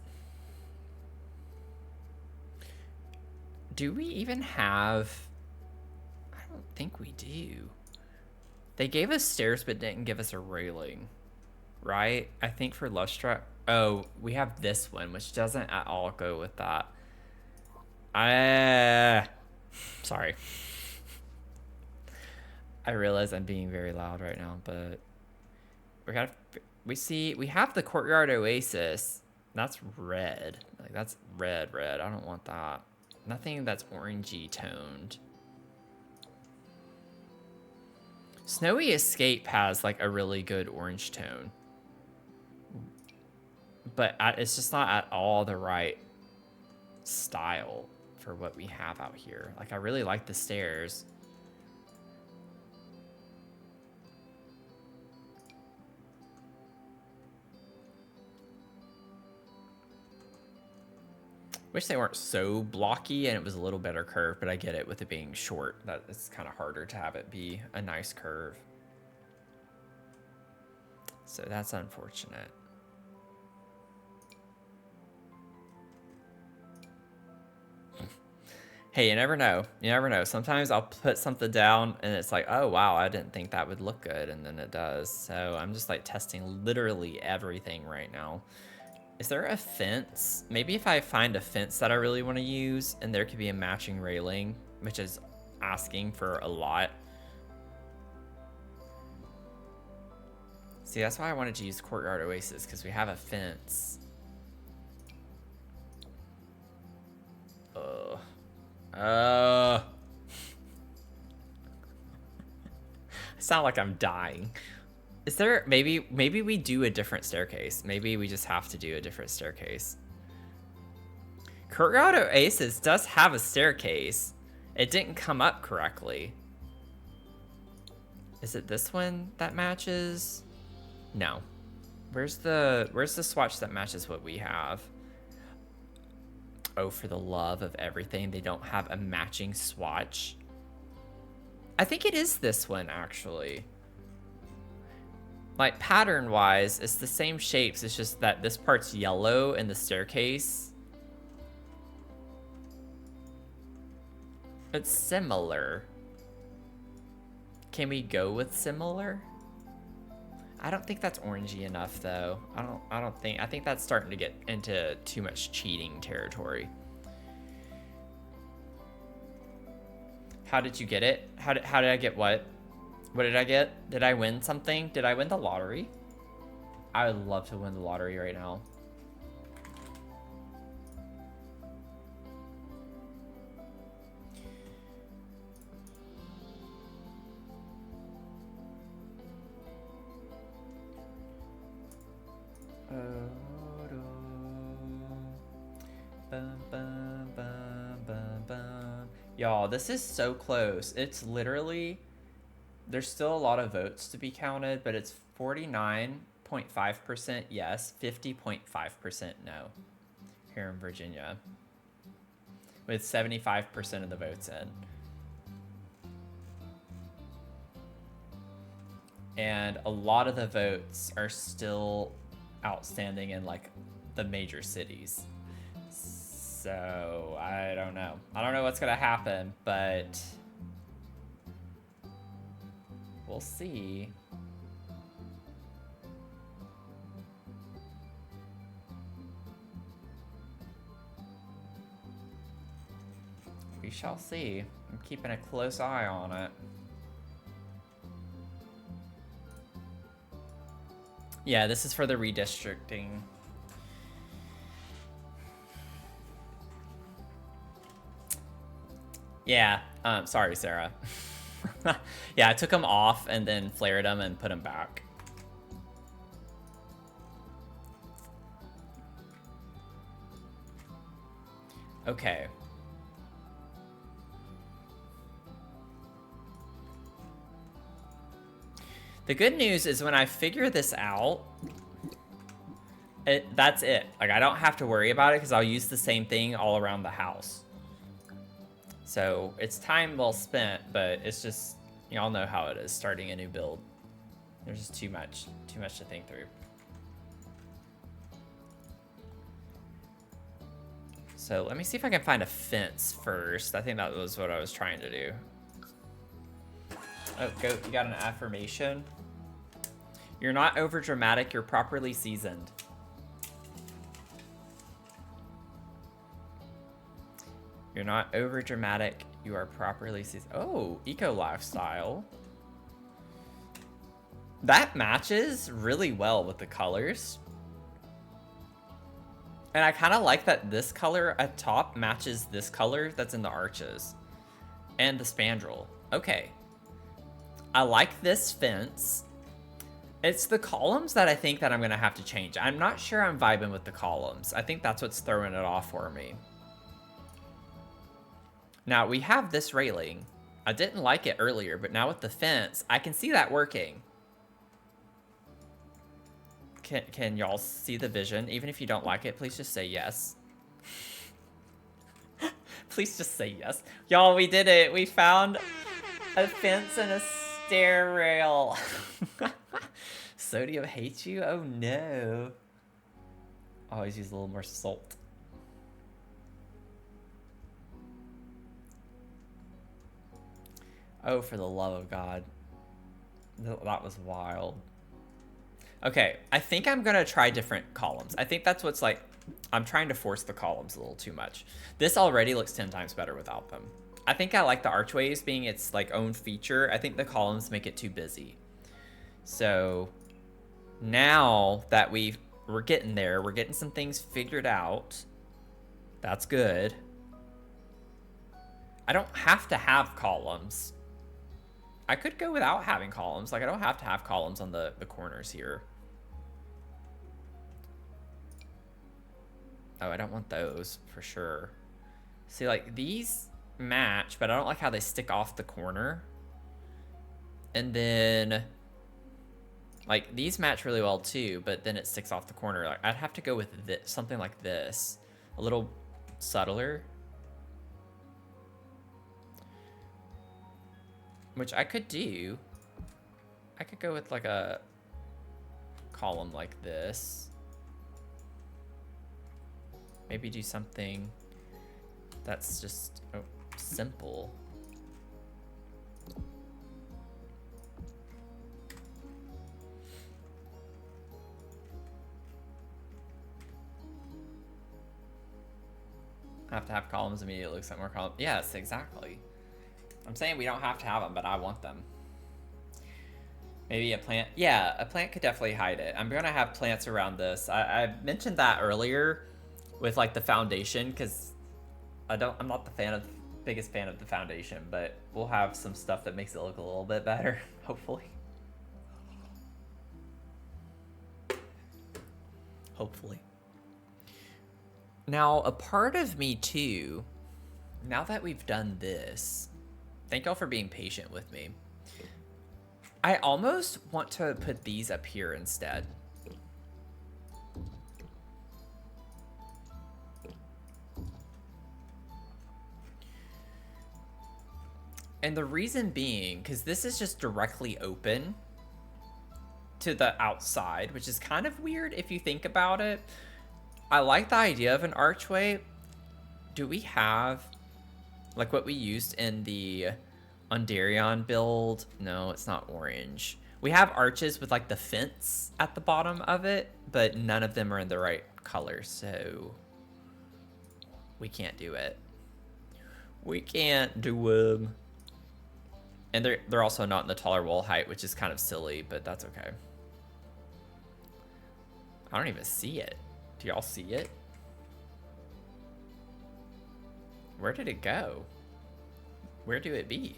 Do we even have... I don't think we do. They gave us stairs but didn't give us a railing, right? I think for Lustra... Oh, we have this one, which doesn't at all go with that. Sorry. I realize I'm being very loud right now, but we have the Courtyard Oasis. That's red. Like that's red. I don't want that. Nothing that's orangey toned. Snowy Escape has like a really good orange tone, but it's just not at all the right style for what we have out here. Like I really like the stairs. Wish they weren't so blocky and it was a little better curve, but I get it with it being short. That it's kind of harder to have it be a nice curve. So that's unfortunate. Hey, you never know. You never know. Sometimes I'll put something down and it's like, oh wow, I didn't think that would look good, and then it does. So I'm just like testing literally everything right now. Is there a fence? Maybe if I find a fence that I really want to use and there could be a matching railing, which is asking for a lot. See, that's why I wanted to use Courtyard Oasis, because we have a fence. I sound like I'm dying. Is there, maybe we do a different staircase. Maybe we just have to do a different staircase. Courtyard Oasis does have a staircase. It didn't come up correctly. Is it this one that matches? No. Where's the swatch that matches what we have? Oh, for the love of everything, they don't have a matching swatch. I think it is this one, actually. Like, pattern-wise, it's the same shapes. It's just that this part's yellow in the staircase. It's similar. Can we go with similar? I don't think that's orangey enough though. I think that's starting to get into too much cheating territory. How did you get it? How did I get what? What did I get? Did I win something? Did I win the lottery? I would love to win the lottery right now. Y'all, this is so close. It's literally, there's still a lot of votes to be counted, but it's 49.5% yes, 50.5% no here in Virginia, with 75% of the votes in. And a lot of the votes are still outstanding in like the major cities. So I don't know. I don't know what's gonna happen, but we'll see. We shall see. I'm keeping a close eye on it. Yeah, this is for the redistricting. Yeah, sorry, Sarah. Yeah, I took them off and then flared them and put them back. Okay. The good news is when I figure this out, that's it. Like, I don't have to worry about it because I'll use the same thing all around the house. So it's time well spent, but it's just, y'all know how it is starting a new build. There's just too much to think through. So let me see if I can find a fence first. I think that was what I was trying to do. Oh, Goat, you got an affirmation. You're not over dramatic, you're properly seasoned. You're not over dramatic, you are properly seasoned. Oh, eco lifestyle. That matches really well with the colors. And I kind of like that this color at top matches this color that's in the arches. And the spandrel. Okay. I like this fence. It's the columns that I think that I'm going to have to change. I'm not sure I'm vibing with the columns. I think that's what's throwing it off for me. Now, we have this railing. I didn't like it earlier, but now with the fence, I can see that working. Can y'all see the vision? Even if you don't like it, please just say yes. Please just say yes. Y'all, we did it. We found a fence and a stair rail. Sodium hates you? Oh no. Always use a little more salt. Oh, for the love of God. That was wild. Okay, I think I'm gonna try different columns. I think that's what's like, I'm trying to force the columns a little too much. This already looks 10 times better without them. I think I like the archways being its like own feature. I think the columns make it too busy. So now that we're getting there, we're getting some things figured out. That's good. I don't have to have columns. I could go without having columns. Like, I don't have to have columns on the corners here. Oh, I don't want those for sure. See, like, these match, but I don't like how they stick off the corner. And then, like, these match really well too, but then it sticks off the corner. Like, I'd have to go with this, something like this. A little subtler. Which I could do. I could go with like a column like this. Maybe do something that's just simple. Have to have columns immediately. Looks like more columns. Yes, exactly. I'm saying we don't have to have them, but I want them. Maybe a plant. Yeah, a plant could definitely hide it. I'm gonna have plants around this. I mentioned that earlier with like the foundation, because I'm not the biggest fan of the foundation, but we'll have some stuff that makes it look a little bit better, hopefully. Hopefully. Now, a part of me too, now that we've done this, thank y'all for being patient with me. I almost want to put these up here instead. And the reason being, because this is just directly open to the outside, which is kind of weird if you think about it. I like the idea of an archway. Do we have, like what we used in the Ondarion build? No, it's not orange. We have arches with like the fence at the bottom of it, but none of them are in the right color, so we can't do it. We can't do them. And they're also not in the taller wall height, which is kind of silly, but that's okay. I don't even see it. Do y'all see it? Where did it go? Where do it be?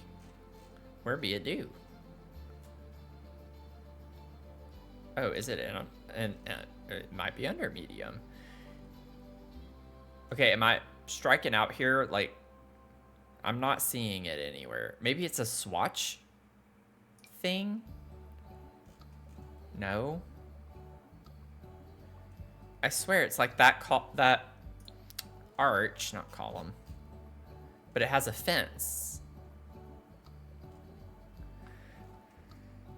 Where be it do? Oh, is it in it might be under medium. Okay, am I striking out here? Like, I'm not seeing it anywhere. Maybe it's a swatch thing? No. I swear it's like that arch, not column, but it has a fence.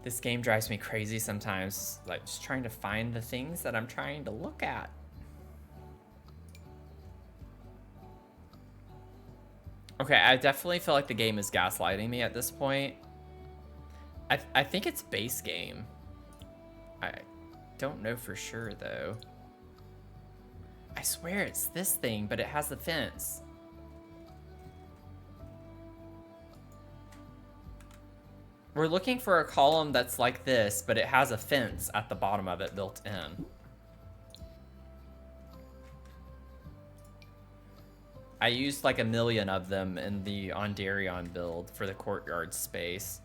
This game drives me crazy sometimes, like just trying to find the things that I'm trying to look at. Okay, I definitely feel like the game is gaslighting me at this point. I think it's base game. I don't know for sure though. I swear it's this thing, but it has the fence. We're looking for a column that's like this, but it has a fence at the bottom of it built in. I used like 1 million of them in the Ondarion build for the courtyard space.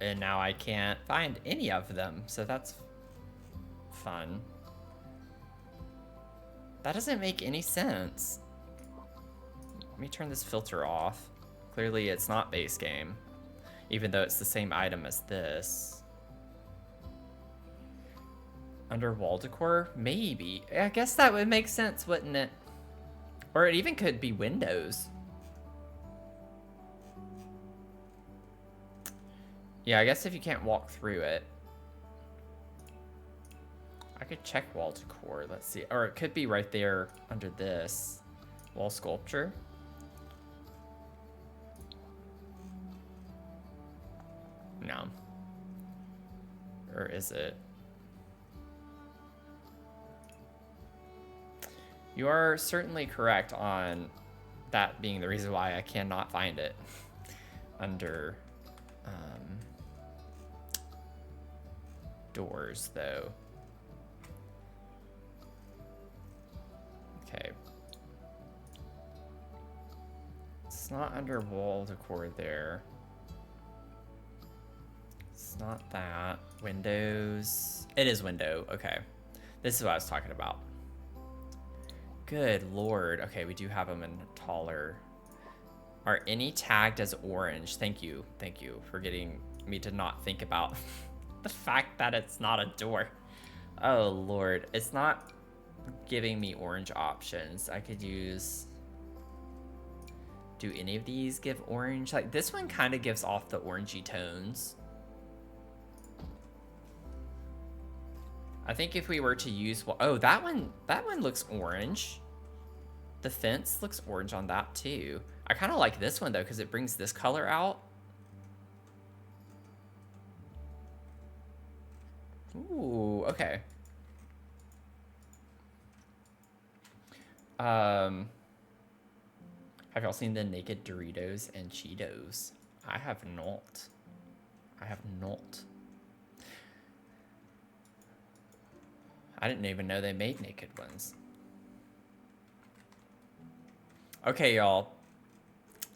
And now I can't find any of them, so that's fun. That doesn't make any sense. Let me turn this filter off. Clearly it's not base game, even though it's the same item as this. Under wall decor? Maybe. I guess that would make sense, wouldn't it? Or it even could be windows. Yeah, I guess if you can't walk through it. I could check wall decor, let's see. Or it could be right there under this. Wall sculpture. No. Or is it? You are certainly correct on that being the reason why I cannot find it under doors, though. Okay. It's not under wall decor there. It's not that. Windows. It is window. Okay. This is what I was talking about. Good lord. Okay, we do have them in taller. Are any tagged as orange? Thank you. Thank you for getting me to not think about the fact that it's not a door. Oh lord. It's not giving me orange options. I could use... Do any of these give orange? Like this one kind of gives off the orangey tones. I think if we were to use... Oh, that one looks orange. The fence looks orange on that too. I kind of like this one though, because it brings this color out. Ooh, okay. Have y'all seen the naked Doritos and Cheetos? I have not. I have not. I didn't even know they made naked ones. Okay, y'all.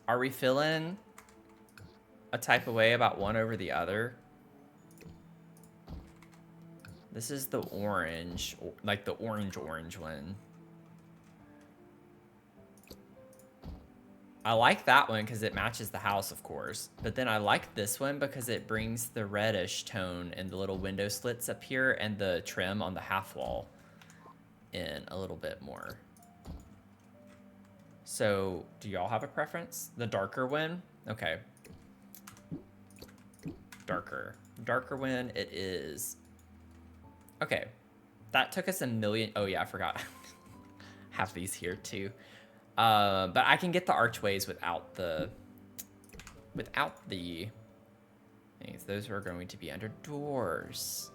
Are we feeling a type of way about one over the other? This is the orange, like the orange one. I like that one because it matches the house, of course. But then I like this one because it brings the reddish tone in the little window slits up here and the trim on the half wall in a little bit more. So, do y'all have a preference? The darker one? Okay. Darker. Darker one it is. Okay. That took us a million. Oh, yeah, I forgot. Have these here, too. But I can get the archways without the things. Those are going to be under doors.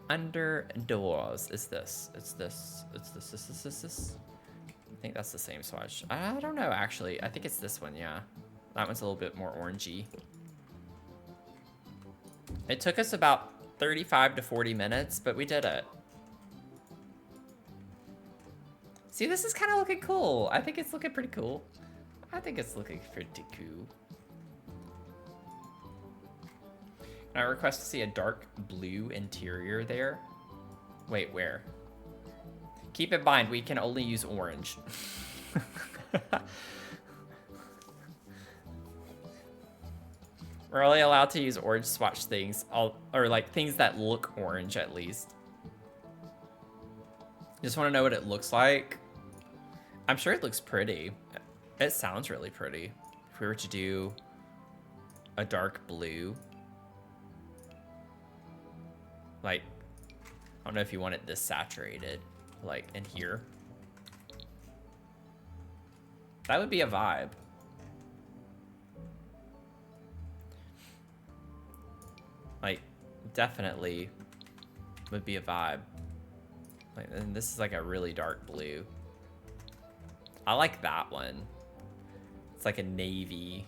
Under doors. It's this. It's this. It's this. I think that's the same swatch. I don't know, actually. I think it's this one, yeah. That one's a little bit more orangey. It took us about 35 to 40 minutes, but we did it. See, this is kind of looking cool. I think it's looking pretty cool. I think it's looking pretty cool. Can I request to see a dark blue interior there? Wait, where? Keep in mind, we can only use orange. We're only allowed to use orange swatch things, or like things that look orange at least. Just want to know what it looks like. I'm sure it looks pretty. It sounds really pretty. If we were to do a dark blue. Like, I don't know if you want it this saturated, like in here. That would be a vibe. Like, definitely would be a vibe. Like, and this is like a really dark blue. I like that one. It's like a navy.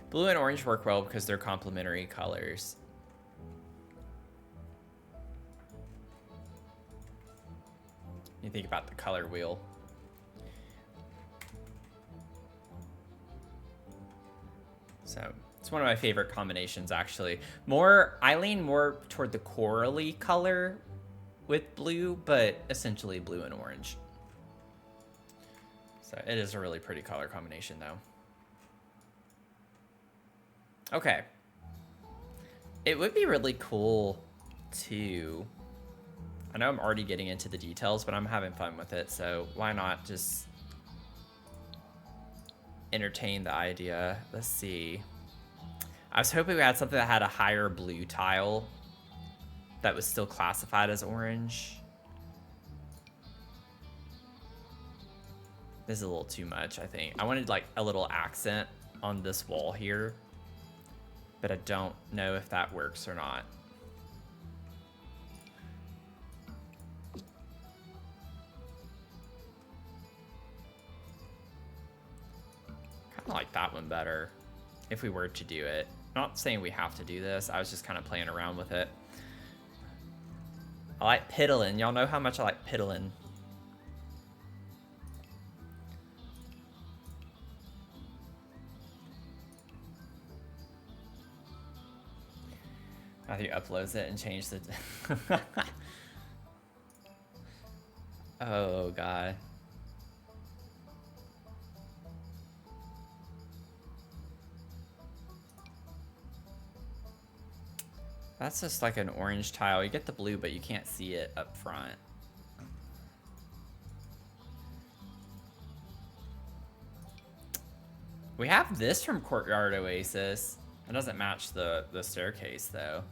Blue and orange work well because they're complementary colors. You think about the color wheel. So it's one of my favorite combinations, actually. I lean more toward the corally color with blue, but essentially blue and orange. So it is a really pretty color combination, though. Okay. It would be really cool, too. I know I'm already getting into the details, but I'm having fun with it, so why not just entertain the idea? Let's see. I was hoping we had something that had a higher blue tile that was still classified as orange. This is a little too much, I think. I wanted like a little accent on this wall here, but I don't know if that works or not. Kind of like that one better if we were to do it. Not saying we have to do this. I was just kind of playing around with it. I like piddling. Y'all know how much I like piddling. Matthew uploads it and changes the... Oh, God. That's just like an orange tile. You get the blue, but you can't see it up front. We have this from Courtyard Oasis. It doesn't match the staircase, though.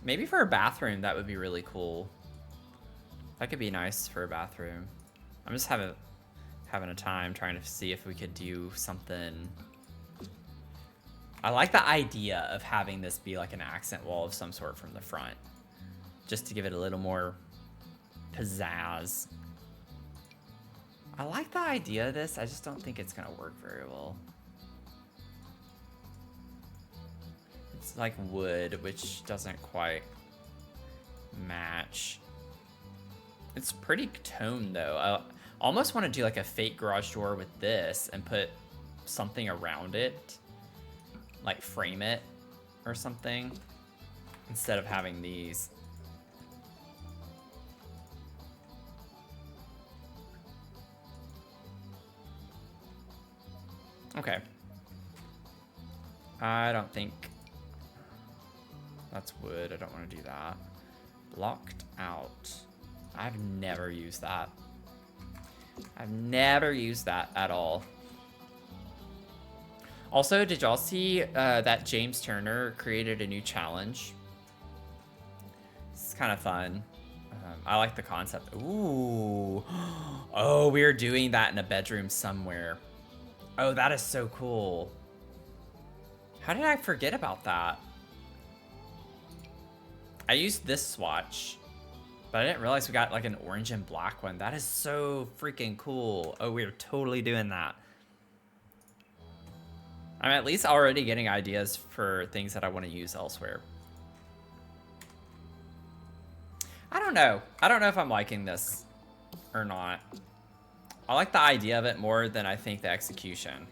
Maybe for a bathroom, that would be really cool. That could be nice for a bathroom. I'm just having a time trying to see if we could do something I like the idea of having this be like an accent wall of some sort from the front. Just to give it a little more pizzazz. I like the idea of this. I just don't think it's gonna work very well. It's like wood, which doesn't quite match. It's pretty toned though. I almost want to do like a fake garage door with this and put something around it. Like frame it or something. Instead of having these. Okay. I don't think that's wood. I don't want to do that. Blocked out. I've never used that. I've never used that at all. Also, did y'all see that James Turner created a new challenge? It's kind of fun. I like the concept. Ooh. Oh, we're doing that in a bedroom somewhere. Oh, that is so cool. How did I forget about that? I used this swatch, but I didn't realize we got like an orange and black one. That is so freaking cool. Oh, we're totally doing that. I'm at least already getting ideas for things that I want to use elsewhere. I don't know. I don't know if I'm liking this or not. I like the idea of it more than I think the execution.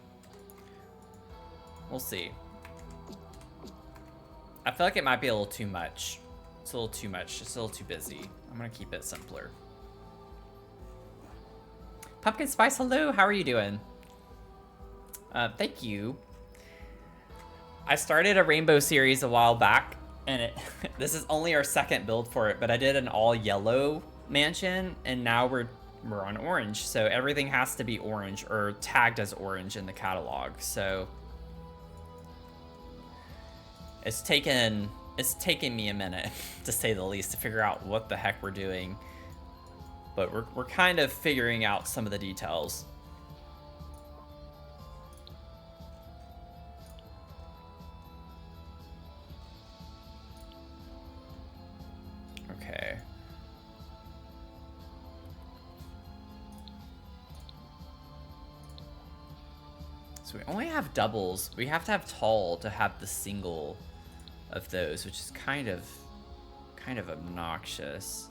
We'll see. I feel like it might be a little too much. It's a little too much. It's a little too busy. I'm gonna keep it simpler. Pumpkin Spice, hello. How are you doing? Thank you. I started a rainbow series a while back, and this is only our second build for it, but I did an all yellow mansion, and now we're on orange. So everything has to be orange or tagged as orange in the catalog. So it's taken me a minute, to say the least, to figure out what the heck we're doing. But we're kind of figuring out some of the details. Okay. So we only have doubles. We have to have tall to have the single of those, which is kind of obnoxious.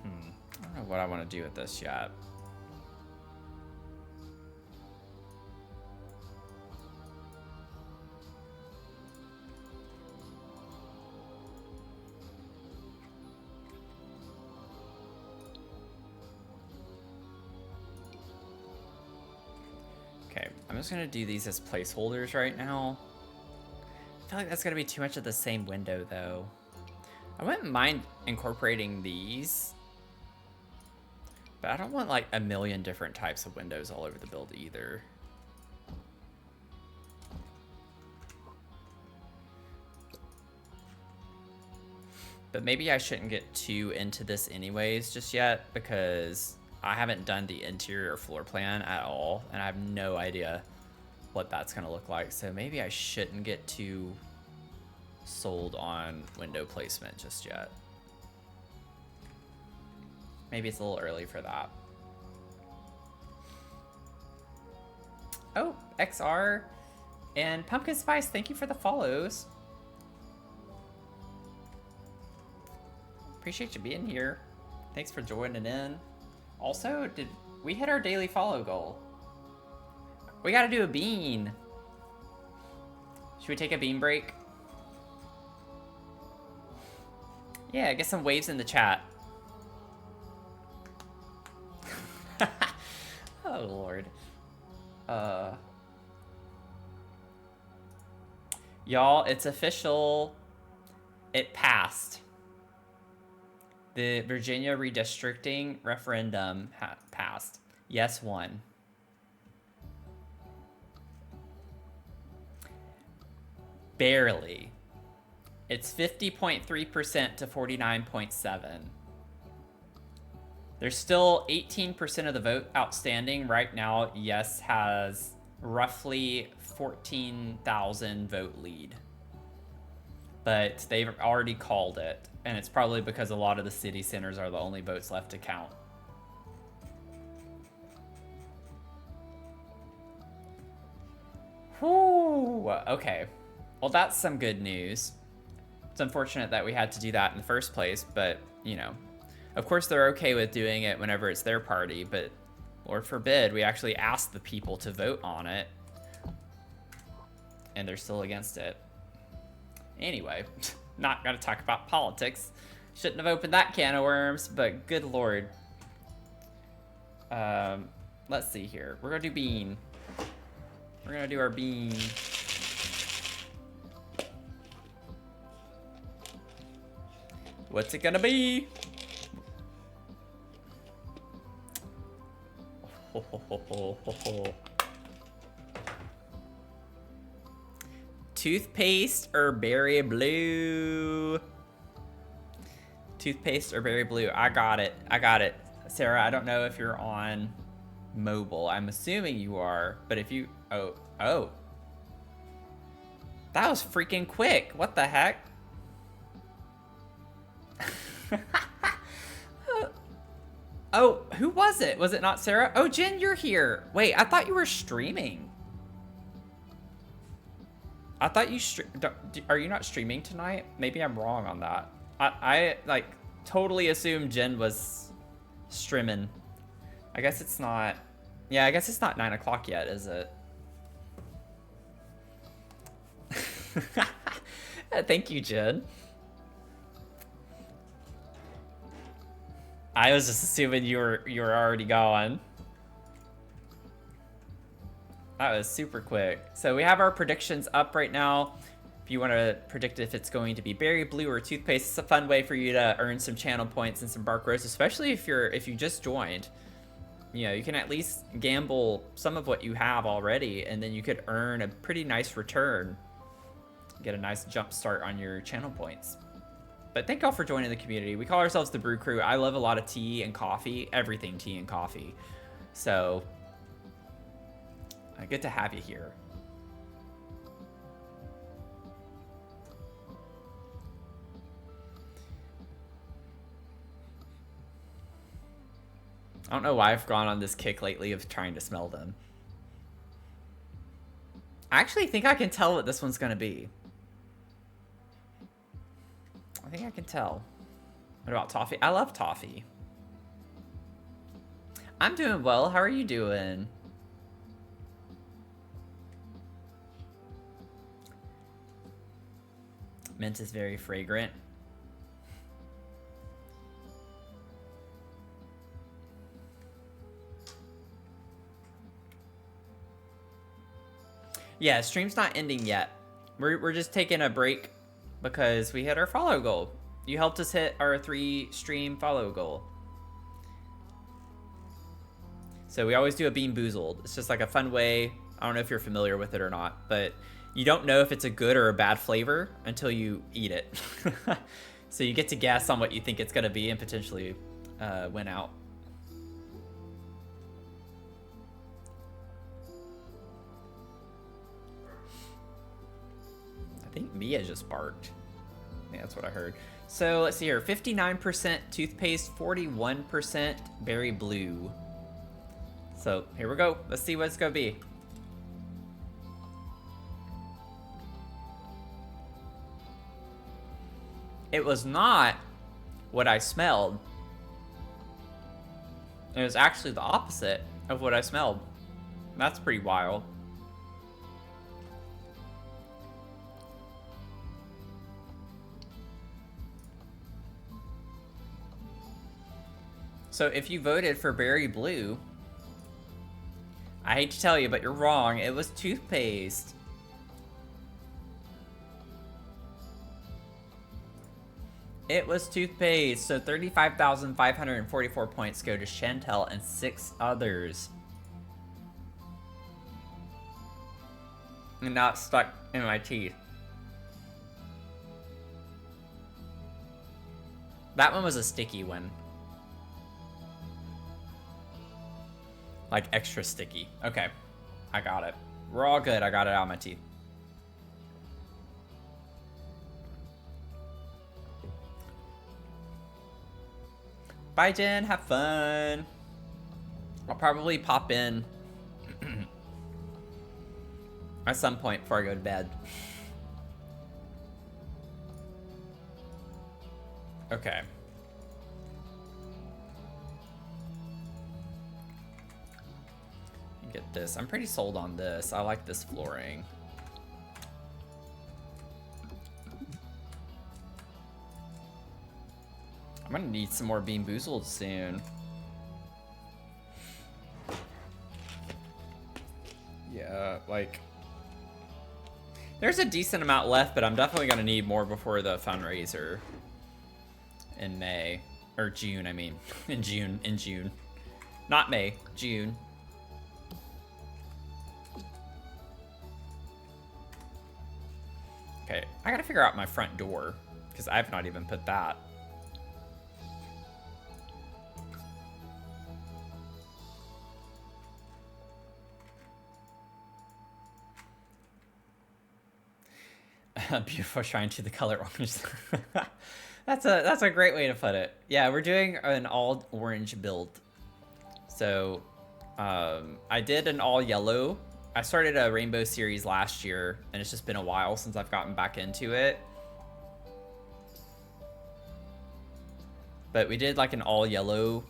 I don't know what I want to do with this yet. Okay, I'm just gonna do these as placeholders right now. I feel like that's gonna be too much of the same window though. I wouldn't mind incorporating these, but I don't want like a million different types of windows all over the build either. But maybe I shouldn't get too into this anyways just yet, because I haven't done the interior floor plan at all, and I have no idea what that's gonna look like. So maybe I shouldn't get too sold on window placement just yet. Maybe it's a little early for that. Oh, XR and Pumpkin Spice, thank you for the follows. Appreciate you being here. Thanks for joining in. Also, did we hit our daily follow goal? We gotta do a bean. Should we take a bean break? Yeah, get some waves in the chat. Oh, Lord. Y'all, it's official. It passed. The Virginia redistricting referendum passed. Yes, won. Barely. It's 50.3% to 49.7%. There's still 18% of the vote outstanding. Right now, yes has roughly 14,000 vote lead. But they've already called it, and it's probably because a lot of the city centers are the only votes left to count. Whew, okay. Well, that's some good news. It's unfortunate that we had to do that in the first place, but, you know, of course they're okay with doing it whenever it's their party, but Lord forbid we actually ask the people to vote on it, and they're still against it. Anyway, not gonna talk about politics. Shouldn't have opened that can of worms, but good Lord. Let's see here. We're gonna do bean. We're gonna do our bean. What's it gonna be? Ho, ho, ho, ho, ho, ho. Toothpaste or berry blue? Toothpaste or berry blue? I got it. I got it. Sarah, I don't know if you're on mobile. I'm assuming you are, but if you... Oh. That was freaking quick. What the heck? Oh, who was it? Was it not Sarah? Oh, Jen, you're here. Wait, I thought you were streaming. I thought you are you not streaming tonight? Maybe I'm wrong on that. I like totally assumed Jen was streaming. I guess it's not. Yeah, I guess it's not 9 o'clock yet, is it? Thank you, Jen. I was just assuming you were already gone. That was super quick. So we have our predictions up right now. If you want to predict if it's going to be berry blue or toothpaste, it's a fun way for you to earn some channel points and some bark roast, especially if you just joined. You know, you can at least gamble some of what you have already, and then you could earn a pretty nice return. Get a nice jump start on your channel points. But thank y'all for joining the community. We call ourselves the Brew Crew. I love a lot of tea and coffee, everything tea and coffee. So, good to have you here. I don't know why I've gone on this kick lately of trying to smell them. I actually think I can tell what this one's gonna be. I think I can tell. What about toffee? I love toffee. I'm doing well. How are you doing? Mint is very fragrant. Yeah, stream's not ending yet. We're just taking a break because we hit our follow goal. You helped us hit our 3 stream follow goal. So we always do a Bean Boozled. It's just like a fun way. I don't know if you're familiar with it or not, but you don't know if it's a good or a bad flavor until you eat it. So you get to guess on what you think it's gonna be and potentially win out. I think Mia just barked. Yeah, that's what I heard. So let's see here. 59% toothpaste, 41% berry blue. So here we go. Let's see what it's gonna be. It was not what I smelled. It was actually the opposite of what I smelled. That's pretty wild. So if you voted for berry blue, I hate to tell you, but you're wrong. It was toothpaste. It was toothpaste. So 35,544 points go to Chantel and 6 others. And now it's stuck in my teeth. That one was a sticky one. Like extra sticky. Okay, I got it. We're all good. I got it out of my teeth. Bye, Jen. Have fun. I'll probably pop in at some point before I go to bed. Okay. Get this. I'm pretty sold on this. I like this flooring. I'm gonna need some more Bean Boozled soon. Yeah, like... There's a decent amount left, but I'm definitely gonna need more before the fundraiser. In May. Or June, I mean. In June. Not May, June. Okay, I gotta figure out my front door, because I've not even put that. Beautiful shrine to the color orange. That's a great way to put it. Yeah, we're doing an all orange build. So, I did an all yellow. I started a rainbow series last year, and it's just been a while since I've gotten back into it. But we did like an all yellow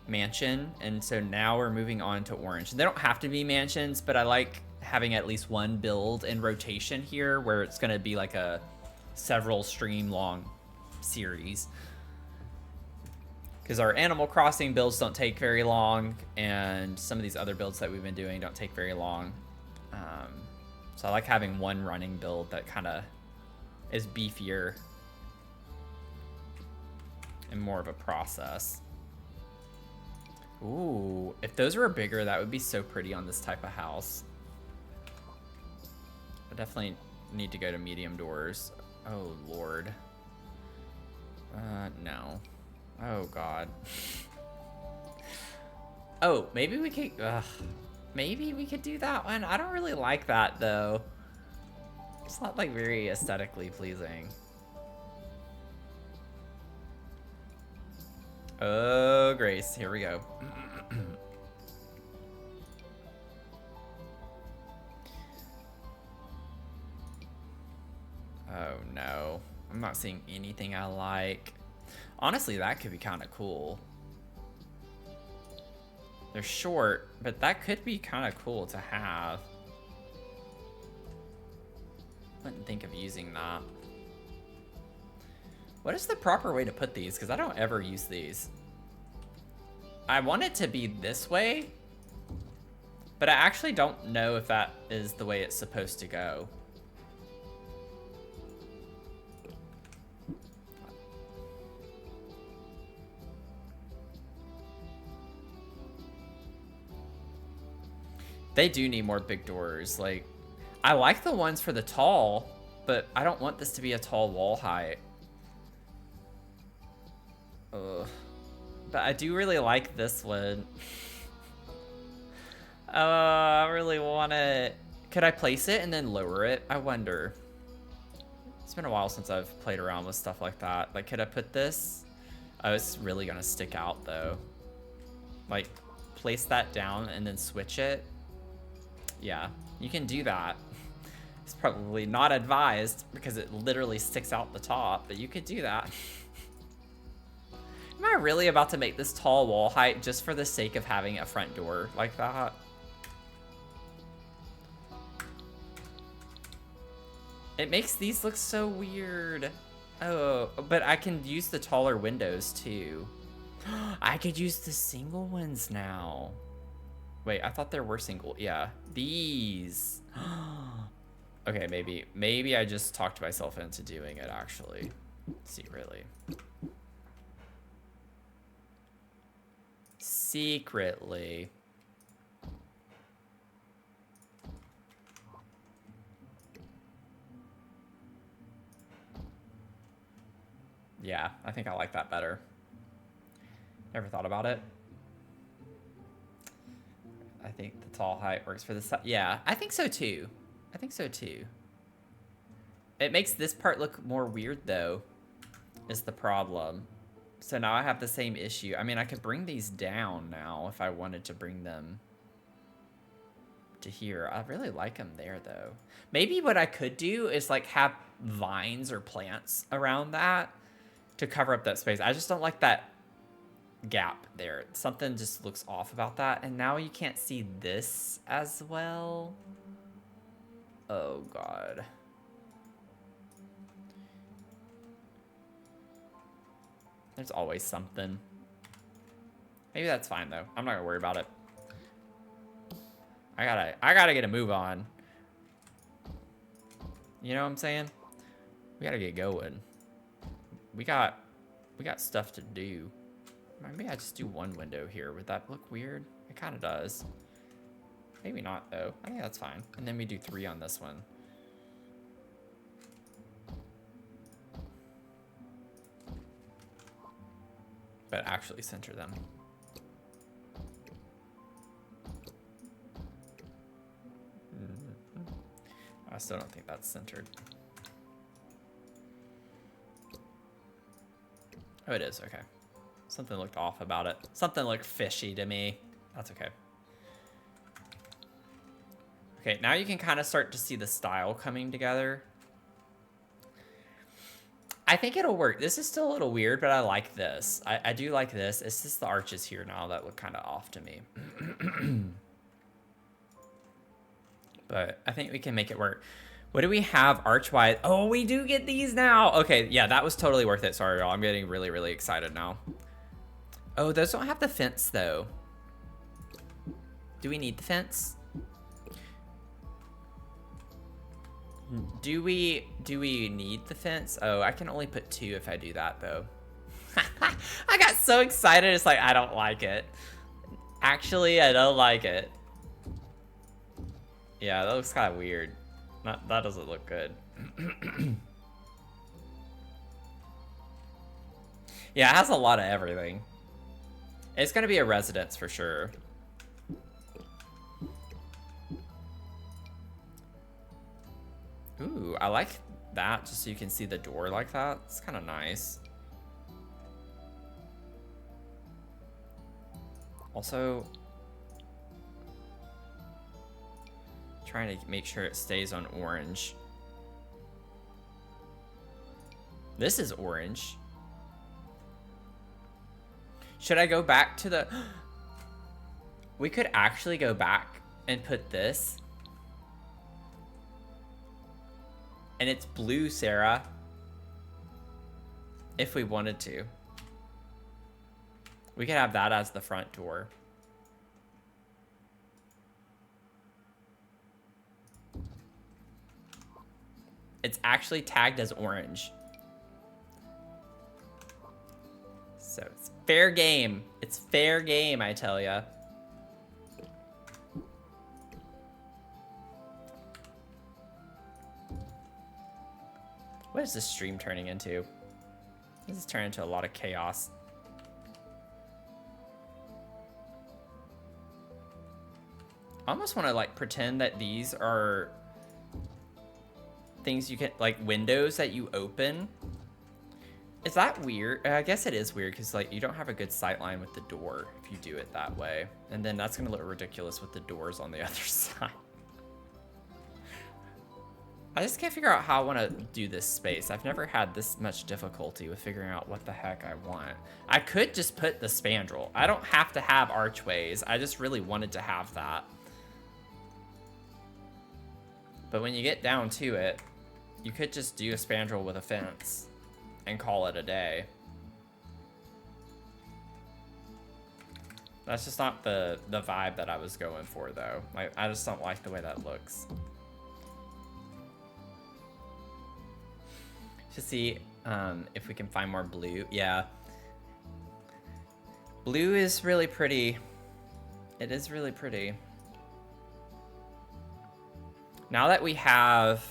mansion, and so now we're moving on to orange. They don't have to be mansions, but I like having at least one build in rotation here where it's going to be like a several stream long series, because our Animal Crossing builds don't take very long, and some of these other builds that we've been doing don't take very long. So I like having one running build that kind of is beefier and more of a process. Ooh, if those were bigger, that would be so pretty on this type of house. I definitely need to go to medium doors. Oh, Lord. No. Oh, God. Oh, maybe we could... maybe we could do that one. I don't really like that, though. It's not, like, very aesthetically pleasing. Oh, Grace. Here we go. Oh, no. I'm not seeing anything I like. Honestly, that could be kind of cool. They're short, but that could be kind of cool to have. Wouldn't think of using that. What is the proper way to put these? Because I don't ever use these. I want it to be this way, but I actually don't know if that is the way it's supposed to go. They do need more big doors. Like, I like the ones for the tall, but I don't want this to be a tall wall height. Ugh. But I do really like this one. I really want it. Could I place it and then lower it? I wonder. It's been a while since I've played around with stuff like that. Like, could I put this? Oh, it's really gonna stick out though. Like, place that down and then switch it. Yeah, you can do that. It's probably not advised because it literally sticks out the top, but you could do that. Am I really about to make this tall wall height just for the sake of having a front door like that? It makes these look so weird. Oh, but I can use the taller windows too. I could use the single ones now. Wait, I thought there were single. Yeah, these. Okay, maybe I just talked myself into doing it actually. Secretly. Secretly. Yeah, I think I like that better. Never thought about it. I think the tall height works for this side. Yeah, I think so too. I think so too. It makes this part look more weird though, is the problem. So now I have the same issue. I mean, I could bring these down now if I wanted to bring them to here. I really like them there though. Maybe what I could do is like have vines or plants around that to cover up that space. I just don't like that gap there. Something just looks off about that. And now you can't see this as well. Oh God. There's always something. Maybe that's fine though. I'm not gonna worry about it. I gotta get a move on. You know what I'm saying? We gotta get going. We got stuff to do. Maybe I just do one window here. Would that look weird? It kind of does. Maybe not though. I think that's fine. And then we do 3 on this one. But actually center them. I still don't think that's centered. Oh, it is. Okay. Something looked off about it. Something looked fishy to me. That's okay. Okay, now you can kind of start to see the style coming together. I think it'll work. This is still a little weird, but I like this. I do like this. It's just the arches here now that look kind of off to me. But I think we can make it work. What do we have arch-wise? Oh, we do get these now. Okay, yeah, that was totally worth it. Sorry, y'all. I'm getting really, really excited now. Oh, those don't have the fence, though. Do we need the fence? Do we need the fence? Oh, I can only put 2 if I do that, though. I got so excited. It's like, I don't like it. Actually, I don't like it. Yeah, that looks kind of weird. That doesn't look good. Yeah, it has a lot of everything. It's gonna be a residence for sure. Ooh, I like that, just so you can see the door like that. It's kind of nice. Also, trying to make sure it stays on orange. This is orange. Should I go back to the... We could actually go back and put this. And it's blue, Sarah. If we wanted to. We could have that as the front door. It's actually tagged as orange. So it's fair game. It's fair game, I tell ya. What is this stream turning into? This is turning into a lot of chaos. I almost want to like pretend that these are things you can, like windows that you open. Is that weird? I guess it is weird because like you don't have a good sight line with the door if you do it that way. And then that's gonna look ridiculous with the doors on the other side. I just can't figure out how I want to do this space. I've never had this much difficulty with figuring out what the heck I want. I could just put the spandrel. I don't have to have archways. I just really wanted to have that. But when you get down to it, you could just do a spandrel with a fence and call it a day. That's just not the vibe that I was going for, though. Like, I just don't like the way that looks. To see if we can find more blue. Yeah. Blue is really pretty. It is really pretty. Now that we have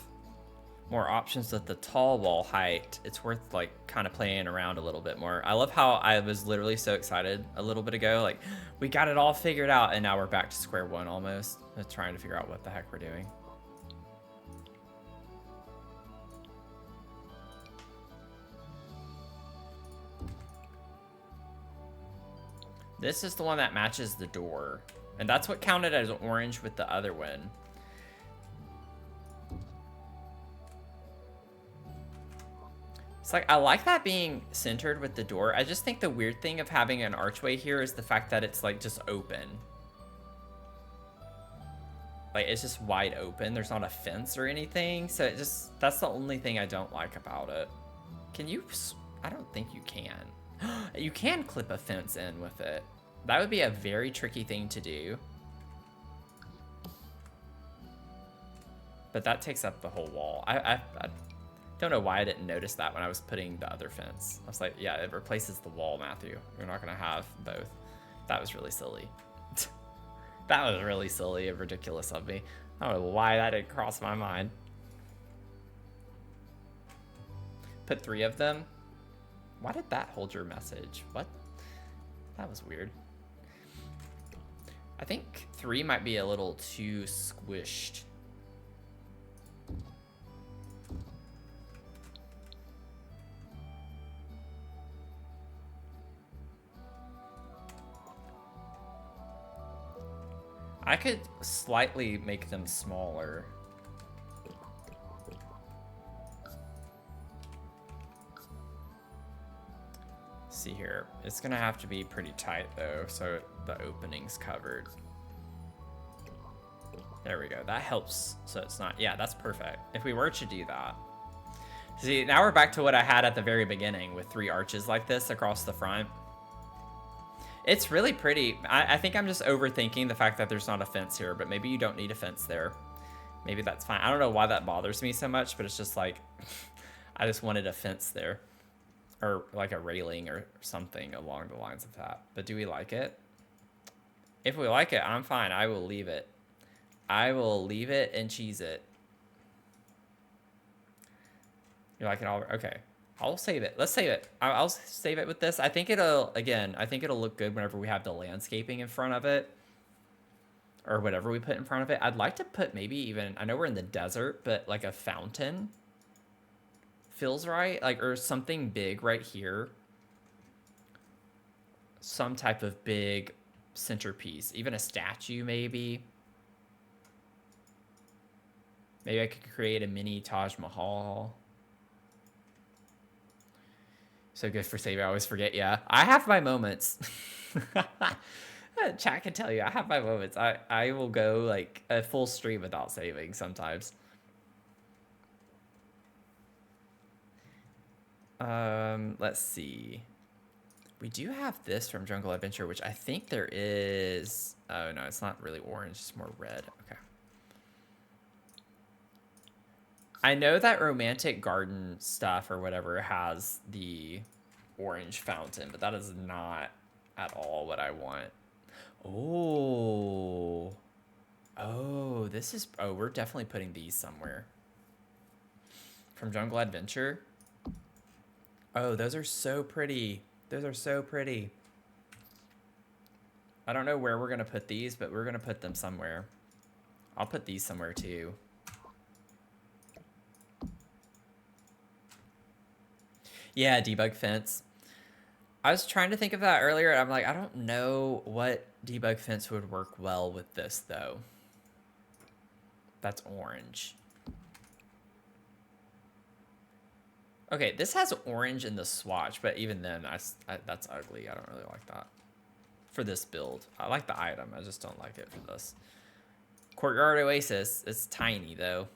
more options with the tall wall height, it's worth like kind of playing around a little bit more. I love how I was literally so excited a little bit ago, like we got it all figured out, and now we're back to square one almost, trying to figure out what the heck we're doing. This is the one that matches the door, and that's what counted as orange with the other one. It's like, I like that being centered with the door. I just think the weird thing of having an archway here is the fact that it's like just open. Like, it's just wide open. There's not a fence or anything. So it just, that's the only thing I don't like about it. Can you, I don't think you can. You can clip a fence in with it. That would be a very tricky thing to do. But that takes up the whole wall. I don't know why I didn't notice that when I was putting the other fence. I was like, yeah, it replaces the wall, Matthew. You're not gonna have both. That was really silly. That was really silly and ridiculous of me. I don't know why that didn't cross my mind. Put 3 of them. Why did that hold your message? What? That was weird. I think 3 might be a little too squished. I could slightly make them smaller. See here, it's gonna have to be pretty tight though, so the opening's covered. There we go, that helps, so it's not, yeah, that's perfect. If we were to do that. See, now we're back to what I had at the very beginning with 3 arches like this across the front. It's really pretty. I think I'm just overthinking the fact that there's not a fence here, but maybe you don't need a fence there. Maybe that's fine. I don't know why that bothers me so much, but it's just like, I just wanted a fence there. Or like a railing or something along the lines of that. But do we like it? If we like it, I'm fine. I will leave it. I will leave it and cheese it. You like it all? Okay. I'll save it. Let's save it. I'll save it with this. I think it'll, again, I think it'll look good whenever we have the landscaping in front of it. Or whatever we put in front of it. I'd like to put maybe even, I know we're in the desert, but like a fountain feels right. Like, or something big right here. Some type of big centerpiece. Even a statue, maybe. Maybe I could create a mini Taj Mahal. So good for saving. I always forget. Yeah, I have my moments. Chat can tell you, I have my moments. I will go like a full stream without saving sometimes. Let's see. We do have this from Jungle Adventure, which I think there is. Oh no, it's not really orange. It's more red. Okay. I know that Romantic Garden stuff or whatever has the orange fountain, but that is not at all what I want. Oh. Oh, this is... Oh, we're definitely putting these somewhere. From Jungle Adventure. Oh, those are so pretty. Those are so pretty. I don't know where we're going to put these, but we're going to put them somewhere. I'll put these somewhere too. Yeah, debug fence. I was trying to think of that earlier. I'm like, I don't know what debug fence would work well with this, though. That's orange. Okay, this has orange in the swatch, but even then, that's ugly. I don't really like that for this build. I like the item. I just don't like it for this. Courtyard Oasis. It's tiny, though.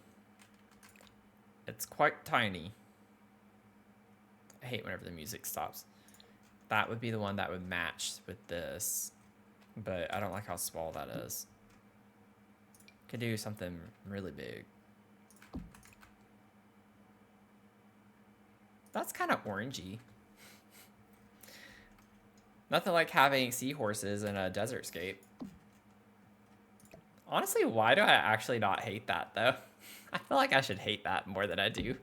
It's quite tiny. I hate whenever the music stops. That would be the one that would match with this. But I don't like how small that is. Could do something really big. That's kind of orangey. Nothing like having seahorses in a desert scape. Honestly, why do I actually not hate that, though? I feel like I should hate that more than I do.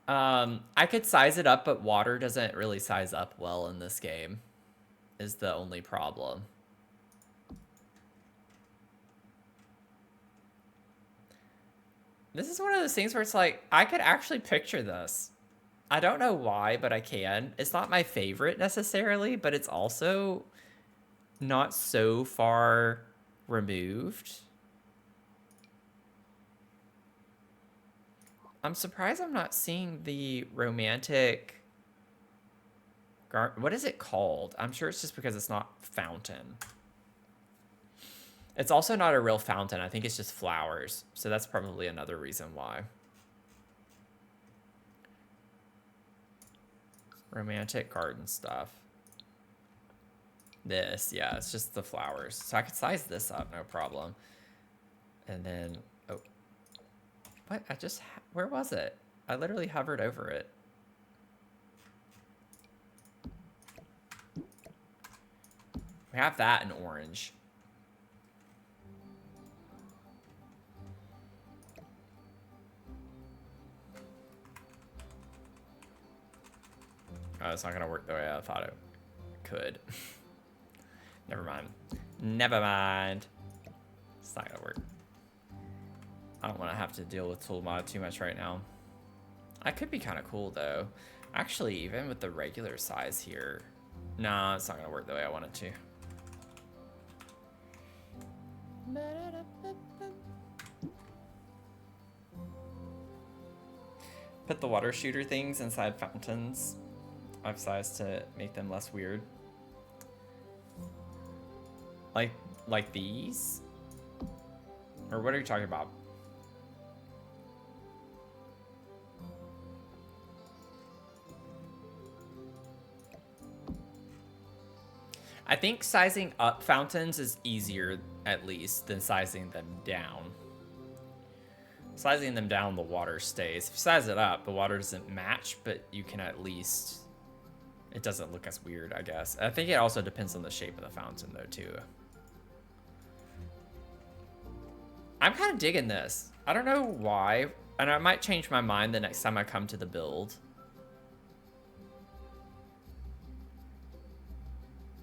I could size it up, but water doesn't really size up well in this game, is the only problem. This is one of those things where it's like, I could actually picture this. I don't know why, but I can. It's not my favorite necessarily, but it's also not so far removed. I'm surprised I'm not seeing the romantic... What is it called? I'm sure it's just because it's not fountain. It's also not a real fountain. I think it's just flowers. So that's probably another reason why. Romantic garden stuff. This, yeah, it's just the flowers. So I could size this up, no problem. And then, oh. What? Where was it? I literally hovered over it. We have that in orange. Oh, it's not gonna work the way I thought it could. Never mind. Never mind. It's not gonna work. I don't want to have to deal with tool mod too much right now. I could be kind of cool though. Actually, even with the regular size here. Nah, it's not gonna work the way I want it to. Put the water shooter things inside fountains. I've sized to make them less weird. Like these? Or what are you talking about? I think sizing up fountains is easier, at least, than sizing them down. Sizing them down, the water stays. If you size it up, the water doesn't match, but you can at least... It doesn't look as weird, I guess. I think it also depends on the shape of the fountain, though, too. I'm kind of digging this. I don't know why, and I might change my mind the next time I come to the build.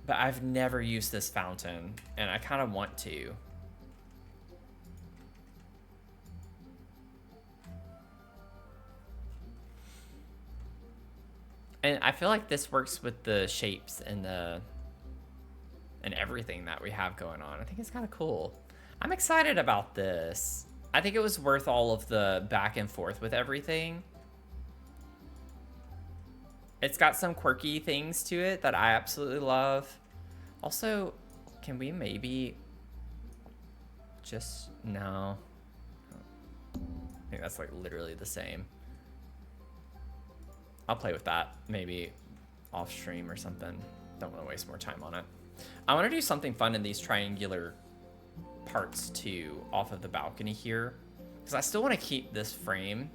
But I've never used this fountain, and I kind of want to. And I feel like this works with the shapes and everything that we have going on. I think it's kind of cool. I'm excited about this. I think it was worth all of the back and forth with everything. It's got some quirky things to it that I absolutely love. Also, can we maybe just... No. I think that's like literally the same. I'll play with that maybe off stream or something. Don't want to waste more time on it. I want to do something fun in these triangular parts too, off of the balcony here, because I still want to keep this frame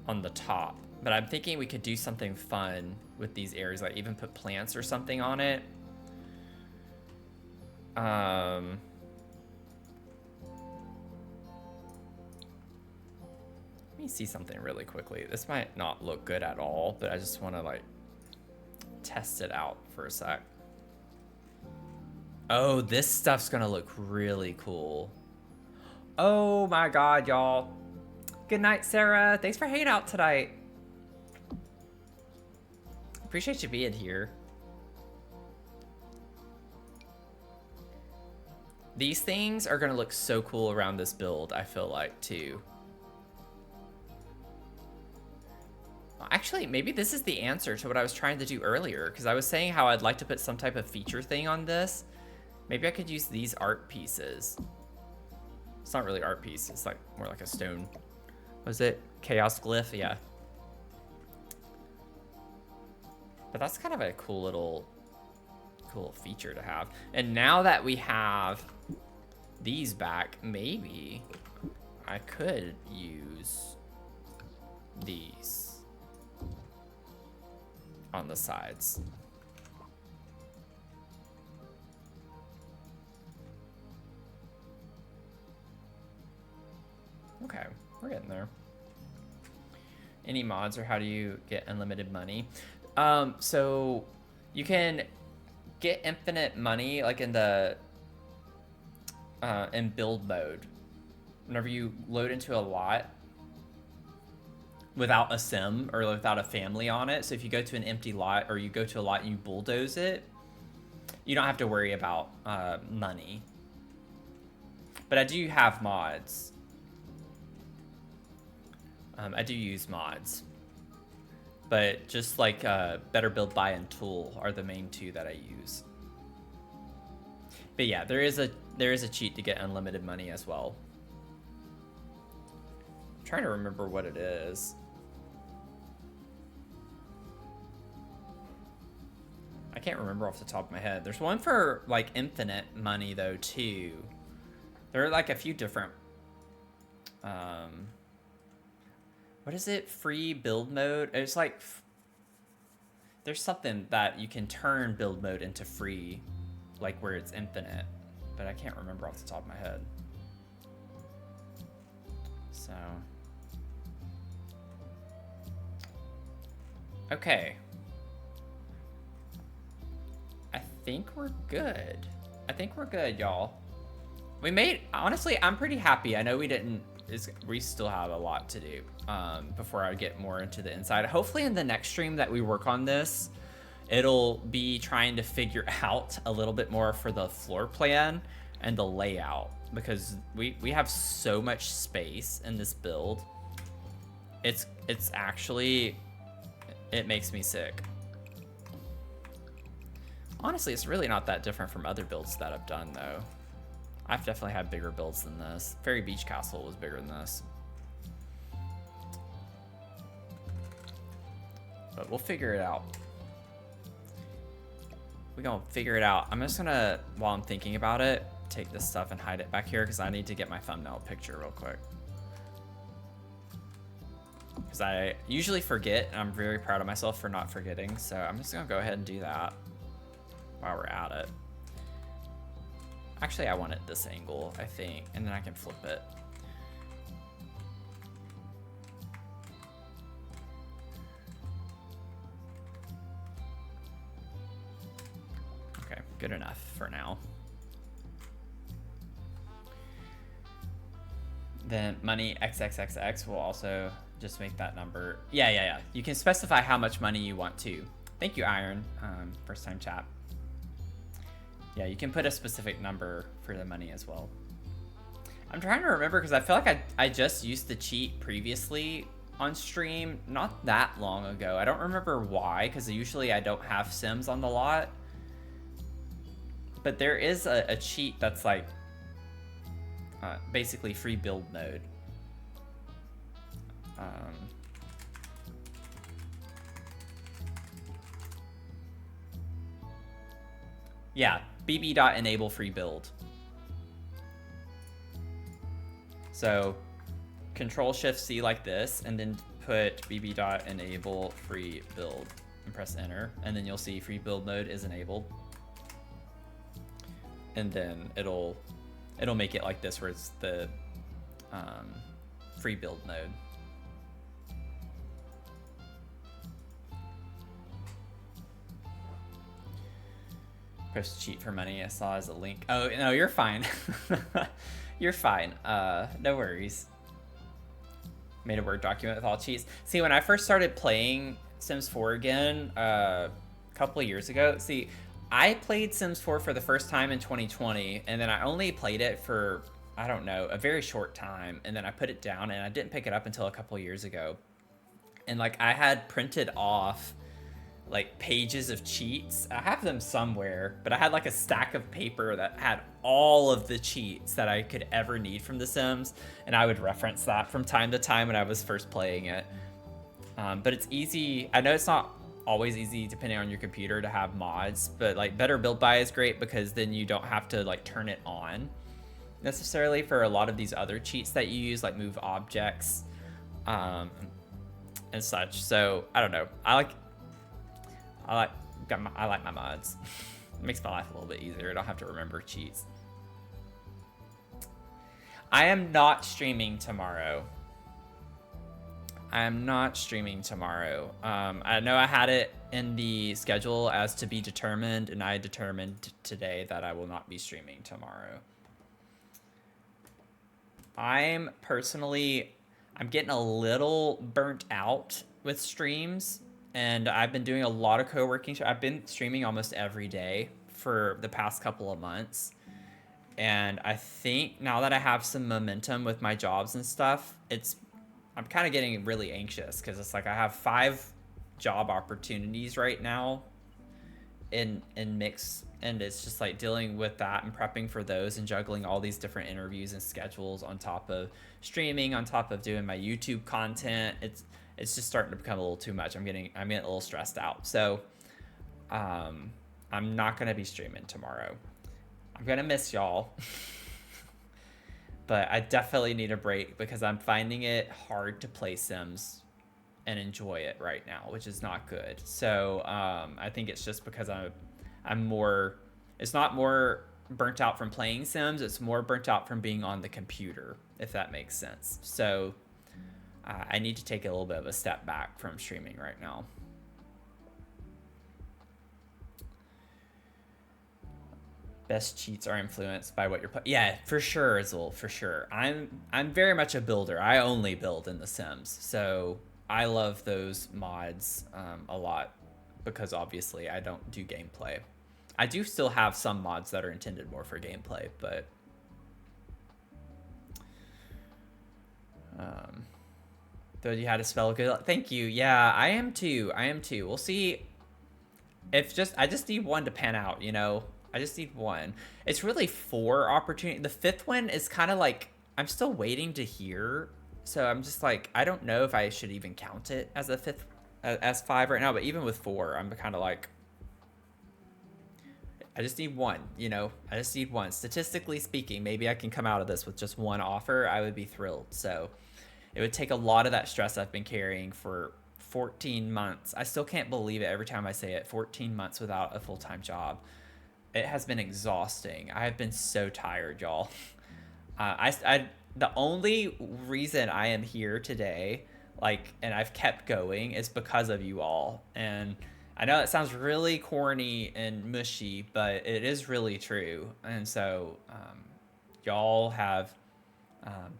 on the top, but I'm thinking we could do something fun with these areas, like even put plants or something on it. Let me see something really quickly. This might not look good at all, but I just want to like test it out for a sec. Oh, this stuff's gonna look really cool. Oh my god, y'all. Good night, Sarah. Thanks for hanging out tonight. Appreciate you being here. These things are gonna look so cool around this build, I feel like, too. Actually, maybe this is the answer to what I was trying to do earlier, because I was saying how I'd like to put some type of feature thing on this. Maybe I could use these art pieces. It's not really art piece, it's like more like a stone. Was it chaos glyph? Yeah. But that's kind of a cool feature to have. And now that we have these back, maybe I could use these on the sides. Okay, we're getting there. Any mods, or how do you get unlimited money? So you can get infinite money like in the in build mode. Whenever you load into a lot without a sim or without a family on it. So if you go to an empty lot or you go to a lot and you bulldoze it, you don't have to worry about money. But I do have mods. I do use mods. But just like Better Build Buy and Tool are the main two that I use. But yeah, there is a cheat to get unlimited money as well. I'm trying to remember what it is. I can't remember off the top of my head. There's one for like infinite money though too. There are like a few different what is it? Free build mode? It's like there's something that you can turn build mode into free, like where it's infinite, but I can't remember off the top of my head. So okay. I think we're good. I think we're good, y'all. We made, honestly, I'm pretty happy. I know we still have a lot to do before I get more into the inside. Hopefully in the next stream that we work on this, it'll be trying to figure out a little bit more for the floor plan and the layout, because we have so much space in this build. It's actually, it makes me sick. Honestly, it's really not that different from other builds that I've done, though. I've definitely had bigger builds than this. Fairy Beach Castle was bigger than this. But we'll figure it out. We're gonna figure it out. I'm just gonna, while I'm thinking about it, take this stuff and hide it back here, because I need to get my thumbnail picture real quick. Because I usually forget, and I'm very proud of myself for not forgetting, so I'm just gonna go ahead and do that while we're at it. Actually, I want it this angle, I think, and then I can flip it. Okay, good enough for now. Then money XXXX will also just make that number. Yeah. You can specify how much money you want to. Thank you, Iron. First time chat. Yeah, you can put a specific number for the money as well. I'm trying to remember, because I feel like I just used the cheat previously on stream not that long ago. I don't remember why, because usually I don't have Sims on the lot. But there is a cheat that's like basically free build mode. Yeah, bb.enable free build. So Control-Shift-C like this, and then put bb.enable free build and press enter, and then you'll see free build mode is enabled. And then it'll make it like this, where it's the free build mode. Press cheat for money. I saw as a link. Oh no, you're fine. You're fine. No worries. Made a Word document with all cheats. See, when I first started playing Sims 4 again a couple of years ago, see, I played Sims 4 for the first time in 2020, and then I only played it for, I don't know, a very short time, and then I put it down, and I didn't pick it up until a couple of years ago. And like, I had printed off like pages of cheats. I have them somewhere, but I had like a stack of paper that had all of the cheats that I could ever need from The Sims, and I would reference that from time to time when I was first playing it. But it's easy. I know it's not always easy depending on your computer to have mods, but like Better Build Buy is great, because then you don't have to like turn it on necessarily for a lot of these other cheats that you use, like move objects and such. So I don't know. I like my mods. It makes my life a little bit easier. I don't have to remember cheats. I am not streaming tomorrow. I am not streaming tomorrow. I know I had it in the schedule as to be determined, and I determined today that I will not be streaming tomorrow. I'm getting a little burnt out with streams, and I've been doing a lot of co-working. I've been streaming almost every day for the past couple of months. And I think now that I have some momentum with my jobs and stuff, I'm kind of getting really anxious because it's like I have 5 job opportunities right now in mix, and it's just like dealing with that and prepping for those and juggling all these different interviews and schedules on top of streaming, on top of doing my YouTube content. It's just starting to become a little too much. I'm getting a little stressed out. So I'm not gonna be streaming tomorrow. I'm gonna miss y'all. But I definitely need a break because I'm finding it hard to play Sims and enjoy it right now, which is not good. So I think it's just because I'm more, it's not more burnt out from playing Sims, it's more burnt out from being on the computer, if that makes sense. So I need to take a little bit of a step back from streaming right now. Best cheats are influenced by what you're playing. Yeah, for sure, Azul, for sure. I'm very much a builder. I only build in The Sims, so I love those mods a lot because obviously I don't do gameplay. I do still have some mods that are intended more for gameplay, but though you had to spell good. Thank you. Yeah, I am too. We'll see. I just need one to pan out, you know. I just need one. It's really 4 opportunities. The 5th one is kind of like, I'm still waiting to hear. So I'm just like, I don't know if I should even count it as a 5th, as 5 right now. But even with 4, I'm kind of like, I just need one, you know. I just need one. Statistically speaking, maybe I can come out of this with just one offer. I would be thrilled. So it would take a lot of that stress I've been carrying for 14 months. I still can't believe it every time I say it. 14 months without a full-time job. It has been exhausting. I have been so tired, y'all. The only reason I am here today, and I've kept going, is because of you all. And I know that sounds really corny and mushy, but it is really true. And so y'all have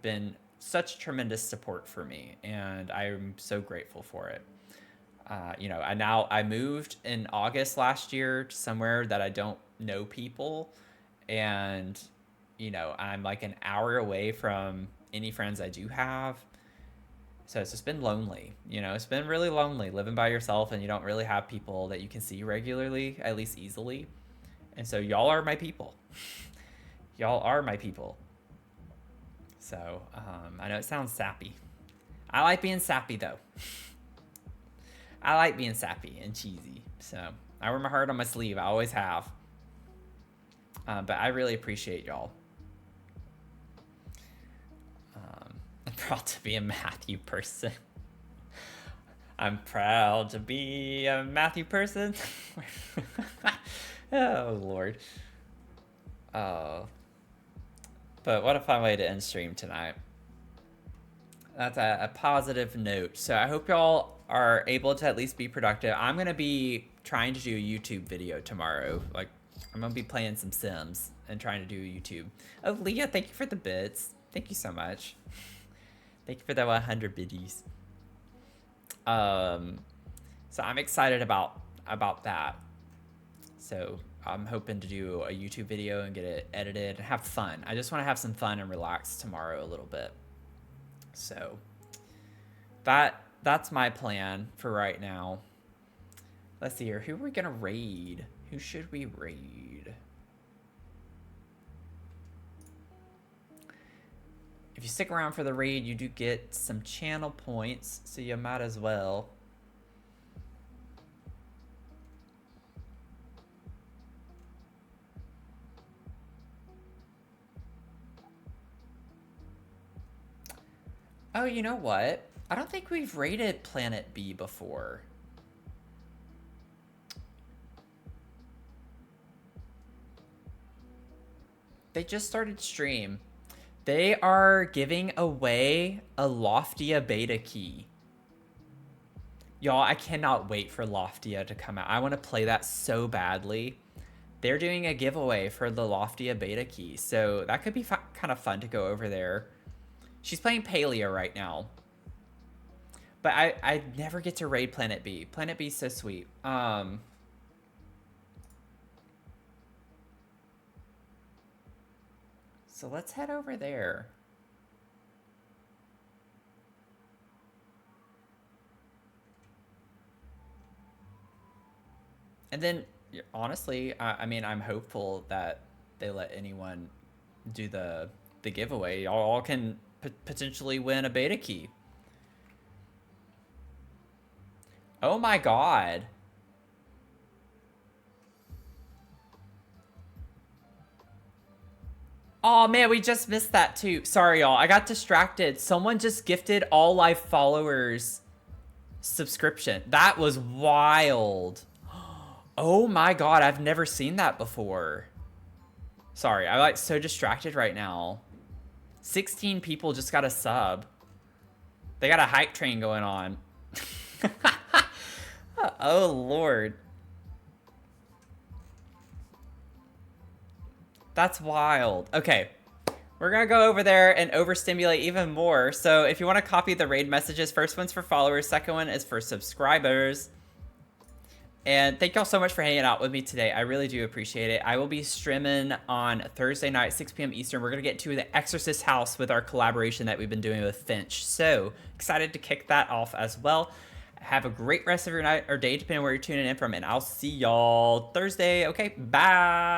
been such tremendous support for me, and I'm so grateful for it. You know, I moved in August last year to somewhere that I don't know people, and you know, I'm like an hour away from any friends I do have. So it's just been lonely. You know, it's been really lonely living by yourself, and you don't really have people that you can see regularly, at least easily. And so y'all are my people. Y'all are my people. So I know it sounds sappy. I like being sappy though. I like being sappy and cheesy. So I wear my heart on my sleeve. I always have. But I really appreciate y'all. I'm proud to be a Matthew person. I'm proud to be a Matthew person. Oh, Lord. Oh. But what a fun way to end stream tonight. That's a positive note. So I hope y'all are able to at least be productive. I'm going to be trying to do a YouTube video tomorrow. Like, I'm going to be playing some Sims and trying to do YouTube. Oh, Leah, thank you for the bits. Thank you so much. Thank you for the 100 biddies. So I'm excited about that. So I'm hoping to do a YouTube video and get it edited and have fun. I just want to have some fun and relax tomorrow a little bit. So that's my plan for right now. Let's see here. Who are we gonna raid? Who should we raid? If you stick around for the raid, you do get some channel points, so you might as well. Oh, you know what? I don't think we've raided Planet B before. They just started stream. They are giving away a Loftia beta key. Y'all, I cannot wait for Loftia to come out. I want to play that so badly. They're doing a giveaway for the Loftia beta key, so that could be kind of fun to go over there. She's playing Palia right now. But I never get to raid Planet B. Planet B's so sweet. So let's head over there. And then, honestly, I mean, I'm hopeful that they let anyone do the giveaway. Y'all all can potentially win a beta key. Oh my god. Oh man, we just missed that too. Sorry, y'all. I got distracted. Someone just gifted all live followers subscription. That was wild. Oh my god, I've never seen that before. Sorry, I'm like so distracted right now. 16 people just got a sub. They got a hype train going on. Oh lord. That's wild. Okay. We're gonna go over there and overstimulate even more. So if you want to copy the raid messages, first one's for followers, second one is for subscribers. And thank y'all so much for hanging out with me today. I really do appreciate it. I will be streaming on Thursday night, 6 p.m. Eastern. We're going to get to the Exorcist house with our collaboration that we've been doing with Finch. So excited to kick that off as well. Have a great rest of your night or day, depending on where you're tuning in from. And I'll see y'all Thursday. Okay, bye.